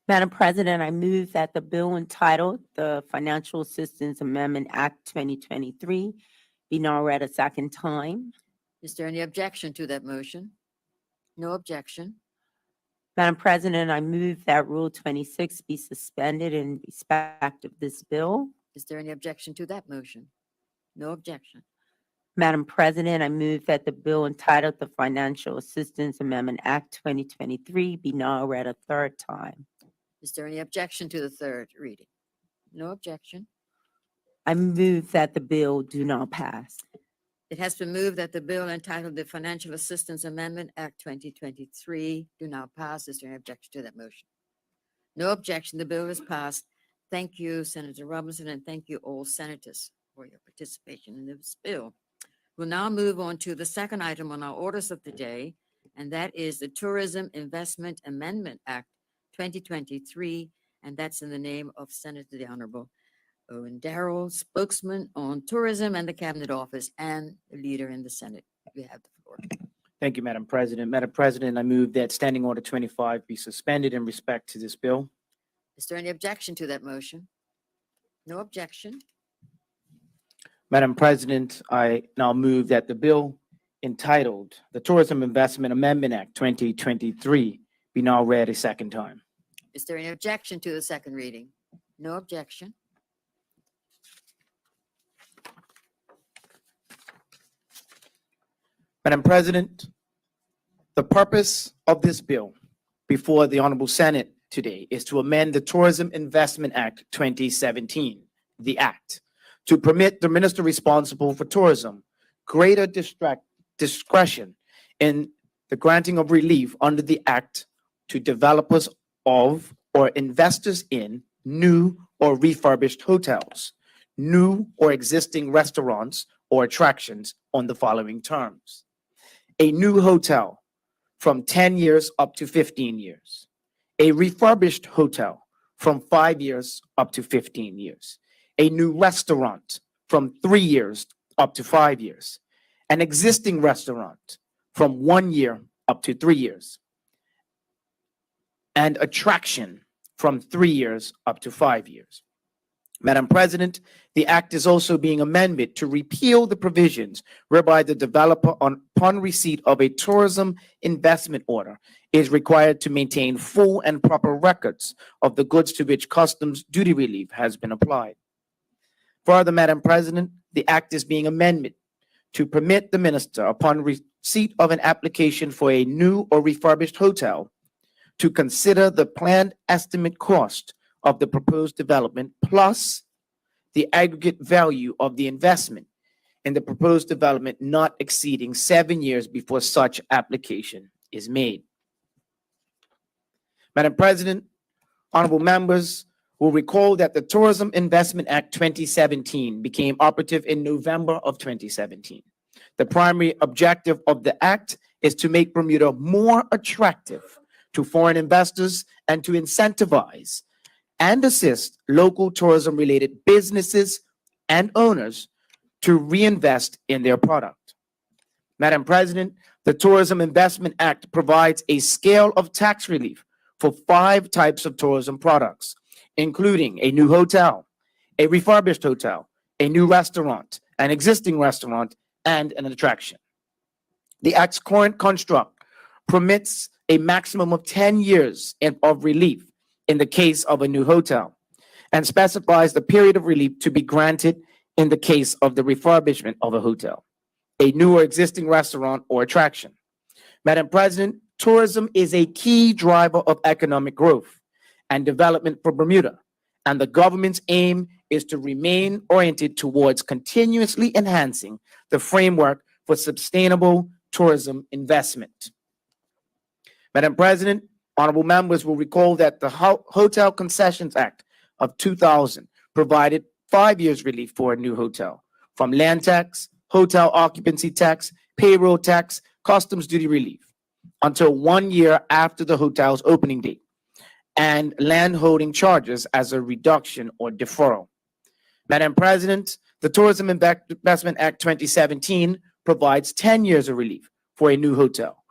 Madam President, I move that the bill entitled the Financial Assistance Amendment Act 2023 be now read a second time. Is there any objection to that motion? No objection. Madam President, I move that Rule 26 be suspended in respect of this bill. Is there any objection to that motion? No objection. Madam President, I move that the bill entitled the Financial Assistance Amendment Act 2023 be now read a third time. Is there any objection to the third reading? No objection. I move that the bill do not pass. It has been moved that the bill entitled the Financial Assistance Amendment Act 2023 do not pass. Is there any objection to that motion? No objection. The bill is passed. Thank you, Senator Robinson, and thank you all senators for your participation in this bill. We'll now move on to the second item on our orders of the day, and that is the Tourism Investment Amendment Act 2023, and that's in the name of Senator the Honorable Owen Darrell, spokesman on tourism and the Cabinet Office, and the leader in the Senate. You have the floor. Thank you, Madam President. Madam President, I move that Standing Order 25 be suspended in respect to this bill. Is there any objection to that motion? No objection. Madam President, I now move that the bill entitled the Tourism Investment Amendment Act 2023 be now read a second time. Is there any objection to the second reading? No objection. Madam President, the purpose of this bill before the Honorable Senate today is to amend the Tourism Investment Act 2017, the Act, to permit the minister responsible for tourism, greater discretion in the granting of relief under the Act to developers of or investors in new or refurbished hotels, new or existing restaurants or attractions on the following terms. A new hotel from 10 years up to 15 years. A refurbished hotel from 5 years up to 15 years. A new restaurant from 3 years up to 5 years. An existing restaurant from 1 year up to 3 years. And attraction from 3 years up to 5 years. Madam President, the act is also being amended to repeal the provisions whereby the developer, upon receipt of a tourism investment order, is required to maintain full and proper records of the goods to which customs duty relief has been applied. Further, Madam President, the act is being amended to permit the minister, upon receipt of an application for a new or refurbished hotel, to consider the planned estimate cost of the proposed development plus the aggregate value of the investment in the proposed development not exceeding 7 years before such application is made. Madam President, honorable members will recall that the Tourism Investment Act 2017 became operative in November of 2017. The primary objective of the act is to make Bermuda more attractive to foreign investors and to incentivize and assist local tourism-related businesses and owners to reinvest in their product. Madam President, the Tourism Investment Act provides a scale of tax relief for 5 types of tourism products, including a new hotel, a refurbished hotel, a new restaurant, an existing restaurant, and an attraction. The Act's current construct permits a maximum of 10 years of relief in the case of a new hotel, and specifies the period of relief to be granted in the case of the refurbishment of a hotel, a new or existing restaurant or attraction. Madam President, tourism is a key driver of economic growth and development for Bermuda, and the government's aim is to remain oriented towards continuously enhancing the framework for sustainable tourism investment. Madam President, honorable members will recall that the Hotel Concessions Act of 2000 provided 5 years relief for a new hotel from land tax, hotel occupancy tax, payroll tax, customs duty relief until 1 year after the hotel's opening date, and land holding charges as a reduction or deferral. Madam President, the Tourism Investment Act 2017 provides 10 years of relief for a new hotel,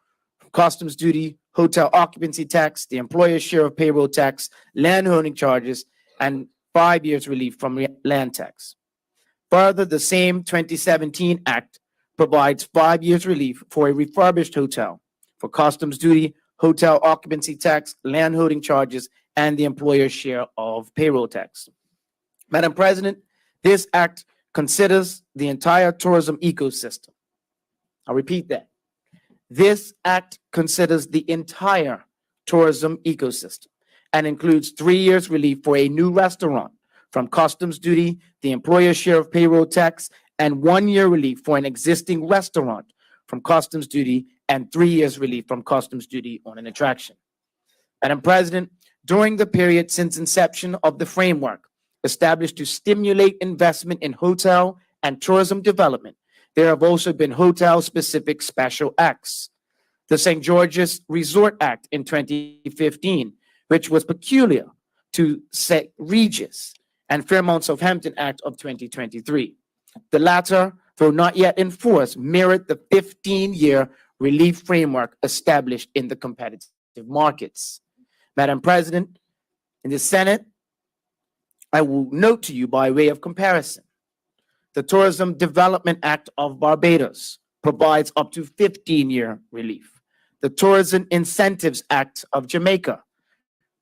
customs duty, hotel occupancy tax, the employer's share of payroll tax, land holding charges, and 5 years relief from land tax. Further, the same 2017 Act provides 5 years relief for a refurbished hotel for customs duty, hotel occupancy tax, land holding charges, and the employer's share of payroll tax. Madam President, this act considers the entire tourism ecosystem. I'll repeat that. This act considers the entire tourism ecosystem and includes 3 years relief for a new restaurant from customs duty, the employer's share of payroll tax, and 1 year relief for an existing restaurant from customs duty, and 3 years relief from customs duty on an attraction. Madam President, during the period since inception of the framework established to stimulate investment in hotel and tourism development, there have also been hotel-specific special acts. The St. George's Resort Act in 2015, which was peculiar to St. Regis, and Fairmont Southampton Act of 2023. The latter, though not yet in force, mirrored the 15-year relief framework established in the competitive markets. Madam President, in the Senate, I will note to you by way of comparison, the Tourism Development Act of Barbados provides up to 15-year relief. The Tourism Incentives Act of Jamaica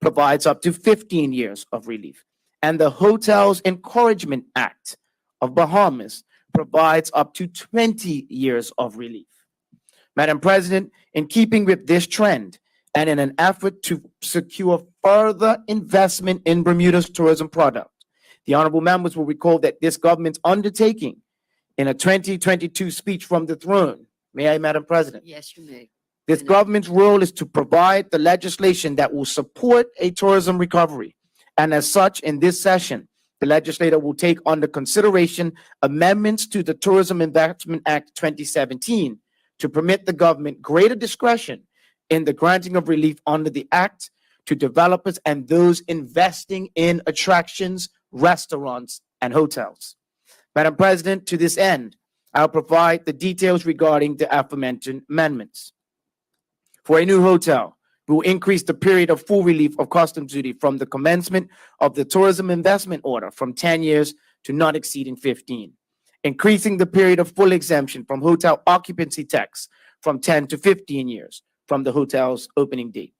provides up to 15 years of relief. And the Hotels Encouragement Act of Bahamas provides up to 20 years of relief. Madam President, in keeping with this trend and in an effort to secure further investment in Bermuda's tourism product, the honorable members will recall that this government's undertaking in a 2022 speech from the throne. May I, Madam President? Yes, you may. This And- government's role is to provide the legislation that will support a tourism recovery. And as such, in this session, the legislator will take under consideration amendments to the Tourism Investment Act 2017 to permit the government greater discretion in the granting of relief under the act to developers and those investing in attractions, restaurants, and hotels. Madam President, to this end, I'll provide the details regarding the aforementioned amendments. For a new hotel, we will increase the period of full relief of customs duty from the commencement of the tourism investment order from 10 years to not exceeding 15, increasing the period of full exemption from hotel occupancy tax from 10 to 15 years from the hotel's opening date,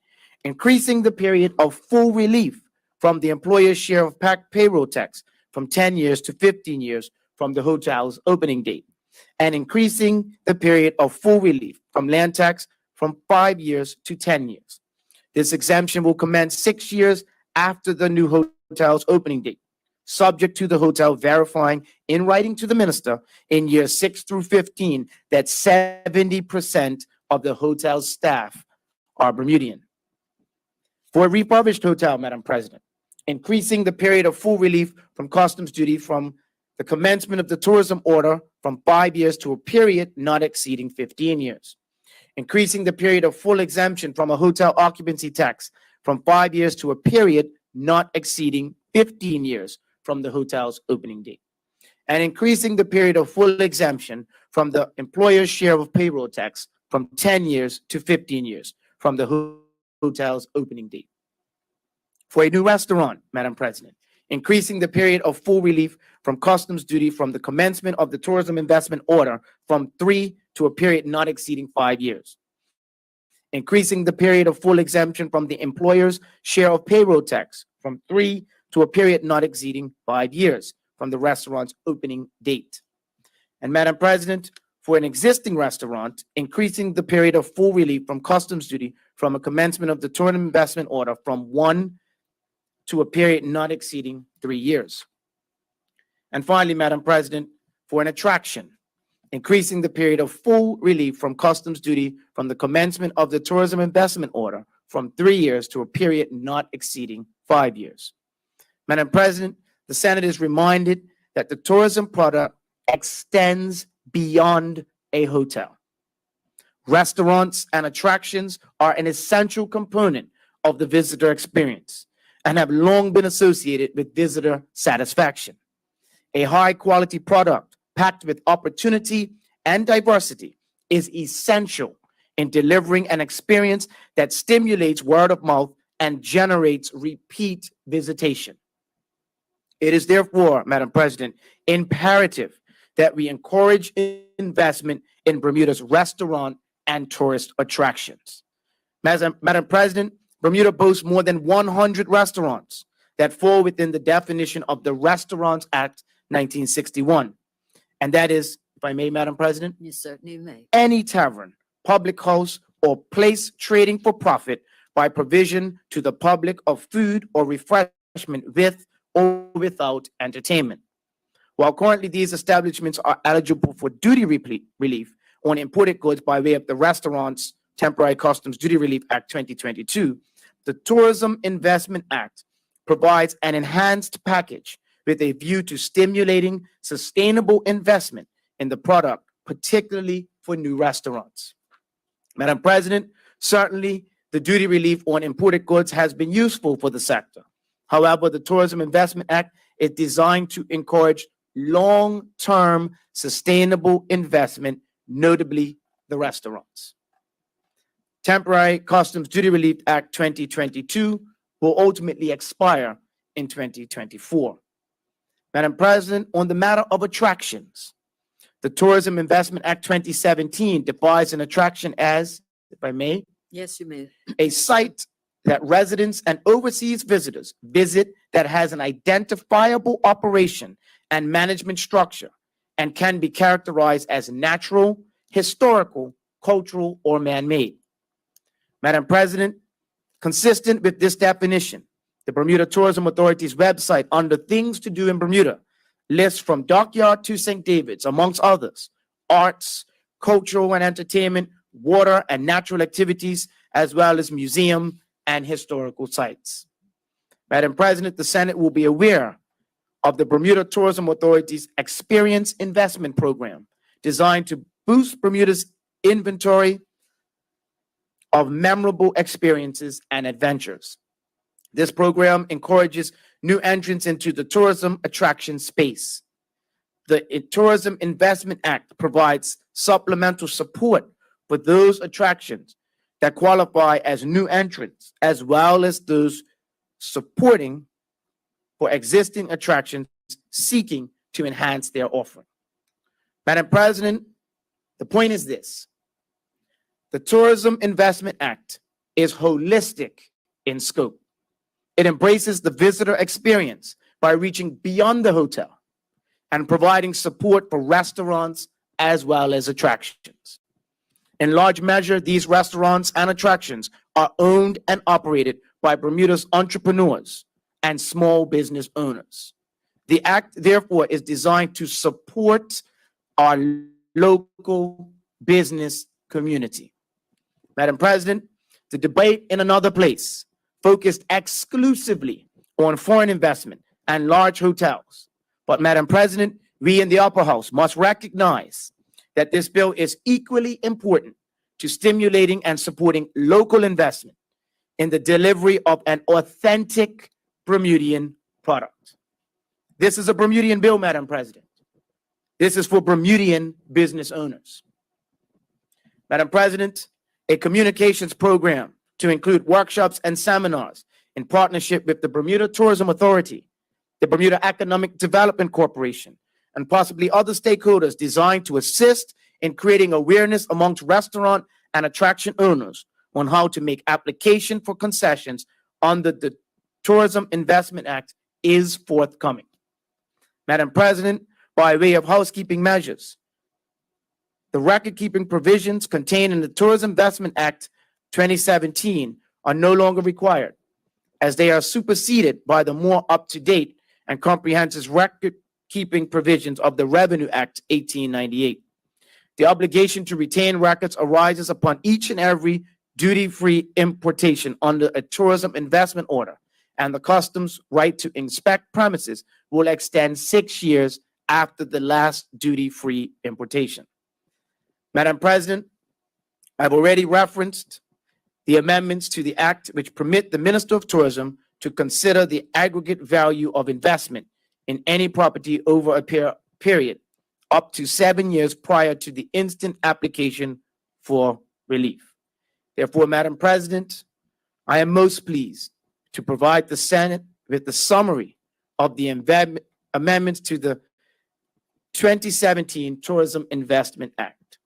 increasing the period of full relief from the employer's share of payroll tax from 10 years to 15 years from the hotel's opening date, and increasing the period of full relief from land tax from 5 years to 10 years. This exemption will commence 6 years after the new hotel's opening date, subject to the hotel verifying in writing to the minister in years 6 through 15 that 70% of the hotel's staff are Bermudian. For a refurbished hotel, Madam President, increasing the period of full relief from customs duty from the commencement of the tourism order from 5 years to a period not exceeding 15 years. Increasing the period of full exemption from a hotel occupancy tax from 5 years to a period not exceeding 15 years from the hotel's opening date. And increasing the period of full exemption from the employer's share of payroll tax from 10 years to 15 years from the hotel's opening date. For a new restaurant, Madam President, increasing the period of full relief from customs duty from the commencement of the tourism investment order from 3 to a period not exceeding 5 years. Increasing the period of full exemption from the employer's share of payroll tax from 3 to a period not exceeding 5 years from the restaurant's opening date. And Madam President, for an existing restaurant, increasing the period of full relief from customs duty from a commencement of the tourism investment order from 1 to a period not exceeding 3 years. And finally, Madam President, for an attraction, increasing the period of full relief from customs duty from the commencement of the tourism investment order from 3 years to a period not exceeding 5 years. Madam President, the Senate is reminded that the tourism product extends beyond a hotel. Restaurants and attractions are an essential component of the visitor experience and have long been associated with visitor satisfaction. A high-quality product packed with opportunity and diversity is essential in delivering an experience that stimulates word of mouth and generates repeat visitation. It is therefore, Madam President, imperative that we encourage investment in Bermuda's restaurant and tourist attractions. Madam President, Bermuda boasts more than 100 restaurants that fall within the definition of the Restaurants Act 1961. And that is, if I may, Madam President, You certainly may. any tavern, public house, or place trading for profit by provision to the public of food or refreshment with or without entertainment. While currently these establishments are eligible for duty relief on imported goods by way of the Restaurants Temporary Customs Duty Relief Act 2022, the Tourism Investment Act provides an enhanced package with a view to stimulating sustainable investment in the product, particularly for new restaurants. Madam President, certainly the duty relief on imported goods has been useful for the sector. However, the Tourism Investment Act is designed to encourage long-term sustainable investment, notably the restaurants. Temporary Customs Duty Relief Act 2022 will ultimately expire in 2024. Madam President, on the matter of attractions, the Tourism Investment Act 2017 defines an attraction as, if I may, Yes, you may. a site that residents and overseas visitors visit that has an identifiable operation and management structure and can be characterized as natural, historical, cultural, or man-made. Madam President, consistent with this definition, the Bermuda Tourism Authority's website under Things to Do in Bermuda lists from Dockyard to St. David's, amongst others, arts, cultural and entertainment, water and natural activities, as well as museum and historical sites. Madam President, the Senate will be aware of the Bermuda Tourism Authority's Experience Investment Program, designed to boost Bermuda's inventory of memorable experiences and adventures. This program encourages new entrants into the tourism attraction space. The Tourism Investment Act provides supplemental support for those attractions that qualify as new entrants, as well as those supporting for existing attractions seeking to enhance their offering. Madam President, the point is this. The Tourism Investment Act is holistic in scope. It embraces the visitor experience by reaching beyond the hotel and providing support for restaurants as well as attractions. In large measure, these restaurants and attractions are owned and operated by Bermuda's entrepreneurs and small business owners. The act, therefore, is designed to support our local business community. Madam President, the debate in another place focused exclusively on foreign investment and large hotels. But Madam President, we in the upper house must recognize that this bill is equally important to stimulating and supporting local investment in the delivery of an authentic Bermudian product. This is a Bermudian bill, Madam President. This is for Bermudian business owners. Madam President, a communications program to include workshops and seminars in partnership with the Bermuda Tourism Authority, the Bermuda Economic Development Corporation, and possibly other stakeholders designed to assist in creating awareness amongst restaurant and attraction owners on how to make application for concessions under the Tourism Investment Act is forthcoming. Madam President, by way of housekeeping measures, the record-keeping provisions contained in the Tourism Investment Act 2017 are no longer required, as they are superseded by the more up-to-date and comprehensive record-keeping provisions of the Revenue Act 1898. The obligation to retain records arises upon each and every duty-free importation under a tourism investment order, and the customs right to inspect premises will extend 6 years after the last duty-free importation. Madam President, I've already referenced the amendments to the act which permit the Minister of Tourism to consider the aggregate value of investment in any property over a period up to 7 years prior to the instant application for relief. Therefore, Madam President, I am most pleased to provide the Senate with the summary of the amendments to the 2017 Tourism Investment Act.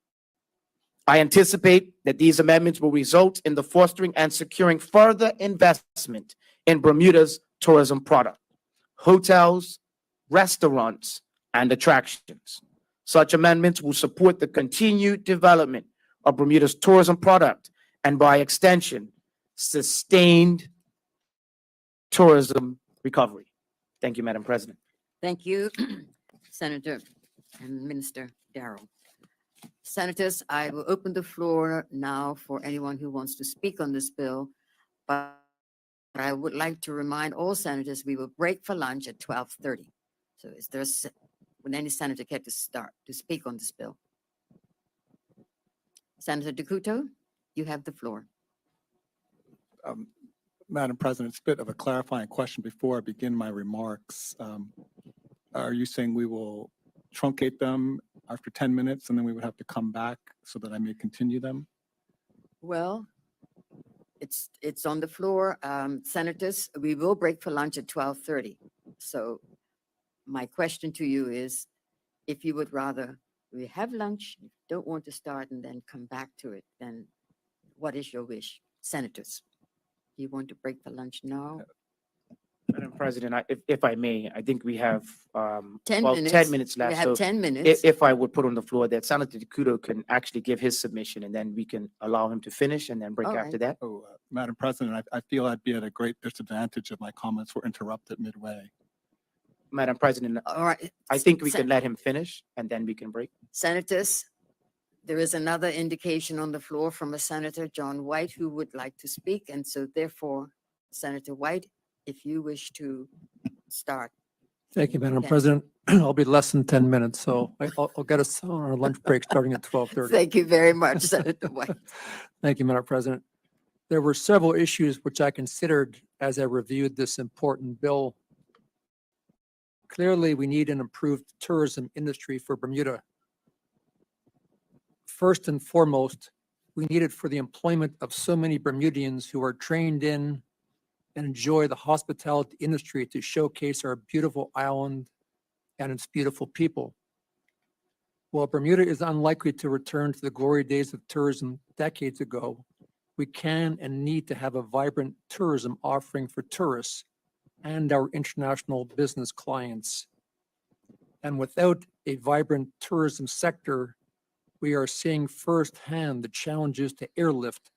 I anticipate that these amendments will result in the fostering and securing further investment in Bermuda's tourism product, hotels, restaurants, and attractions. Such amendments will support the continued development of Bermuda's tourism product and, by extension, sustained tourism recovery. Thank you, Madam President. Thank you, Senator and Minister Darrell. Senators, I will open the floor now for anyone who wants to speak on this bill, but I would like to remind all senators we will break for lunch at 12:30. So is there, would any senator care to start to speak on this bill? Senator DeCuto, you have the floor. Madam President, it's a bit of a clarifying question before I begin my remarks. Are you saying we will truncate them after 10 minutes and then we would have to come back so that I may continue them? Well, it's on the floor. Senators, we will break for lunch at 12:30. So my question to you is, if you would rather we have lunch, don't want to start and then come back to it, then what is your wish? Senators, do you want to break for lunch now? Madam President, if I may, I think we have 10 well, minutes. 10 minutes We left. have So 10 minutes. if I would put on the floor that Senator DeCuto can actually give his submission and then we can allow him to finish and then break All after right. that. Oh, Madam President, I feel I'd be at a great disadvantage if my comments were interrupted midway. Madam President, All right. I think we Sen- can let him finish and then we can break. Senators, there is another indication on the floor from a Senator, John White, who would like to speak. And so therefore, Senator White, if you wish to start. Thank you, Madam Okay. President. I'll be less than 10 minutes, so I'll get us on our lunch break starting at 12:30. Thank you very much, Senator White. Thank you, Madam President. There were several issues which I considered as I reviewed this important bill. Clearly, we need an improved tourism industry for Bermuda. First and foremost, we need it for the employment of so many Bermudians who are trained in and enjoy the hospitality industry to showcase our beautiful island and its beautiful people. While Bermuda is unlikely to return to the glory days of tourism decades ago, we can and need to have a vibrant tourism offering for tourists and our international business clients. And without a vibrant tourism sector, we are seeing firsthand the challenges to airlift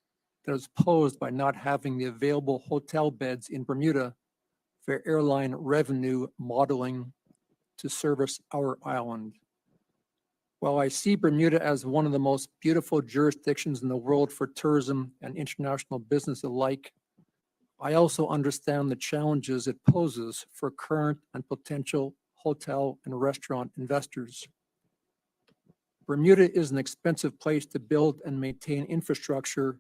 that is posed by not having the available hotel beds in Bermuda for airline revenue modeling to service our island. While I see Bermuda as one of the most beautiful jurisdictions in the world for tourism and international business alike, I also understand the challenges it poses for current and potential hotel and restaurant investors. Bermuda is an expensive place to build and maintain infrastructure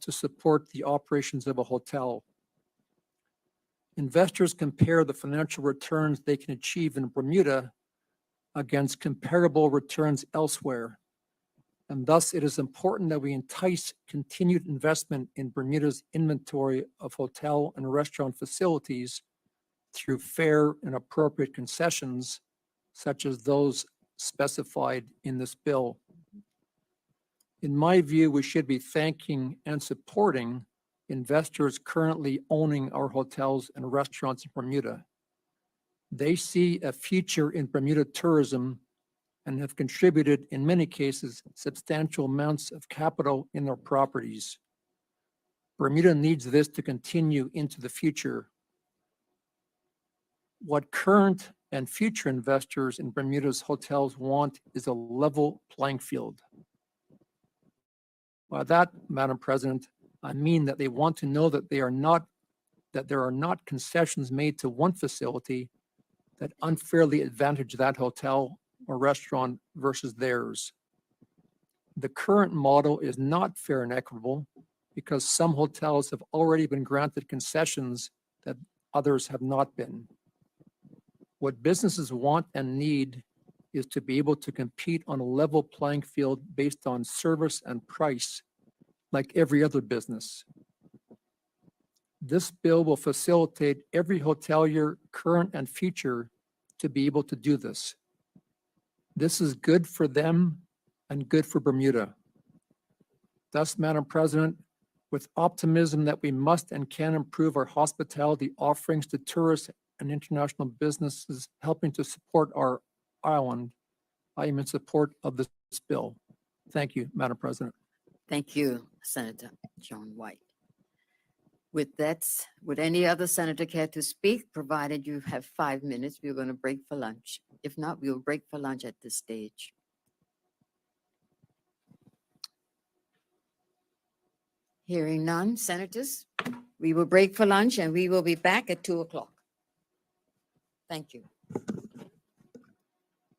to support the operations of a hotel. Investors compare the financial returns they can achieve in Bermuda against comparable returns elsewhere. And thus it is important that we entice continued investment in Bermuda's inventory of hotel and restaurant facilities through fair and appropriate concessions, such as those specified in this bill. In my view, we should be thanking and supporting investors currently owning our hotels and restaurants in Bermuda. They see a future in Bermuda tourism and have contributed, in many cases, substantial amounts of capital in their properties. Bermuda needs this to continue into the future. What current and future investors in Bermuda's hotels want is a level playing field. By that, Madam President, I mean that they want to know that there are not concessions made to one facility that unfairly advantage that hotel or restaurant versus theirs. The current model is not fair and equitable because some hotels have already been granted concessions that others have not been. What businesses want and need is to be able to compete on a level playing field based on service and price, like every other business. This bill will facilitate every hotelier, current and future, to be able to do this. This is good for them and good for Bermuda. Thus, Madam President, with optimism that we must and can improve our hospitality offerings to tourists and international businesses helping to support our island, I am in support of this bill. Thank you, Madam President. Thank you, Senator John White. With that, would any other senator care to speak? Provided you have 5 minutes, we're going to break for lunch. If not, we'll break for lunch at this stage. Hearing none, senators, we will break for lunch and we will be back at 2 o'clock. Thank you.